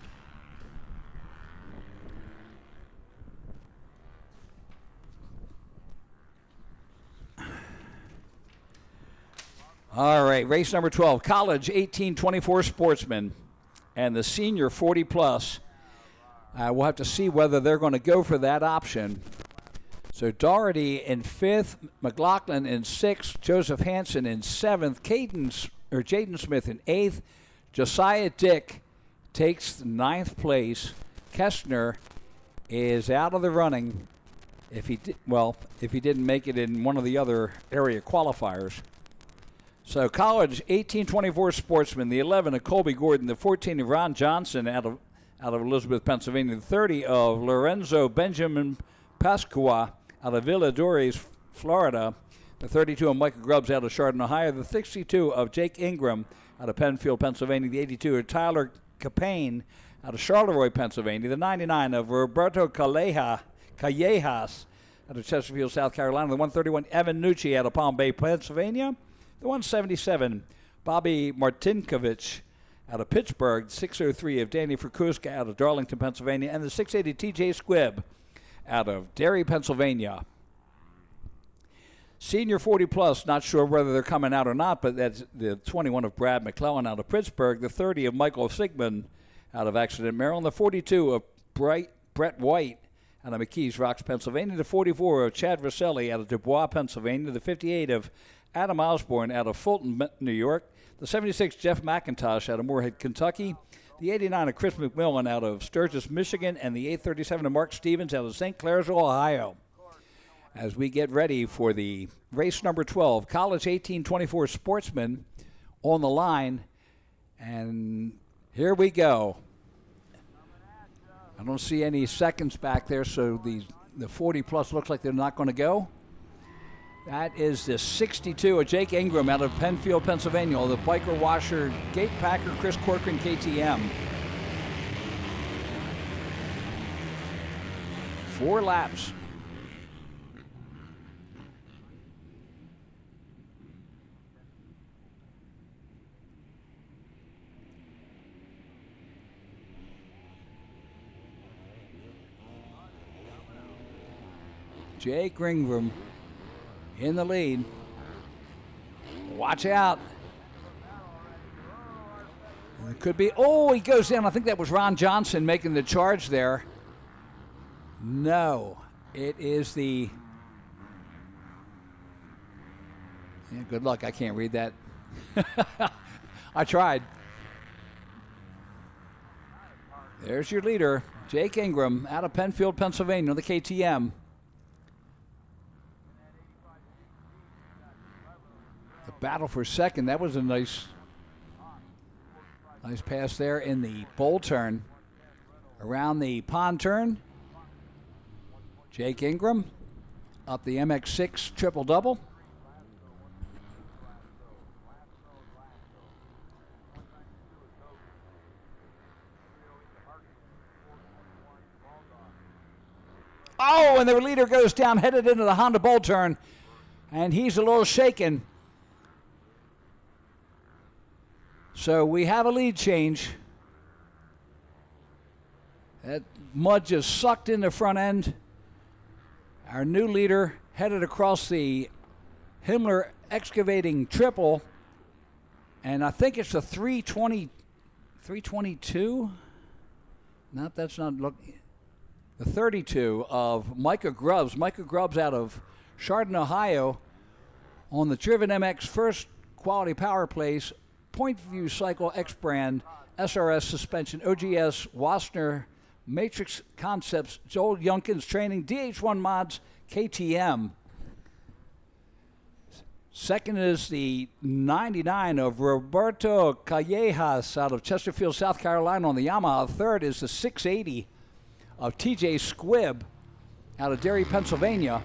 All right, race number 12, college 1824 sportsmen and the senior 40 plus. We'll have to see whether they're going to go for that option. So Doherty in fifth, McLaughlin in sixth, Joseph Hansen in seventh, Jaden Smith in eighth, Josiah Dick takes ninth place. Kestner is out of the running if he didn't make it in one of the other area qualifiers. So college 1824 sportsman, the 11 of Colby Gordon, the 14 of Ron Johnson out of Elizabeth, Pennsylvania, the 30 of Lorenzo Benjamin Pasqua out of Villa Dores, Florida, the 32 of Michael Grubbs out of Chardon, Ohio, the 62 of Jake Ingram out of Penfield, Pennsylvania, the 82 of Tyler Capane out of Charleroi, Pennsylvania, the 99 of Roberto Callejas out of Chesterfield, South Carolina, the 131 Evan Nucci out of Palm Bay, Pennsylvania, the 177, Bobby Martinkovich out of Pittsburgh, 603 of Danny Frikuska out of Darlington, Pennsylvania, and the 680 TJ Squibb out of Derry, Pennsylvania. Senior 40 plus, not sure whether they're coming out or not, but that's the 21 of Brad McClellan out of Pittsburgh, the 30 of Michael Sigmund out of Accident, Maryland, the 42 of Brett White out of McKees Rocks, Pennsylvania, the 44 of Chad Rosselli out of Dubois, Pennsylvania, the 58 of Adam Osborne out of Fulton, New York, the 76 Jeff McIntosh out of Moorhead, Kentucky, the 89 of Chris McMillan out of Sturgis, Michigan, and the 837 of Mark Stevens out of St. Clairsville, Ohio. as we get ready for the race number 12, College 1824 Sportsman on the line. And here we go. I don't see any seconds back there, so the 40-plus looks like they're not going to go. That is the 62 of Jake Ingram out of Penfield, Pennsylvania, the Biker Washer Gate Packer Chris Corcoran KTM. 4 laps. Jake Ingram in the lead. Watch out. It could be, oh, he goes down. I think that was Ron Johnson making the charge there. No, it is the, yeah, good luck. I can't read that. I tried. There's your leader, Jake Ingram, out of Penfield, Pennsylvania, the KTM. The battle for second. That was a nice pass there in the bowl turn. Around the pond turn, Jake Ingram up the MX6 triple-double. Oh, and the leader goes down, headed into the Honda bowl turn, and he's a little shaken. So we have a lead change. That mud just sucked in the front end. Our new leader headed across the Himmler excavating triple. And I think it's a 322? No, that's not, look. The 32 of Micah Grubbs. Micah Grubbs out of Chardon, Ohio, on the Driven MX first quality power place, Point View Cycle X brand, SRS suspension, OGS, Wassner, Matrix Concepts, Joel Yunkins Training, DH1 Mods, KTM. Second is the 99 of Roberto Callejas out of Chesterfield, South Carolina on the Yamaha. Third is the 680 of TJ Squibb out of Derry, Pennsylvania.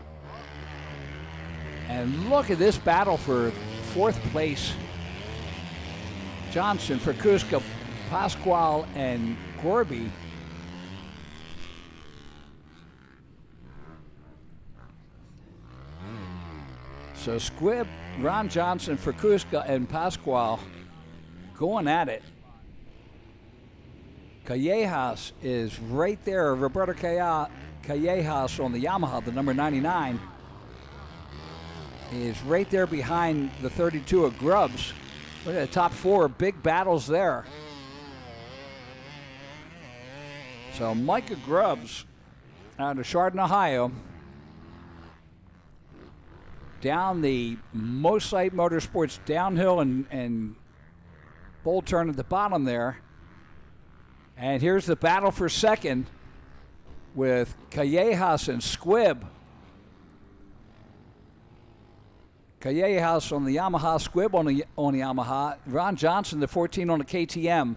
And look at this battle for fourth place. Johnson, Frakuska, Pasquale, and Gorby. So Squibb, Ron Johnson, Frakuska, and Pasquale going at it. Callejas is right there. Roberto Callejas on the Yamaha, the number 99, is right there behind the 32 of Grubbs. Look at the top 4 big battles there. So Micah Grubbs out of Chardon, Ohio, down the Mosite Motorsports downhill and bowl turn at the bottom there. And here's the battle for second with Callejas and Squibb. Callejas on the Yamaha, Squibb on the Yamaha, Ron Johnson, the 14 on the KTM.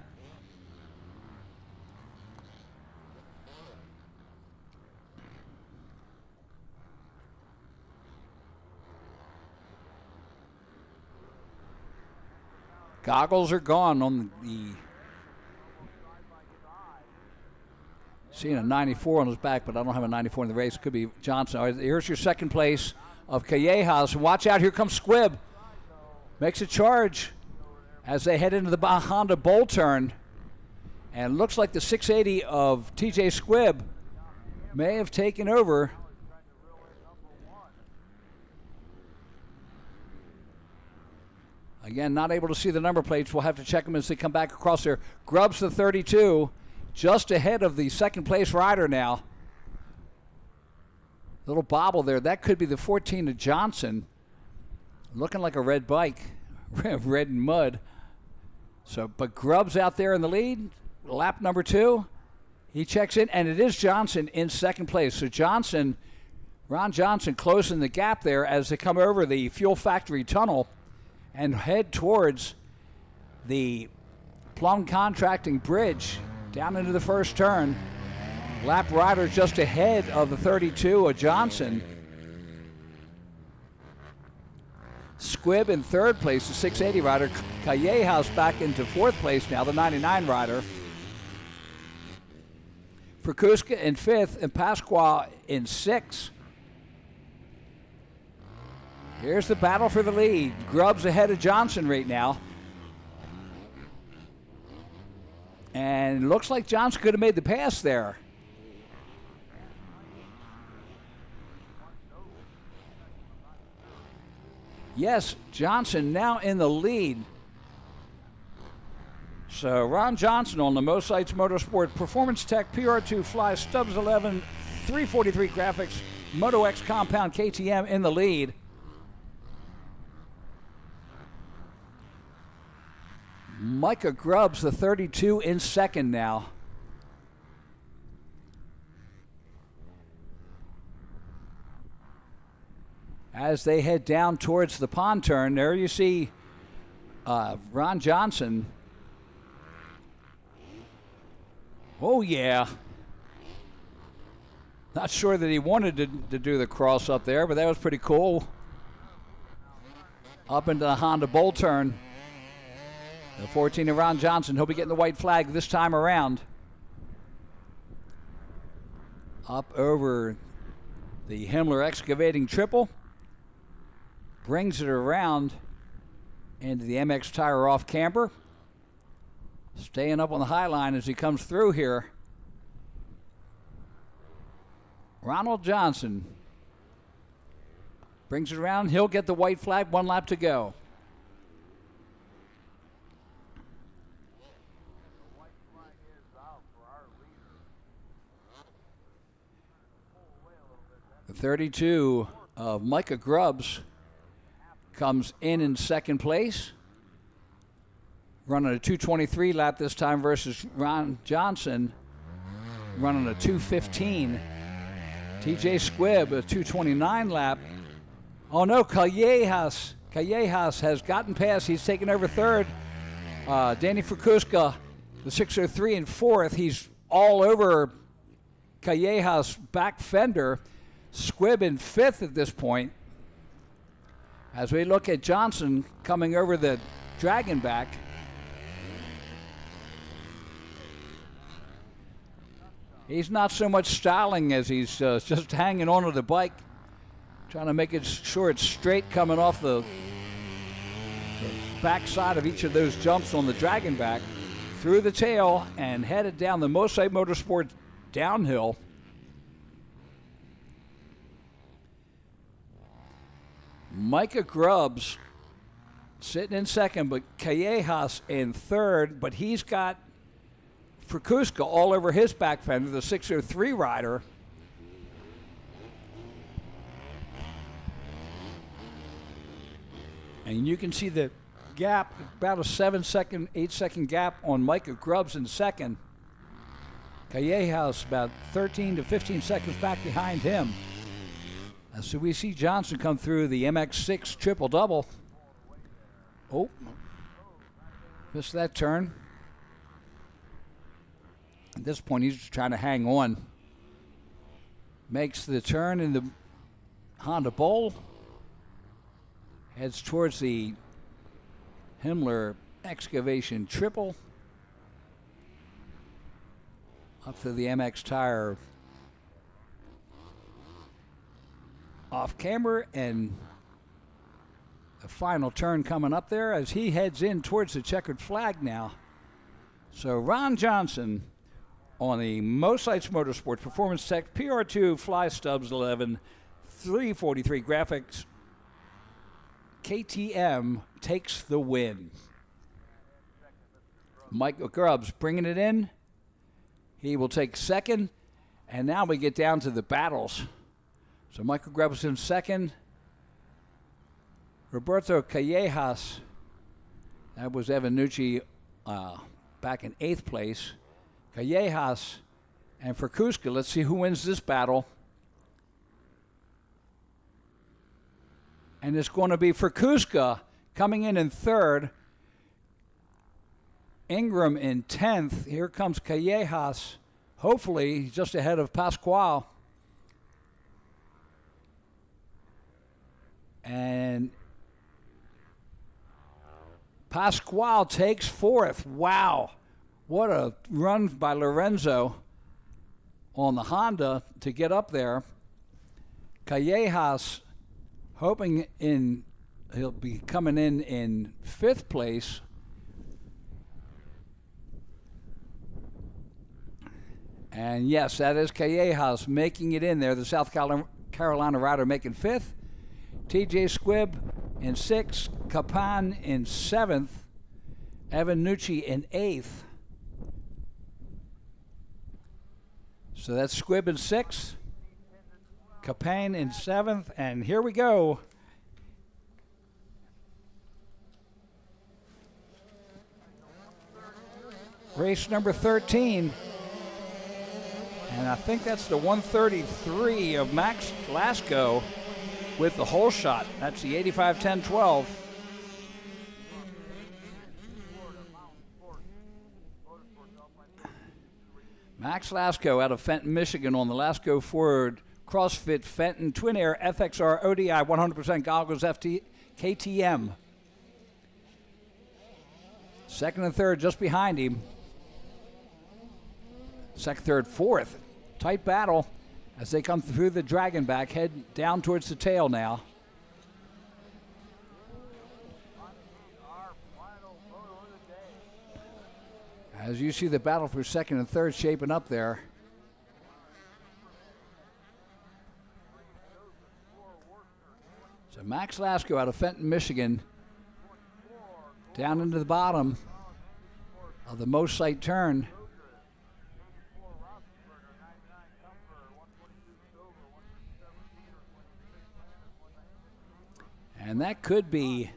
Goggles are gone on the. Seeing a 94 on his back, but I don't have a 94 in the race. Could be Johnson. All right, here's your second place of Callejas. Watch out, here comes Squibb. Makes a charge as they head into the Honda bowl turn. And looks like the 680 of TJ Squibb may have taken over. Again, not able to see the number plates. We'll have to check them as they come back across there. Grubbs the 32, just ahead of the second place rider now. Little bobble there. That could be the 14 of Johnson. Looking like a red bike. Red and mud. So, but Grubbs out there in the lead. Lap number 2. He checks in, and it is Johnson in second place. So Johnson Ron Johnson closing the gap there as they come over the Fuel Factory Tunnel and head towards the Plum Contracting Bridge down into the first turn. Lap rider just ahead of the 32 of Johnson. Squibb in third place, the 680 rider. Callejas back into fourth place now, the 99 rider. Frakuska in fifth and Pasqua in sixth. Here's the battle for the lead. Grubbs ahead of Johnson right now. And looks like Johnson could have made the pass there. Yes, Johnson now in the lead. So Ron Johnson on the Most Sites Motorsport Performance Tech PR2 Fly Stubbs 11 343 Graphics Moto X Compound KTM in the lead. Micah Grubbs, the 32, in second now. As they head down towards the pond turn, there you see Ron Johnson. Oh, yeah. Not sure that he wanted to do the cross up there, but that was pretty cool. Up into the Honda Bowl turn. The 14 of Ron Johnson. He'll be getting the white flag this time around. Up over the Himmler Excavating Triple. Brings it around into the MX Tire off camber. Staying up on the high line as he comes through here. Ronald Johnson brings it around. He'll get the white flag. 1 lap to go. The 32 of Micah Grubbs comes in second place. Running a 2:23 lap this time versus Ron Johnson running a 2:15. TJ Squibb, a 2:29 lap. Oh no, Callejas has gotten past. He's taken over third. Danny Frakuska, the 603 in fourth. He's all over Callejas' back fender. Squibb in fifth at this point. As we look at Johnson coming over the dragon back. He's not so much styling as he's just hanging onto the bike, trying to make it sure it's straight coming off the backside of each of those jumps on the dragon back, through the tail and headed down the Mosaic Motorsports downhill. Micah Grubbs sitting in second, but Callejas in third, but he's got Frakuska all over his back fender, the 603 rider. And you can see the gap, about a 7-second, 8-second gap on Micah Grubbs in second. Callejas about 13 to 15 seconds back behind him. So we see Johnson come through the MX6 triple-double. Oh, missed that turn. At this point, he's trying to hang on. Makes the turn in the Honda Bowl. Heads towards the Himmler Excavation Triple. Up to the MX Tire off camera, and the final turn coming up there as he heads in towards the checkered flag now. So Ron Johnson on the Most Sites Motorsports Performance Tech PR2 Fly Stubbs 11 343 Graphics KTM takes the win. Michael Grubbs bringing it in. He will take second, and now we get down to the battles. So Michael Grubbs in second. Roberto Callejas, that was Evan Nucci back in 8th place. Callejas and Frakuska, let's see who wins this battle. And it's going to be for Kuska coming in third. Ingram in 10th. Here comes Callejas. Hopefully just ahead of Pascual. And Pascual takes 4th. Wow. What a run by Lorenzo on the Honda to get up there. Callejas hoping he'll be coming in 5th place. And yes, that is Callejas making it in there. The South Carolina rider making 5th. TJ Squibb in 6th. Capan in 7th. Evan Nucci in 8th. So that's Squibb in 6th. Capan in 7th. And here we go. Race number 13. And I think that's the 133 of Max Lasco with the hole shot. That's the 85-10-12. Max Lasco out of Fenton, Michigan on the Lasco Ford CrossFit Fenton Twin Air FXR ODI 100% goggles KTM. Second and third just behind him. Second, third, fourth. Tight battle as they come through the dragon back, head down towards the tail now. As you see the battle for second and third shaping up there. So Max Lasco out of Fenton, Michigan, down into the bottom of the most sight turn. And that could be,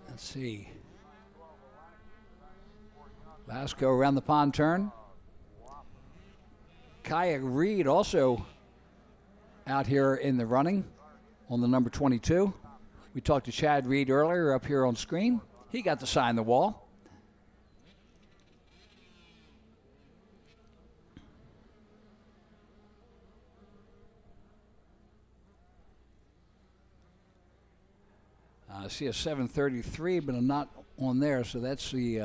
let's see, Lasco around the pond turn. Kaya Reed also out here in the running on the number 22. We talked to Chad Reed earlier up here on screen. He got to sign the wall. I see a 733, but I'm not on there, so that's the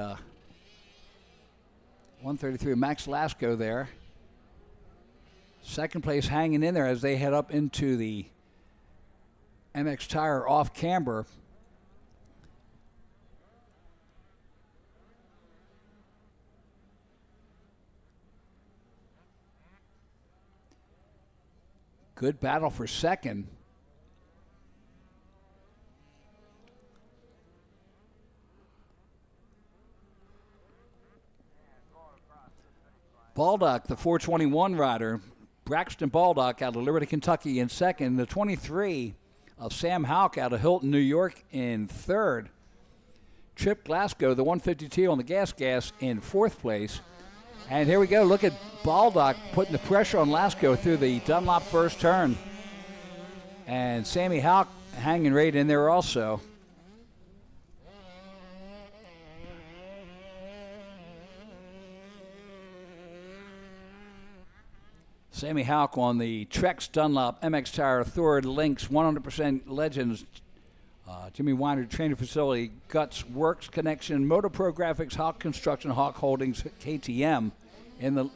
133. Max Lasco there. Second place hanging in there as they head up into the MX Tire off camber. Good battle for second. Baldock, the 421 rider. Braxton Baldock out of Liberty, Kentucky in second. The 23 of Sam Houck out of Hilton, New York in third. Chip Glasgow, the 152 on the gas in fourth place. And here we go. Look at Baldock putting the pressure on Lasco through the Dunlop first turn. And Sammy Houck hanging right in there also. Sammy Houck on the Trex Dunlop MX Tire Thord Lynx 100% Legends Jimmy Weiner Training Facility Guts Works Connection Moto Pro Graphics Hawk Construction Hawk Holdings KTM in the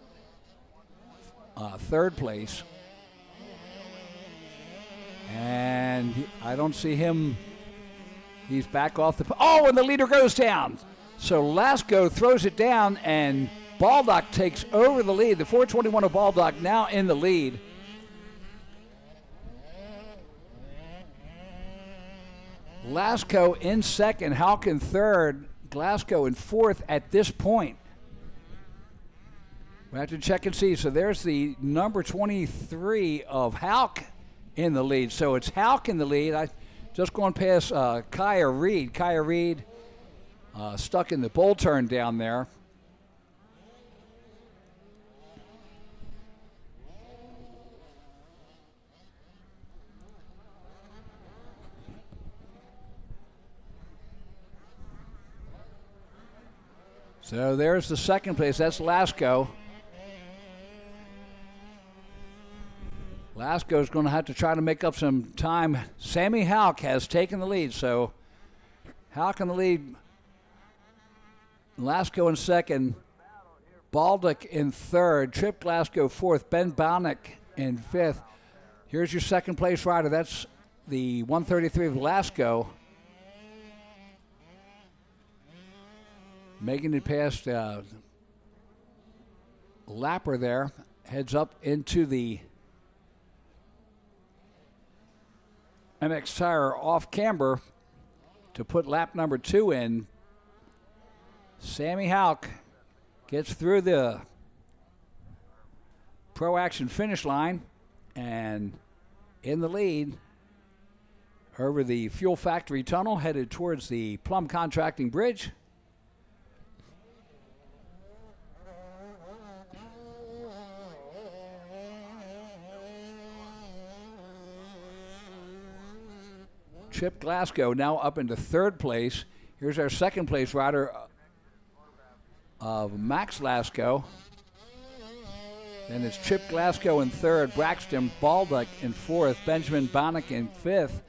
third place. And I don't see him. He's back off the. Oh, and the leader goes down. So Lasco throws it down and Baldock takes over the lead. The 421 of Baldock now in the lead. Lasco in second, Houck in third, Glasgow in fourth at this point. We have to check and see. So there's the number 23 of Houck in the lead. So it's Houck in the lead. I just going past Kaya Reed. Kaya Reed stuck in the bull turn down there. So there's the second place. That's Lasco. Lasco's going to have to try to make up some time. Sammy Houck has taken the lead. So Houck in the lead. Lasco in second. Baldock in third. Trip Glasgow fourth. Ben Balnick in fifth. Here's your second place rider. That's the 133 of Lasco. Making it past Lapper there. Heads up into the MX Tire off camber to put lap number 2 in. Sammy Houck gets through the Pro Action finish line and in the lead over the Fuel Factory Tunnel, headed towards the Plum Contracting Bridge. Chip Glasgow now up into third place. Here's our second place rider of Max Lasco. Then it's Chip Glasgow in third, Braxton Baldock in fourth, Benjamin Bonnick in fifth,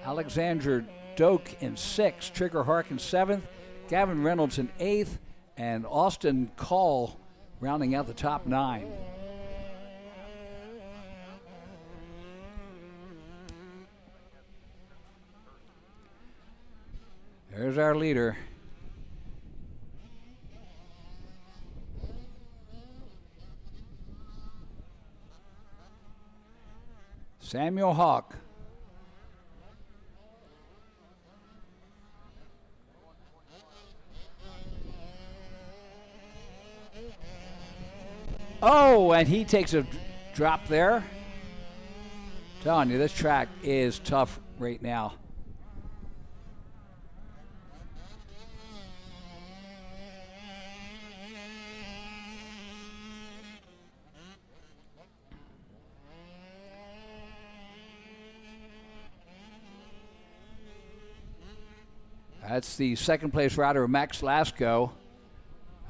Alexander Doak in sixth, Trigger Hark in seventh, Gavin Reynolds in eighth, and Austin Call rounding out the top 9. There's our leader. Samuel Hawk. Oh, and he takes a drop there. Telling you, this track is tough right now. That's the second place rider, Max Lasco,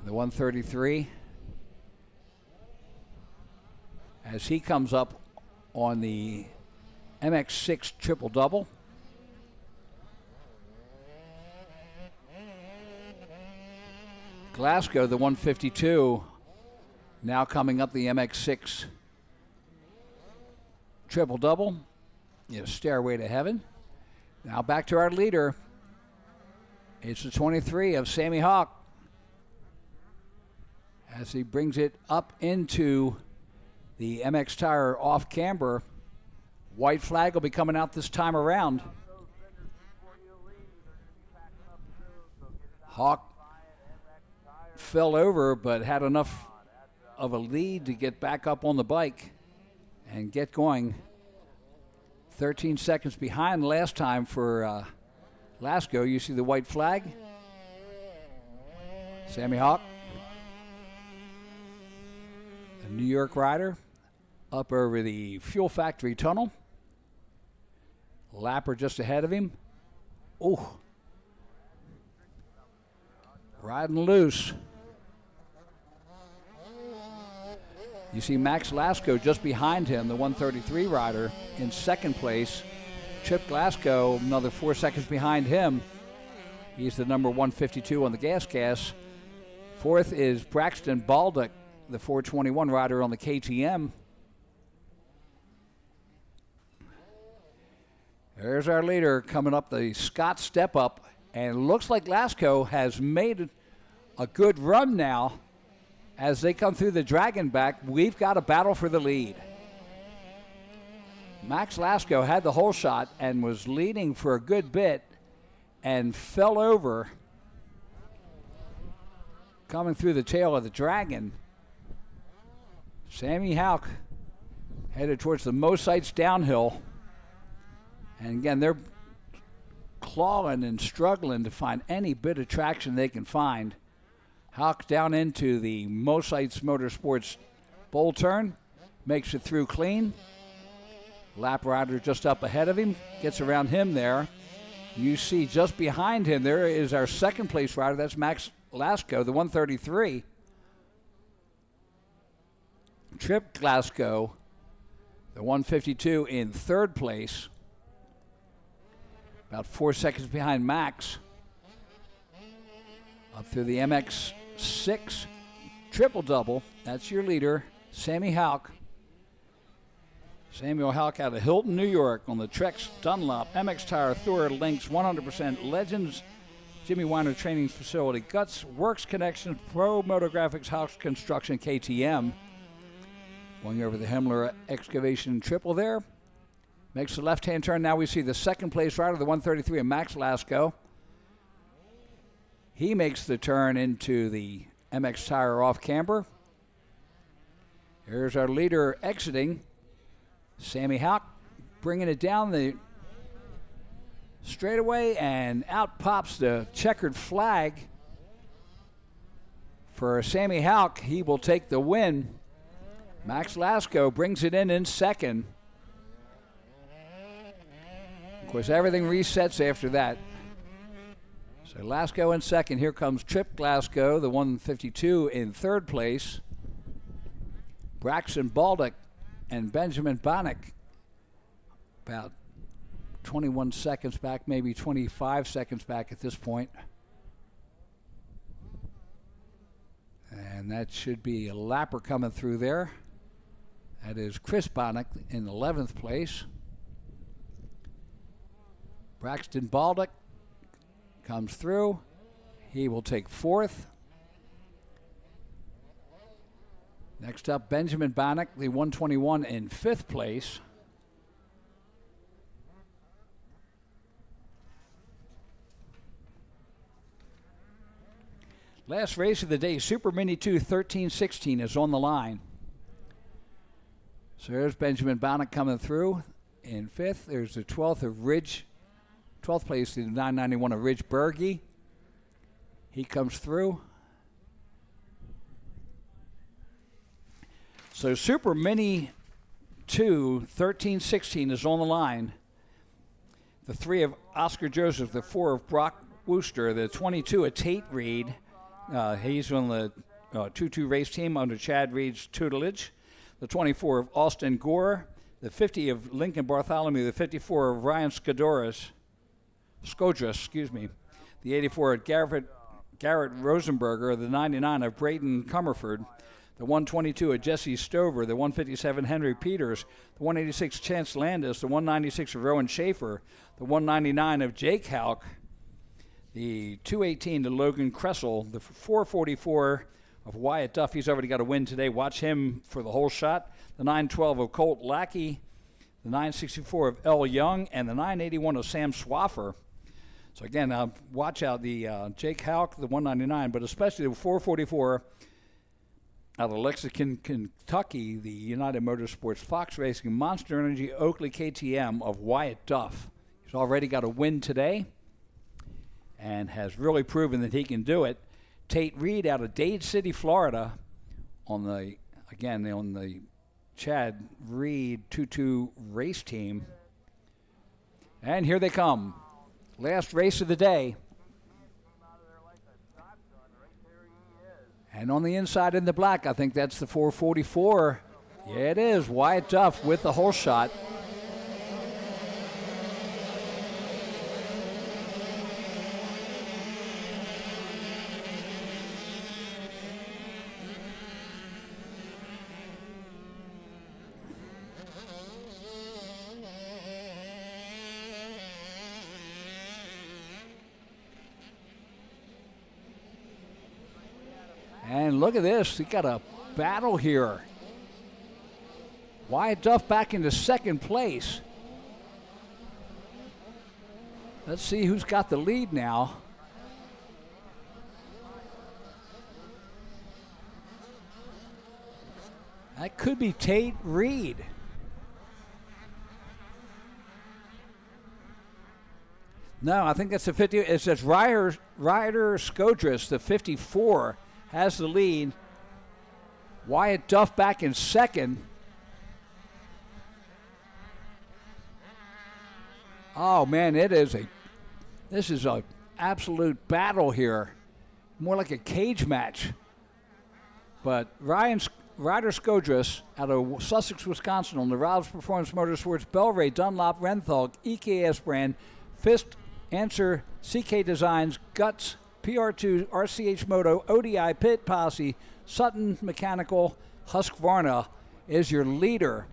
the 133. As he comes up on the MX6 triple double. Glasgow, the 152, now coming up the MX6 triple double. Stairway to heaven. Now back to our leader. It's the 23 of Sammy Hawk as he brings it up into the MX Tire off camber. White flag will be coming out this time around. Hawk fell over but had enough of a lead to get back up on the bike and get going. 13 seconds behind last time for Lasco. You see the white flag. Sammy Hawk, the New York rider, up over the Fuel Factory Tunnel. Lapper just ahead of him. Oh, riding loose. You see Max Lasco just behind him, the 133 rider, in second place. Chip Glasgow, another 4 seconds behind him. He's the number 152 on the gas. Fourth is Braxton Baldock, the 421 rider on the KTM. There's our leader coming up the Scott step up, and looks like Lasco has made a good run now. As they come through the Dragon back, we've got a battle for the lead. Max Lasco had the whole shot and was leading for a good bit and fell over coming through the tail of the Dragon. Sammy Houck headed towards the Mosites downhill. And again, they're clawing and struggling to find any bit of traction they can find. Houck down into the Mosites Motorsports bowl turn, makes it through clean. Lap rider just up ahead of him, gets around him there. You see just behind him there is our second place rider, that's Max Glasgow, the 133. Trip Glasgow, the 152 in third place. About 4 seconds behind Max. Up through the MX6 triple-double. That's your leader, Sammy Houck. Samuel Houck out of Hilton, New York on the Trex Dunlop MX Tire Thor Lynx 100% Legends Jimmy Weiner Training Facility Guts Works Connections Pro Motographics House Construction KTM. Going over the Himmler Excavation Triple there. Makes the left-hand turn. Now we see the second place rider, the 133 of Max Lasco. He makes the turn into the MX Tire off camber. Here's our leader exiting. Sammy Houck bringing it down the straightaway, and out pops the checkered flag for Sammy Houck. He will take the win. Max Lasco brings it in second. Of course, everything resets after that. So Lasco in second. Here comes Trip Glasgow, the 152 in third place. Braxton Baldock and Benjamin Bonnick about 21 seconds back, maybe 25 seconds back at this point. And that should be a lapper coming through there. That is Chris Bonnick in 11th place. Braxton Baldock comes through. He will take fourth. Next up, Benjamin Bonnick, the 121 in fifth place. Last race of the day, Super Mini 2 1316 is on the line. So there's Benjamin Bonnick coming through in fifth. There's the 12th of Ridge, 12th place, the 991 of Ridge Berge. He comes through. So Super Mini 2 1316 is on the line. The 3 of Oscar Joseph, the 4 of Brock Wooster, the 22 of Tate Reed. He's on the 2-2 race team under Chad Reed's tutelage. The 24 of Austin Gore, the 50 of Lincoln Bartholomew, the 54 of Ryan Skodras, the 84 of Garrett Rosenberger, the 99 of Braden Comerford, the 122 of Jesse Stover, the 157 Henry Peters, the 186 Chance Landis, the 196 of Rowan Schaefer, the 199 of Jake Houck, the 218 to Logan Kressel, the 444 of Wyatt Duff. He's already got a win today. Watch him for the whole shot. The 912 of Colt Lackey, the 964 of L. Young, and the 981 of Sam Swaffer. So again, watch out the Jake Houck, the 199, but especially the 444 out of Lexington, Kentucky, the United Motorsports Fox Racing Monster Energy Oakley KTM of Wyatt Duff. He's already got a win today and has really proven that he can do it. Tate Reed out of Dade City, Florida, on the Chad Reed 2-2 race team. And here they come. Last race of the day. And on the inside in the black, I think that's the 444. Yeah, it is. Wyatt Duff with the whole shot. And look at this. We got a battle here. Wyatt Duff back into second place. Let's see who's got the lead now. That could be Tate Reed. No, I think that's the 50. It says Ryder Skodras, the 54, has the lead. Wyatt Duff back in second. Oh man, this is a absolute battle here. more like a cage match. But Ryder Skodras out of Sussex, Wisconsin on the Rob's Performance Motorsports, Bellray, Dunlop, Renthal, EKS brand, Fist, Answer, CK Designs, Guts, PR2, RCH Moto, ODI, Pit Posse, Sutton Mechanical, Husqvarna is your leader.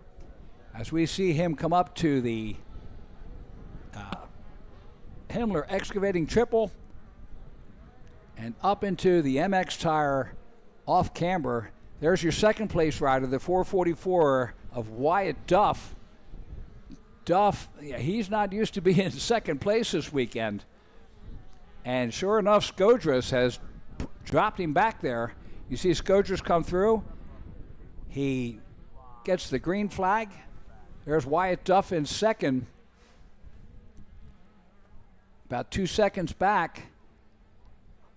As we see him come up to the Himmler Excavating Triple and up into the MX Tire off camber. There's your second place rider, the 444 of Wyatt Duff. Duff, he's not used to being in second place this weekend. And sure enough, Skodras has dropped him back there. You see Skodras come through. He gets the green flag. There's Wyatt Duff in second. About 2 seconds back.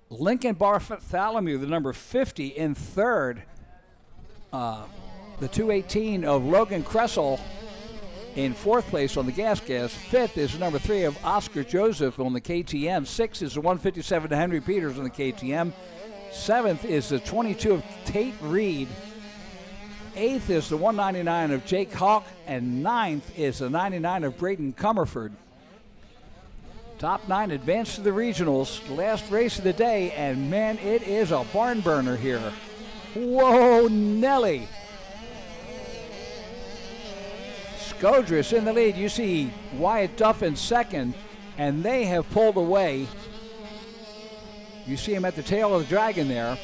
Lincoln Bartholomew, the number 50, in third. The 218 of Logan Kressel in fourth place on the gas. Fifth is the number 3 of Oscar Joseph on the KTM. Sixth is the 157 of Henry Peters on the KTM. Seventh is the 22 of Tate Reed. Eighth is the 199 of Jake Hawk. And ninth is the 99 of Braden Comerford. Top 9 advance to the regionals. The last race of the day, and man, it is a barn burner here. Whoa, Nelly. Skodras in the lead. You see Wyatt Duff in second, and they have pulled away. You see him at the tail of the dragon there.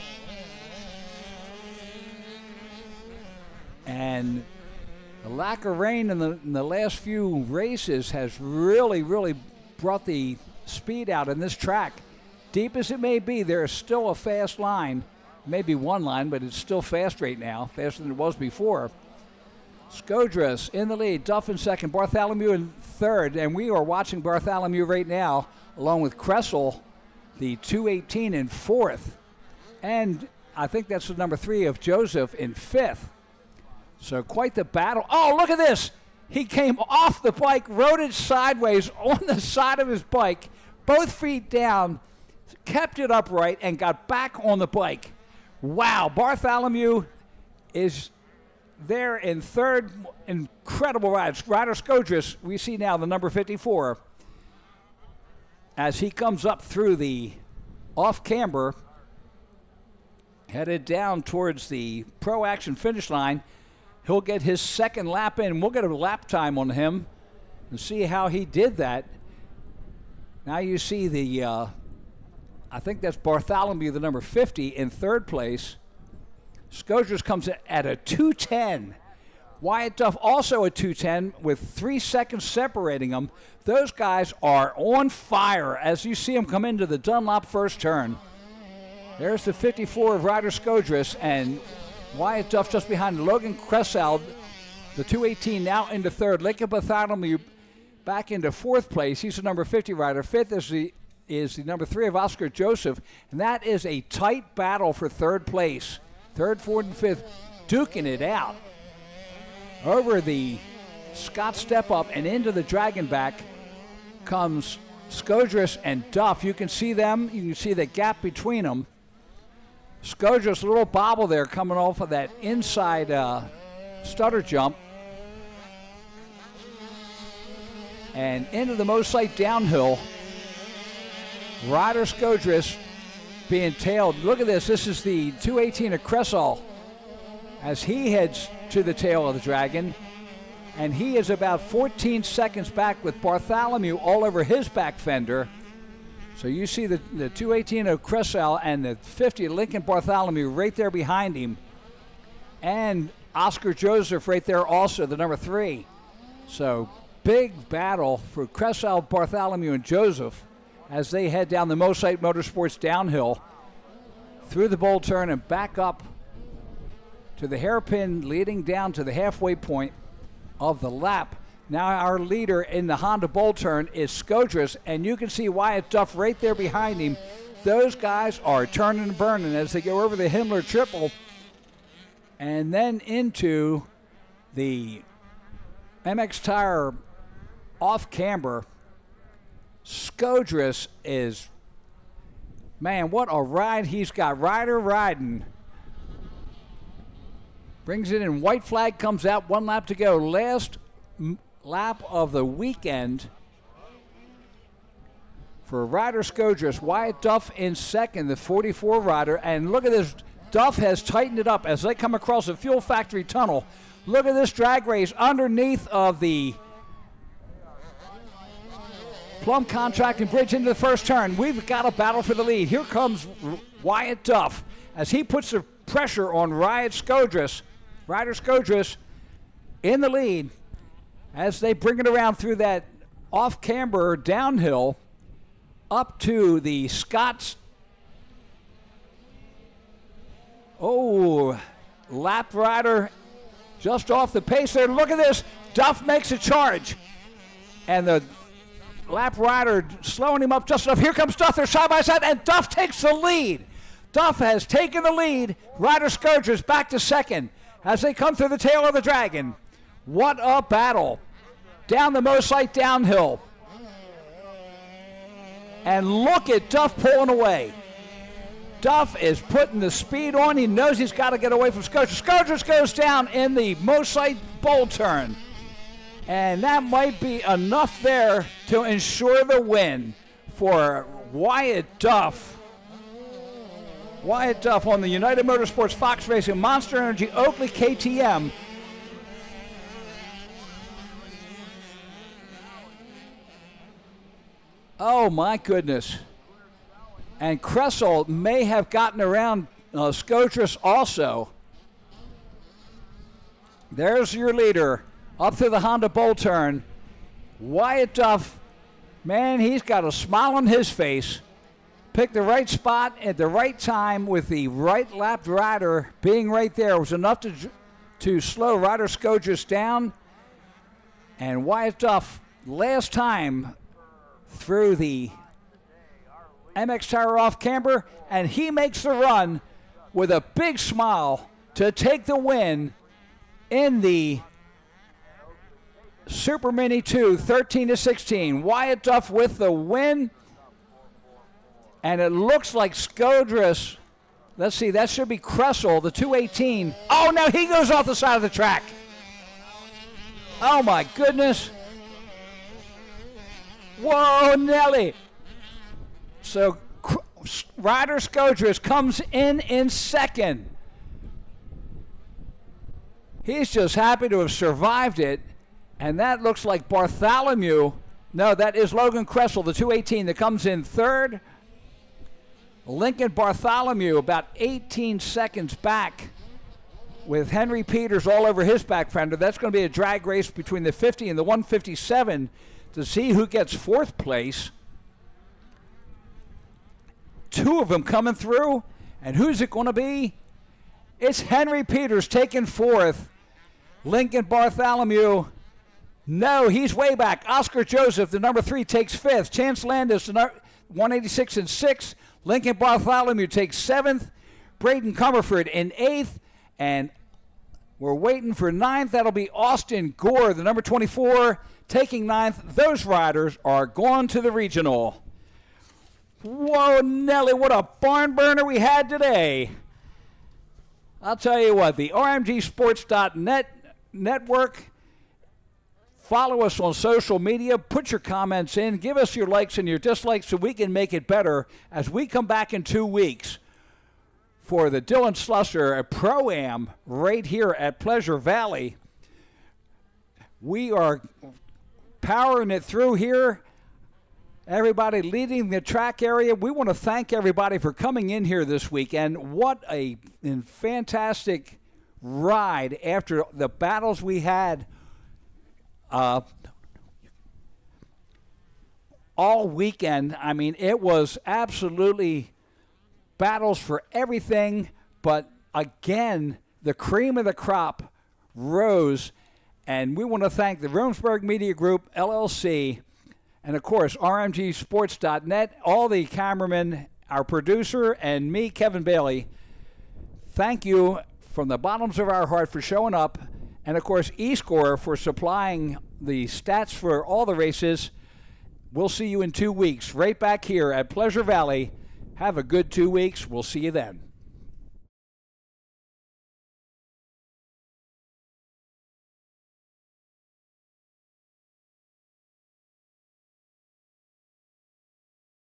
And the lack of rain in the last few races has really brought the speed out in this track. Deep as it may be, there is still a fast line. Maybe one line, but it's still fast right now, faster than it was before. Skodras in the lead, Duff in second, Bartholomew in third, and we are watching Bartholomew right now, along with Kressel, the 218 in fourth. And I think that's the number 3 of Joseph in fifth. So quite the battle. Oh, look at this. He came off the bike, rode it sideways on the side of his bike, both feet down, kept it upright, and got back on the bike. Wow, Bartholomew is there in third. Incredible rides. Ryder Skodras, we see now the number 54, as he comes up through the off-camber, headed down towards the Pro Action finish line. He'll get his second lap in. We'll get a lap time on him and see how he did that. Now you see the, I think that's Bartholomew, the number 50, in third place. Skodras comes at a 2:10. Wyatt Duff also a 2:10 with 3 seconds separating them. Those guys are on fire as you see them come into the Dunlop first turn. There's the 54 of Ryder Skodras, and Wyatt Duff just behind Logan Kressel, the 218 now into third. Lincoln Bartholomew back into fourth place. He's the number 50 rider. Fifth is the number 3 of Oscar Joseph, and that is a tight battle for third place. Third, fourth, and fifth duking it out. Over the Scott step up and into the dragon back comes Skodras and Duff. You can see them. You can see the gap between them. Skodras, a little bobble there coming off of that inside stutter jump. And into the Mosite downhill. Ryder Skodras being tailed. Look at this. This is the 218 of Kressel as he heads to the tail of the dragon. And he is about 14 seconds back with Bartholomew all over his back fender. So you see the 218 of Kressel and the 50 Lincoln Bartholomew right there behind him. And Oscar Joseph right there also, the number 3. So big battle for Kressel, Bartholomew, and Joseph as they head down the Mosite Motorsports downhill through the bowl turn and back up to the hairpin leading down to the halfway point of the lap. Now our leader in the Honda bowl turn is Skodras, and you can see Wyatt Duff right there behind him. Those guys are turning and burning as they go over the Himmler triple and then into the MX Tire off camber. Skodras is Man, what a ride he's got. Ryder riding. Brings it in. White flag comes out. 1 lap to go. Last lap of the weekend for Ryder Skodras. Wyatt Duff in second, the 44 rider. And look at this. Duff has tightened it up as they come across the Fuel Factory Tunnel. Look at this drag race underneath of the Plum Contracting Bridge into the first turn. We've got a battle for the lead. Here comes Wyatt Duff as he puts the pressure on Ryder Skodras in the lead as they bring it around through that off-camber downhill up to the Scots. Oh, lap rider just off the pace there. Look at this. Duff makes a charge. And the lap rider slowing him up just enough. Here comes Duff. They're side by side, and Duff takes the lead. Duff has taken the lead. Ryder Skodras back to second as they come through the tail of the Dragon. What a battle. Down the Mosite downhill. And look at Duff pulling away. Duff is putting the speed on. He knows he's got to get away from Skodras. Skodras goes down in the Mosite bowl turn. And that might be enough there to ensure the win for Wyatt Duff. Wyatt Duff on the United Motorsports Fox Racing Monster Energy Oakley KTM. Oh my goodness. And Kressel may have gotten around Skodras also. There's your leader up through the Honda bowl turn. Wyatt Duff, man, he's got a smile on his face. Picked the right spot at the right time with the right lap rider being right there. It was enough to slow Ryder Skodras down. And Wyatt Duff, last time through the MX Tower off camber, and he makes the run with a big smile to take the win in the Super Mini 2, 13-16. Wyatt Duff with the win. And it looks like Skodras, let's see, that should be Kressel, the 218. Oh, now he goes off the side of the track. Oh, my goodness. Whoa, Nelly. So Ryder Skodras comes in second. He's just happy to have survived it. And that looks like Bartholomew. No, that is Logan Kressel, the 218, that comes in third. Lincoln Bartholomew about 18 seconds back with Henry Peters all over his back fender. That's going to be a drag race between the 50 and the 157 to see who gets fourth place. Two of them coming through, and who's it going to be? It's Henry Peters taking fourth. Lincoln Bartholomew, no, he's way back. Oscar Joseph, the number 3, takes fifth. Chance Landis, the 186 and 6th. Lincoln Bartholomew takes 7th. Braden Comerford in 8th. And we're waiting for 9th. That'll be Austin Gore, the number 24, taking 9th. Those riders are going to the regional. Whoa, Nelly, what a barn burner we had today. I'll tell you what, the RMGsports.net network. Follow us on social media. Put your comments in. Give us your likes and your dislikes so we can make it better as we come back in 2 weeks for the Dylan Slusser Pro-Am right here at Pleasure Valley. We are powering it through here. Everybody leading the track area. We want to thank everybody for coming in here this weekend. What a fantastic ride after the battles we had all weekend. I mean, it was absolutely battles for everything, but again, the cream of the crop rose, and we want to thank the Romsburg Media Group, LLC, and of course, RMGsports.net, all the cameramen, our producer, and me, Kevin Bailey. Thank you from the bottoms of our heart for showing up. And, of course, eScore for supplying the stats for all the races. We'll see you in 2 weeks right back here at Pleasure Valley Have a good 2 weeks. We'll see you then.